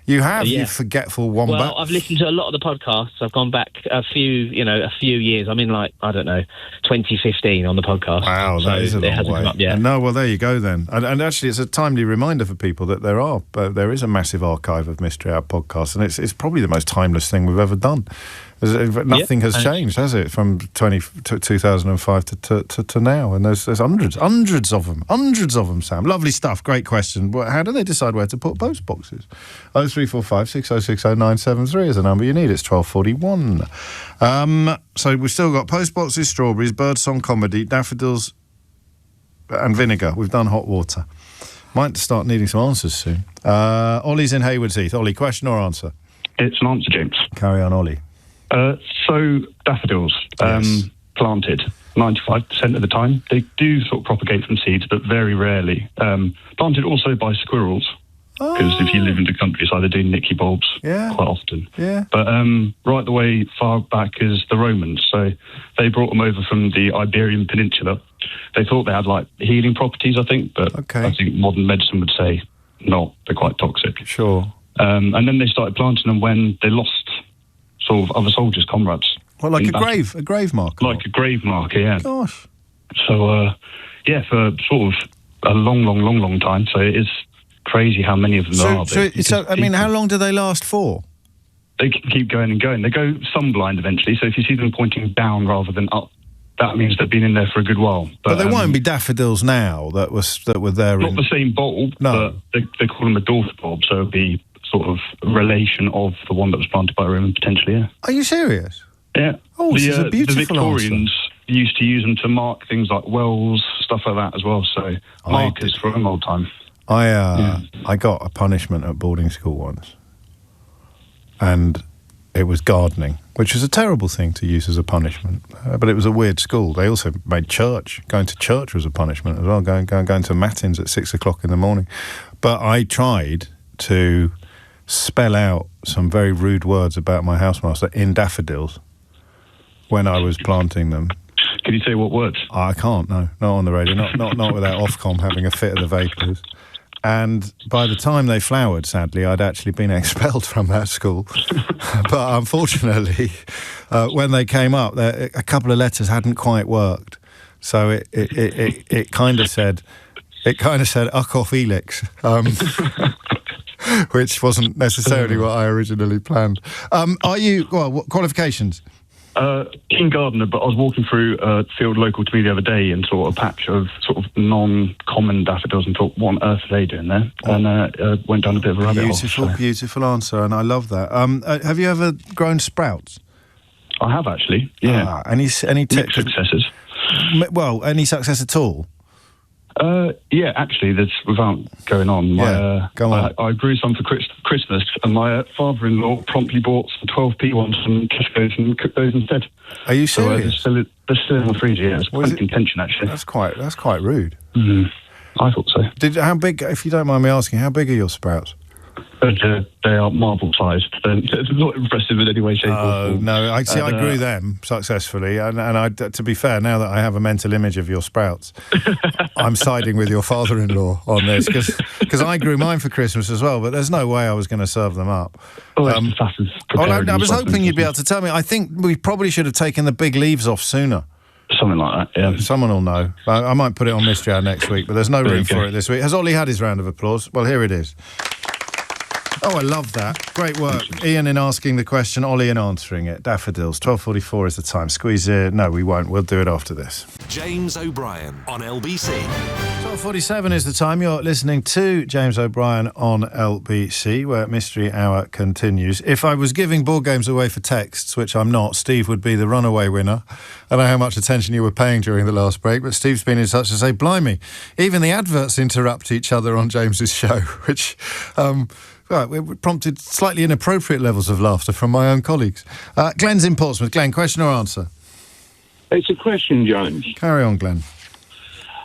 you forgetful wombat. Well, I've listened to a lot of the podcasts. I've gone back a few years. I'm in 2015 on the podcast. Wow, that is a long way. Come up yet. No, well, there you go then. And actually, it's a timely reminder for people that there is a massive archive of Mystery Hour podcasts, and it's probably the most timeless thing we've ever done. Nothing has changed, has it, from 2005 to now? And there's hundreds of them, Sam. Lovely stuff, great question. How do they decide where to put post boxes? 0345 6060 973 is the number you need. It's 12:41. So we've still got post boxes, strawberries, birdsong comedy, daffodils and vinegar. We've done hot water. Might start needing some answers soon. Ollie's in Haywards Heath. Ollie, question or answer? It's an answer, James. Carry on, Ollie. So daffodils, planted 95% of the time. They do sort of propagate from seeds, but very rarely. Planted also by squirrels, because if you live in the countryside, they do nick your bulbs quite often. Yeah. But right the way far back is the Romans. So they brought them over from the Iberian Peninsula. They thought they had like healing properties, I think, but I think modern medicine would say not. They're quite toxic. Sure. And then they started planting them when they lost sort of other soldiers, comrades. Well, like a grave marker? Like a grave marker, yeah. Gosh. So, for sort of a long time. So it is crazy how many of them are. So how long do they last for? They can keep going and going. They go sunblind eventually, so if you see them pointing down rather than up, that means they've been in there for a good while. But there won't be daffodils now that were there. Not the same bulb, but they call them a daughter bulb, so it'll be sort of relation of the one that was planted by Roman, potentially, yeah. Are you serious? Yeah. Oh, this is a beautiful The Victorians used to use them to mark things like wells, stuff like that as well, so markers for an old time. I got a punishment at boarding school once, and it was gardening, which is a terrible thing to use as a punishment, but it was a weird school. They also made going to church was a punishment as well, going to matins at 6 o'clock in the morning. But I tried to spell out some very rude words about my housemaster in daffodils when I was planting them. Can you say what words? I can't, no. Not on the radio, not without Ofcom having a fit of the vapours. And by the time they flowered, sadly, I'd actually been expelled from that school. But unfortunately, when they came up, a couple of letters hadn't quite worked. So it kind of said Uck off Elix. Which wasn't necessarily what I originally planned. What qualifications? Keen gardener, but I was walking through a field local to me the other day and saw a patch of sort of non-common daffodils and thought, what on earth are they doing there? And went down a bit of a rabbit hole. Beautiful answer, and I love that. Have you ever grown sprouts? I have, actually, yeah. Any successes? well, any success at all? Yeah, actually, there's without going on. Go on. I grew some for Christmas, and my father-in-law promptly bought some 12p ones from Tesco's and cooked those instead. Are you serious? So they're still in the freezer. Yeah, it's quite contention actually. That's quite rude. Mm-hmm. I thought so. How big? If you don't mind me asking, how big are your sprouts? They are marble-sized. They're not impressive in any way, shape, or form. No, I grew them successfully, and to be fair, now that I have a mental image of your sprouts, I'm siding with your father-in-law on this, because I grew mine for Christmas as well, but there's no way I was going to serve them up. I was hoping you'd be able to tell me. I think we probably should have taken the big leaves off sooner. Something like that, yeah. Someone will know. I might put it on Mystery Hour next week, but there's no room for it this week. Has Ollie had his round of applause? Well, here it is. Oh, I love that. Great work. Ian in asking the question, Ollie in answering it. Daffodils, 12:44 is the time. Squeeze it. No, we won't. We'll do it after this. James O'Brien on LBC. 12:47 is the time. You're listening to James O'Brien on LBC, where Mystery Hour continues. If I was giving board games away for texts, which I'm not, Steve would be the runaway winner. I don't know how much attention you were paying during the last break, but Steve's been in touch to say, blimey, even the adverts interrupt each other on James's show, which... Right, it prompted slightly inappropriate levels of laughter from my own colleagues. Glenn's in Portsmouth. Glenn, question or answer? It's a question, James. Carry on, Glenn.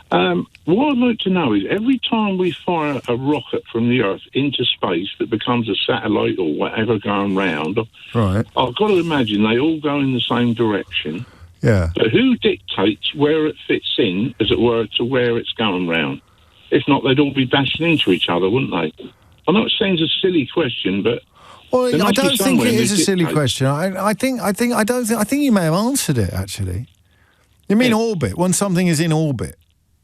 What I'd like to know is, every time we fire a rocket from the Earth into space that becomes a satellite or whatever going round, right, I've got to imagine they all go in the same direction. Yeah. But who dictates where it fits in, as it were, to where it's going round? If not, they'd all be bashing into each other, wouldn't they? I know it seems a silly question, but I don't think it is a silly question. I think you may have answered it actually. You mean orbit? When something is in orbit?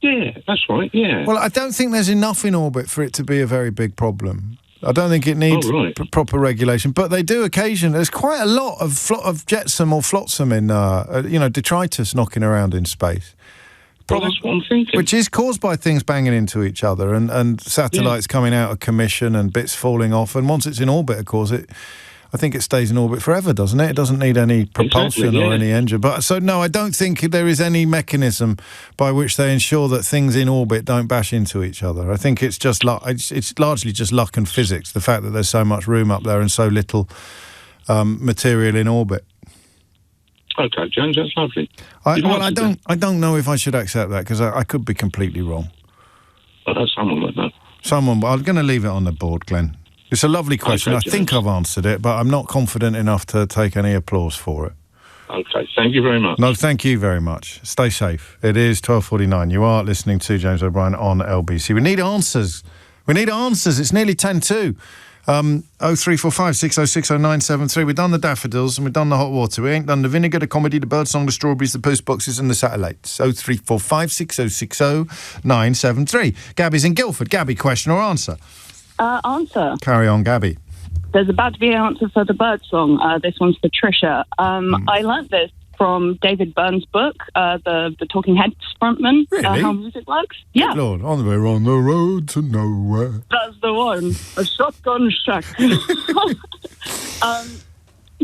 Yeah, that's right. Yeah. Well, I don't think there's enough in orbit for it to be a very big problem. I don't think it needs proper regulation, but they do occasionally. There's quite a lot of jetsam or flotsam in, detritus knocking around in space. Well, that's what I'm thinking. Which is caused by things banging into each other and satellites coming out of commission and bits falling off. And once it's in orbit, of course, I think it stays in orbit forever, doesn't it? It doesn't need any propulsion or any engine. No, I don't think there is any mechanism by which they ensure that things in orbit don't bash into each other. I think it's just it's largely just luck and physics, the fact that there's so much room up there and so little material in orbit. Okay, James, that's lovely. I don't know if I should accept that, because I could be completely wrong. But that's someone like that. I'm going to leave it on the board, Glenn. It's a lovely question. Okay, I think I've answered it, but I'm not confident enough to take any applause for it. Okay, thank you very much. No, thank you very much. Stay safe. It is 12:49. You are listening to James O'Brien on LBC. We need answers. It's nearly 10:02. 0345 6060 973. We've done the daffodils and we've done the hot water. We ain't done the vinegar, the comedy, the birdsong, the strawberries, the post boxes and the satellites. 0345 6060 973. Gabby's in Guildford. Gabby, question or answer? Answer. Carry on, Gabby. There's about to be an answer for the birdsong. This one's for Trisha. I learnt this from David Byrne's book, the Talking Heads frontman. Really? How music works. Yeah. Good Lord, we're on the road to nowhere. That's the one. A shotgun shack.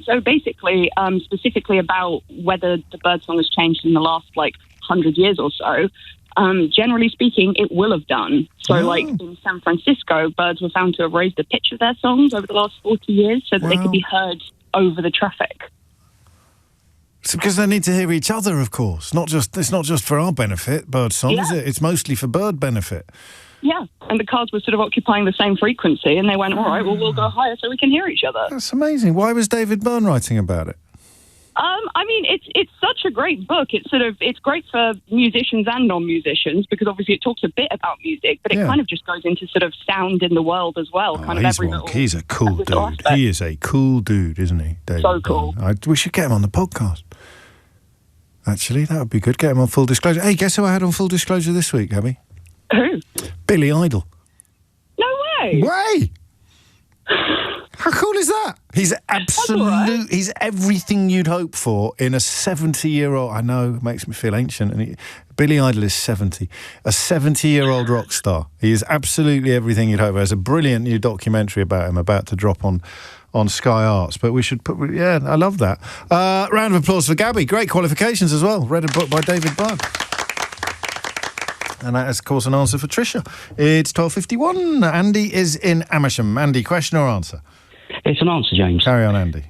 So basically, specifically about whether the birdsong has changed in the last 100 years or so. Generally speaking, it will have done. So, in San Francisco, birds were found to have raised the pitch of their songs over the last 40 years so that they could be heard over the traffic. It's because they need to hear each other, of course. It's not just for our benefit, bird song, is it? It's mostly for bird benefit. Yeah, and the cars were sort of occupying the same frequency, and they went, all right, well, we'll go higher so we can hear each other. That's amazing. Why was David Byrne writing about it? I mean, it's such a great book. It's great for musicians and non-musicians, because obviously it talks a bit about music, but it kind of just goes into sort of sound in the world as well. He's a cool dude. Aspect. He is a cool dude, isn't he, David? So cool. We should get him on the podcast. Actually, that would be good. Get him on Full Disclosure. Hey, guess who I had on Full Disclosure this week, Abby? Who? Billy Idol. No way. Way! How cool is that? He's absolute. He's everything you'd hope for in a 70-year-old. I know, it makes me feel ancient. And Billy Idol is 70. A 70-year-old rock star. He is absolutely everything you'd hope for. There's a brilliant new documentary about him about to drop on Sky Arts, but we should put... Yeah, I love that. Round of applause for Gabby. Great qualifications as well. Read a book by David Budd. And that is, of course, an answer for Tricia. It's 12:51. Andy is in Amersham. Andy, question or answer? It's an answer, James. Carry on, Andy.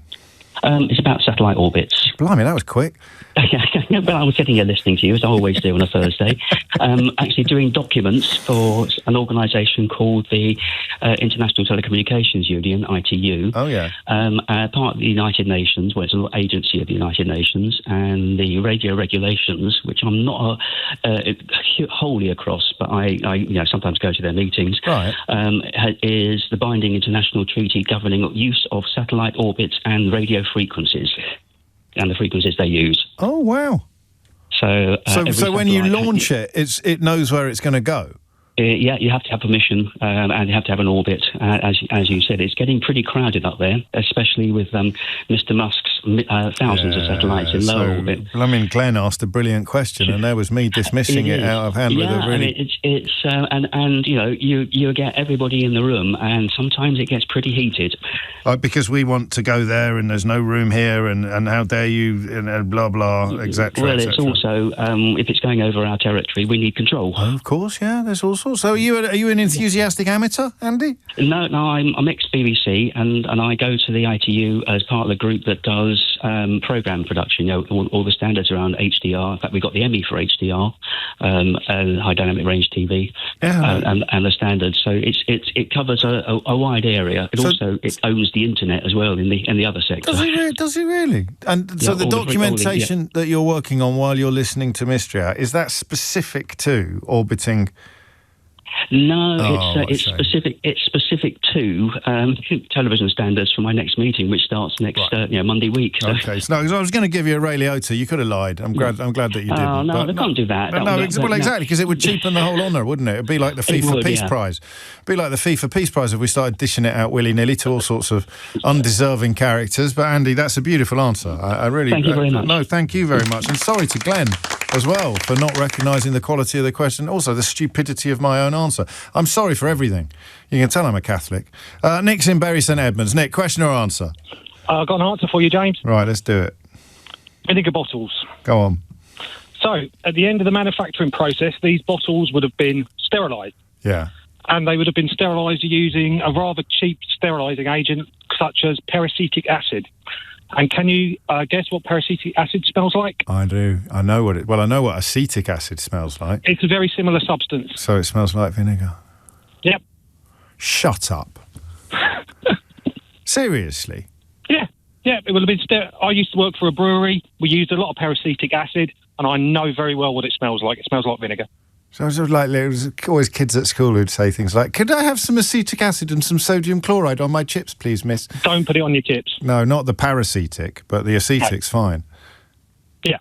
It's about satellite orbits. Blimey, that was quick. Well, I was sitting here listening to you, as I always do on a Thursday, actually doing documents for an organisation called the International Telecommunications Union, ITU. Oh, yeah. Part of the United Nations, well, it's an agency of the United Nations, and the radio regulations, which I'm not wholly across, but I sometimes go to their meetings, right. Is the binding international treaty governing use of satellite orbits and radio frequencies, and the frequencies they use. Oh, wow. So when you launch it knows where it's going to go? Yeah, you have to have permission, and you have to have an orbit. As you said, it's getting pretty crowded up there, especially with Mr. Musk's thousands of satellites in low orbit. I mean, Glenn asked a brilliant question, and there was me dismissing it out of hand with a really... you get everybody in the room, and sometimes it gets pretty heated. Because we want to go there, and there's no room here, and how dare you, and blah, blah, etc. Well, it's also, if it's going over our territory, we need control. Oh, of course, yeah, there's all sorts. So are you an enthusiastic amateur, Andy? No, I'm ex-BBC, and I go to the ITU as part of the group that does programme production, all the standards around HDR. In fact, we got the Emmy for HDR, High Dynamic Range TV, and the standards. So it covers a wide area. It owns the internet as well in the other sector. Does he really? And so the documentation that you're working on while you're listening to Mystery Hour, is that specific to orbiting? No, it's specific. It's specific to television standards for my next meeting, which starts next Monday week. So. Okay, so I was going to give you a Ray Liotta. You could have lied. I'm glad that you didn't. Oh no, they can't do that. Exactly, because it would cheapen the whole honour, wouldn't it? It'd be like the FIFA Peace Prize. It'd be like the FIFA Peace Prize if we started dishing it out willy-nilly to all sorts of undeserving characters. But Andy, that's a beautiful answer. I really thank you very much. No, thank you very much, and sorry to Glenn as well for not recognising the quality of the question, also the stupidity of my own answer. I'm sorry for everything. You can tell I'm a Catholic. Nick's in Bury St Edmunds. Nick, question or answer? I've got an answer for you, James. Right, let's do it. Vinegar bottles. Go on. So, at the end of the manufacturing process, these bottles would have been sterilised. Yeah. And they would have been sterilised using a rather cheap sterilising agent such as peracetic acid. And can you guess what peracetic acid smells like? I do. I know what acetic acid smells like. It's a very similar substance. So it smells like vinegar? Yep. Shut up. Seriously? Yeah. It would have been... I used to work for a brewery. We used a lot of peracetic acid, and I know very well what it smells like. It smells like vinegar. So it was always kids at school who'd say things like, could I have some acetic acid and some sodium chloride on my chips, please, miss? Don't put it on your chips. No, not the peracetic, but the acetic's fine. Yeah.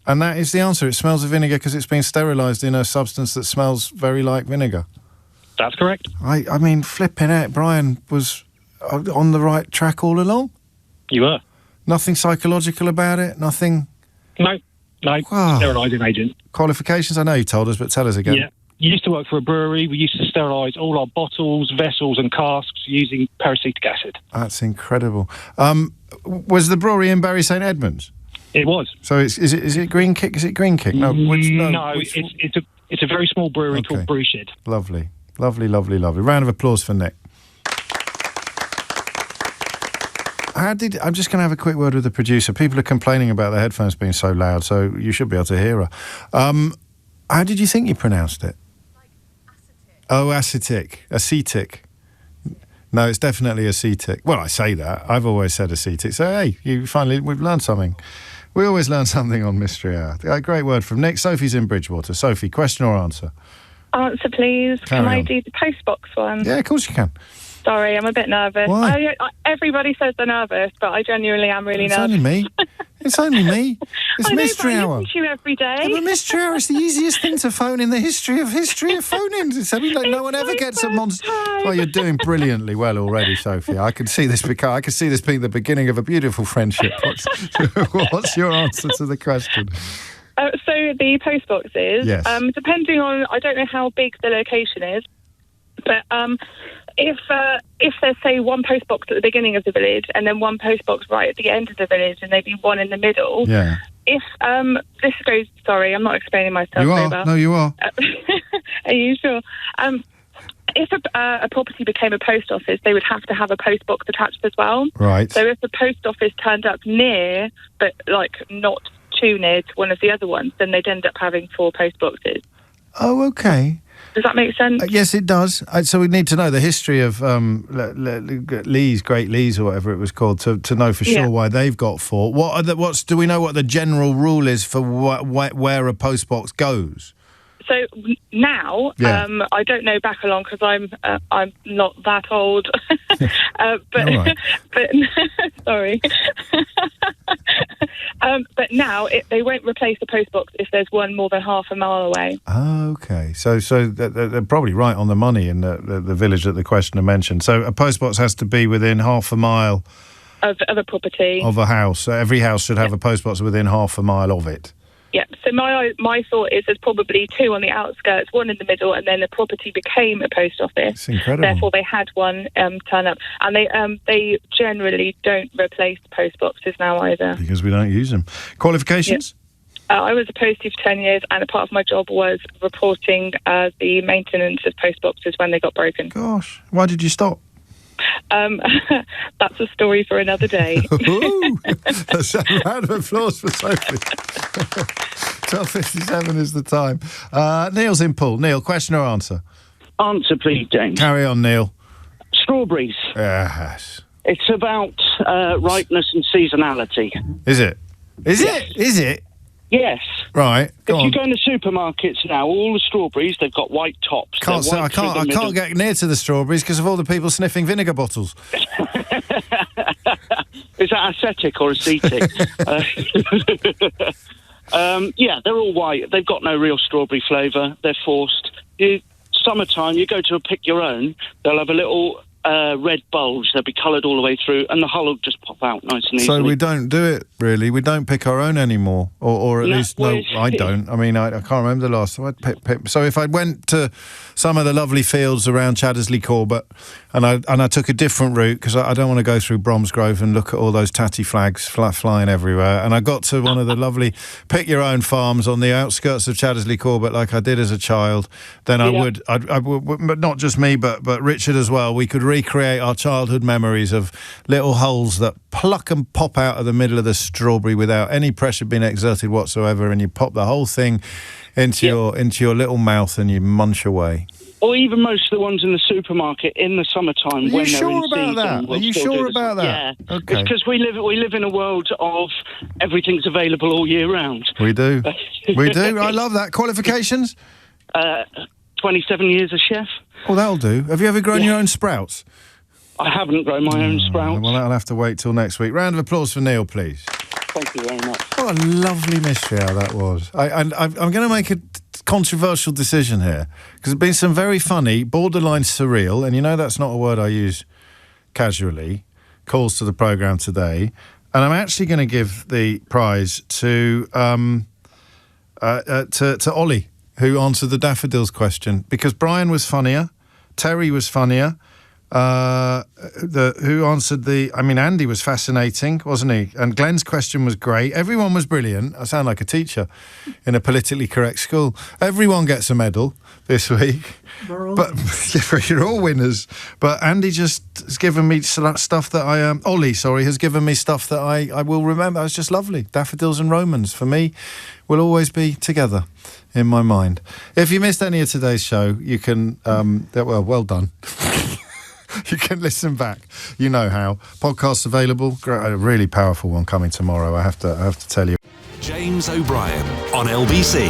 And that is the answer. It smells of vinegar because it's been sterilised in a substance that smells very like vinegar. That's correct. I mean, flipping it, Brian was on the right track all along? You were. Nothing psychological about it? Nothing? No, sterilising agent. Qualifications? I know you told us, but tell us again. Yeah. You used to work for a brewery. We used to sterilise all our bottles, vessels and casks using peracetic acid. That's incredible. Was the brewery in Bury St Edmunds? It was. So is it Green Kick? Is it Green Kick? No, it's a very small brewery called Brewshed. Lovely. Round of applause for Nick. I'm just going to have a quick word with the producer. People are complaining about the headphones being so loud, so you should be able to hear her. How did you think you pronounced it? Oh, acetic. No, it's definitely acetic. Well, I say that. I've always said acetic. So, hey, we've learned something. We always learn something on Mystery Hour. A great word from Nick. Sophie's in Bridgewater. Sophie, question or answer? Answer, please. Can I do the postbox one? Yeah, of course you can. Sorry, I'm a bit nervous. Why? Everybody says they're nervous, but I genuinely am really nervous. It's only me. It's only me. It's I know, Mystery but I Hour. listen to you every day. Yeah, but Mystery Hour is the easiest thing to phone in the history of phone-ins. It's something like no one ever gets a monster. Well, you're doing brilliantly well already, Sophie. I can see this being the beginning of a beautiful friendship. What's your answer to the question? So the post boxes, Yes. Depending on, I don't know how big the location is, but if there's, say, one post box at the beginning of the village and then one post box right at the end of the village and maybe one in the middle. Yeah. If this goes, sorry, I'm not explaining myself You very are. well. No, you are. Are you sure? If a property became a post office, they would have to have a post box attached as well. Right. So if the post office turned up near, but like not too near to one of the other ones, then they'd end up having 4 post boxes. Oh, okay. Does that make sense? Yes, it does. So we need to know the history of Lees, Great Lees, or whatever it was called, to know for sure why they've got 4. Do we know what the general rule is for where a postbox goes? So now, I don't know back along because I'm not that old, but sorry. But now they won't replace the postbox if there's one more than half a mile away. Oh, okay. So they're probably right on the money in the village that the questioner mentioned. So a postbox has to be within half a mile of a property, of a house. So every house should have a postbox within half a mile of it. Yeah, so my thought is there's probably 2 on the outskirts, 1 in the middle, and then the property became a post office. It's incredible. Therefore, they had one turn up. And they generally don't replace post boxes now either. Because we don't use them. Qualifications? Yeah. I was a postie for 10 years, and a part of my job was reporting the maintenance of post boxes when they got broken. Gosh, why did you stop? That's a story for another day. Ooh, that's a round of applause for Sophie. 12:57 is the time. Neil's in Poole. Neil, question or answer? Answer, please, James. Carry on, Neil. Strawberries. Yes. It's about ripeness and seasonality. Is it? Is it? Yes. Right. If you go in the supermarkets now, all the strawberries, they've got white tops. I can't get near to the strawberries because of all the people sniffing vinegar bottles. Is that ascetic or ascetic? Yeah, they're all white. They've got no real strawberry flavour. They're forced. Summertime, you go to a pick your own, they'll have a little red bulge. They'll be coloured all the way through, and the hull will just pop out nice and easily. So we don't do it, really. We don't pick our own anymore. Or at least, no, I don't. I mean, I can't remember the last time I'd pick. So if I went to some of the lovely fields around Chaddesley Corbett, and I took a different route, because I don't want to go through Bromsgrove and look at all those tatty flags flying everywhere, and I got to one of the lovely pick-your-own farms on the outskirts of Chaddesley Corbett like I did as a child, then I would, but not just me, but Richard as well, we could recreate our childhood memories of little holes that pluck and pop out of the middle of the strawberry without any pressure being exerted whatsoever, and you pop the whole thing into your little mouth and you munch away. Or even most of the ones in the supermarket in the summertime. Are you sure about that? Are you sure about that? Yeah. Okay. It's because we live in a world of everything's available all year round. We do. We do. I love that. Qualifications? 27 years as chef. Oh, that'll do. Have you ever grown your own sprouts? I haven't grown my own sprouts. Well, that'll have to wait till next week. Round of applause for Neil, please. Thank you very much. What a lovely mystery how that was. I'm going to make a controversial decision here, because there's been some very funny, borderline surreal, and you know that's not a word I use casually, calls to the programme today, and I'm actually going to give the prize to Ollie, who answered the daffodils question, because Brian was funnier, Terry was funnier, Andy was fascinating, wasn't he? And Glenn's question was great. Everyone was brilliant. I sound like a teacher in a politically correct school. Everyone gets a medal this week. But you're all winners. But Andy just has given me stuff that Ollie has given me stuff that I will remember. It's just lovely. Daffodils and Romans, for me, will always be together in my mind. If you missed any of today's show, you can, well done. You can listen back. You know how. Podcasts available. A really powerful one coming tomorrow, I have to tell you. James O'Brien on LBC.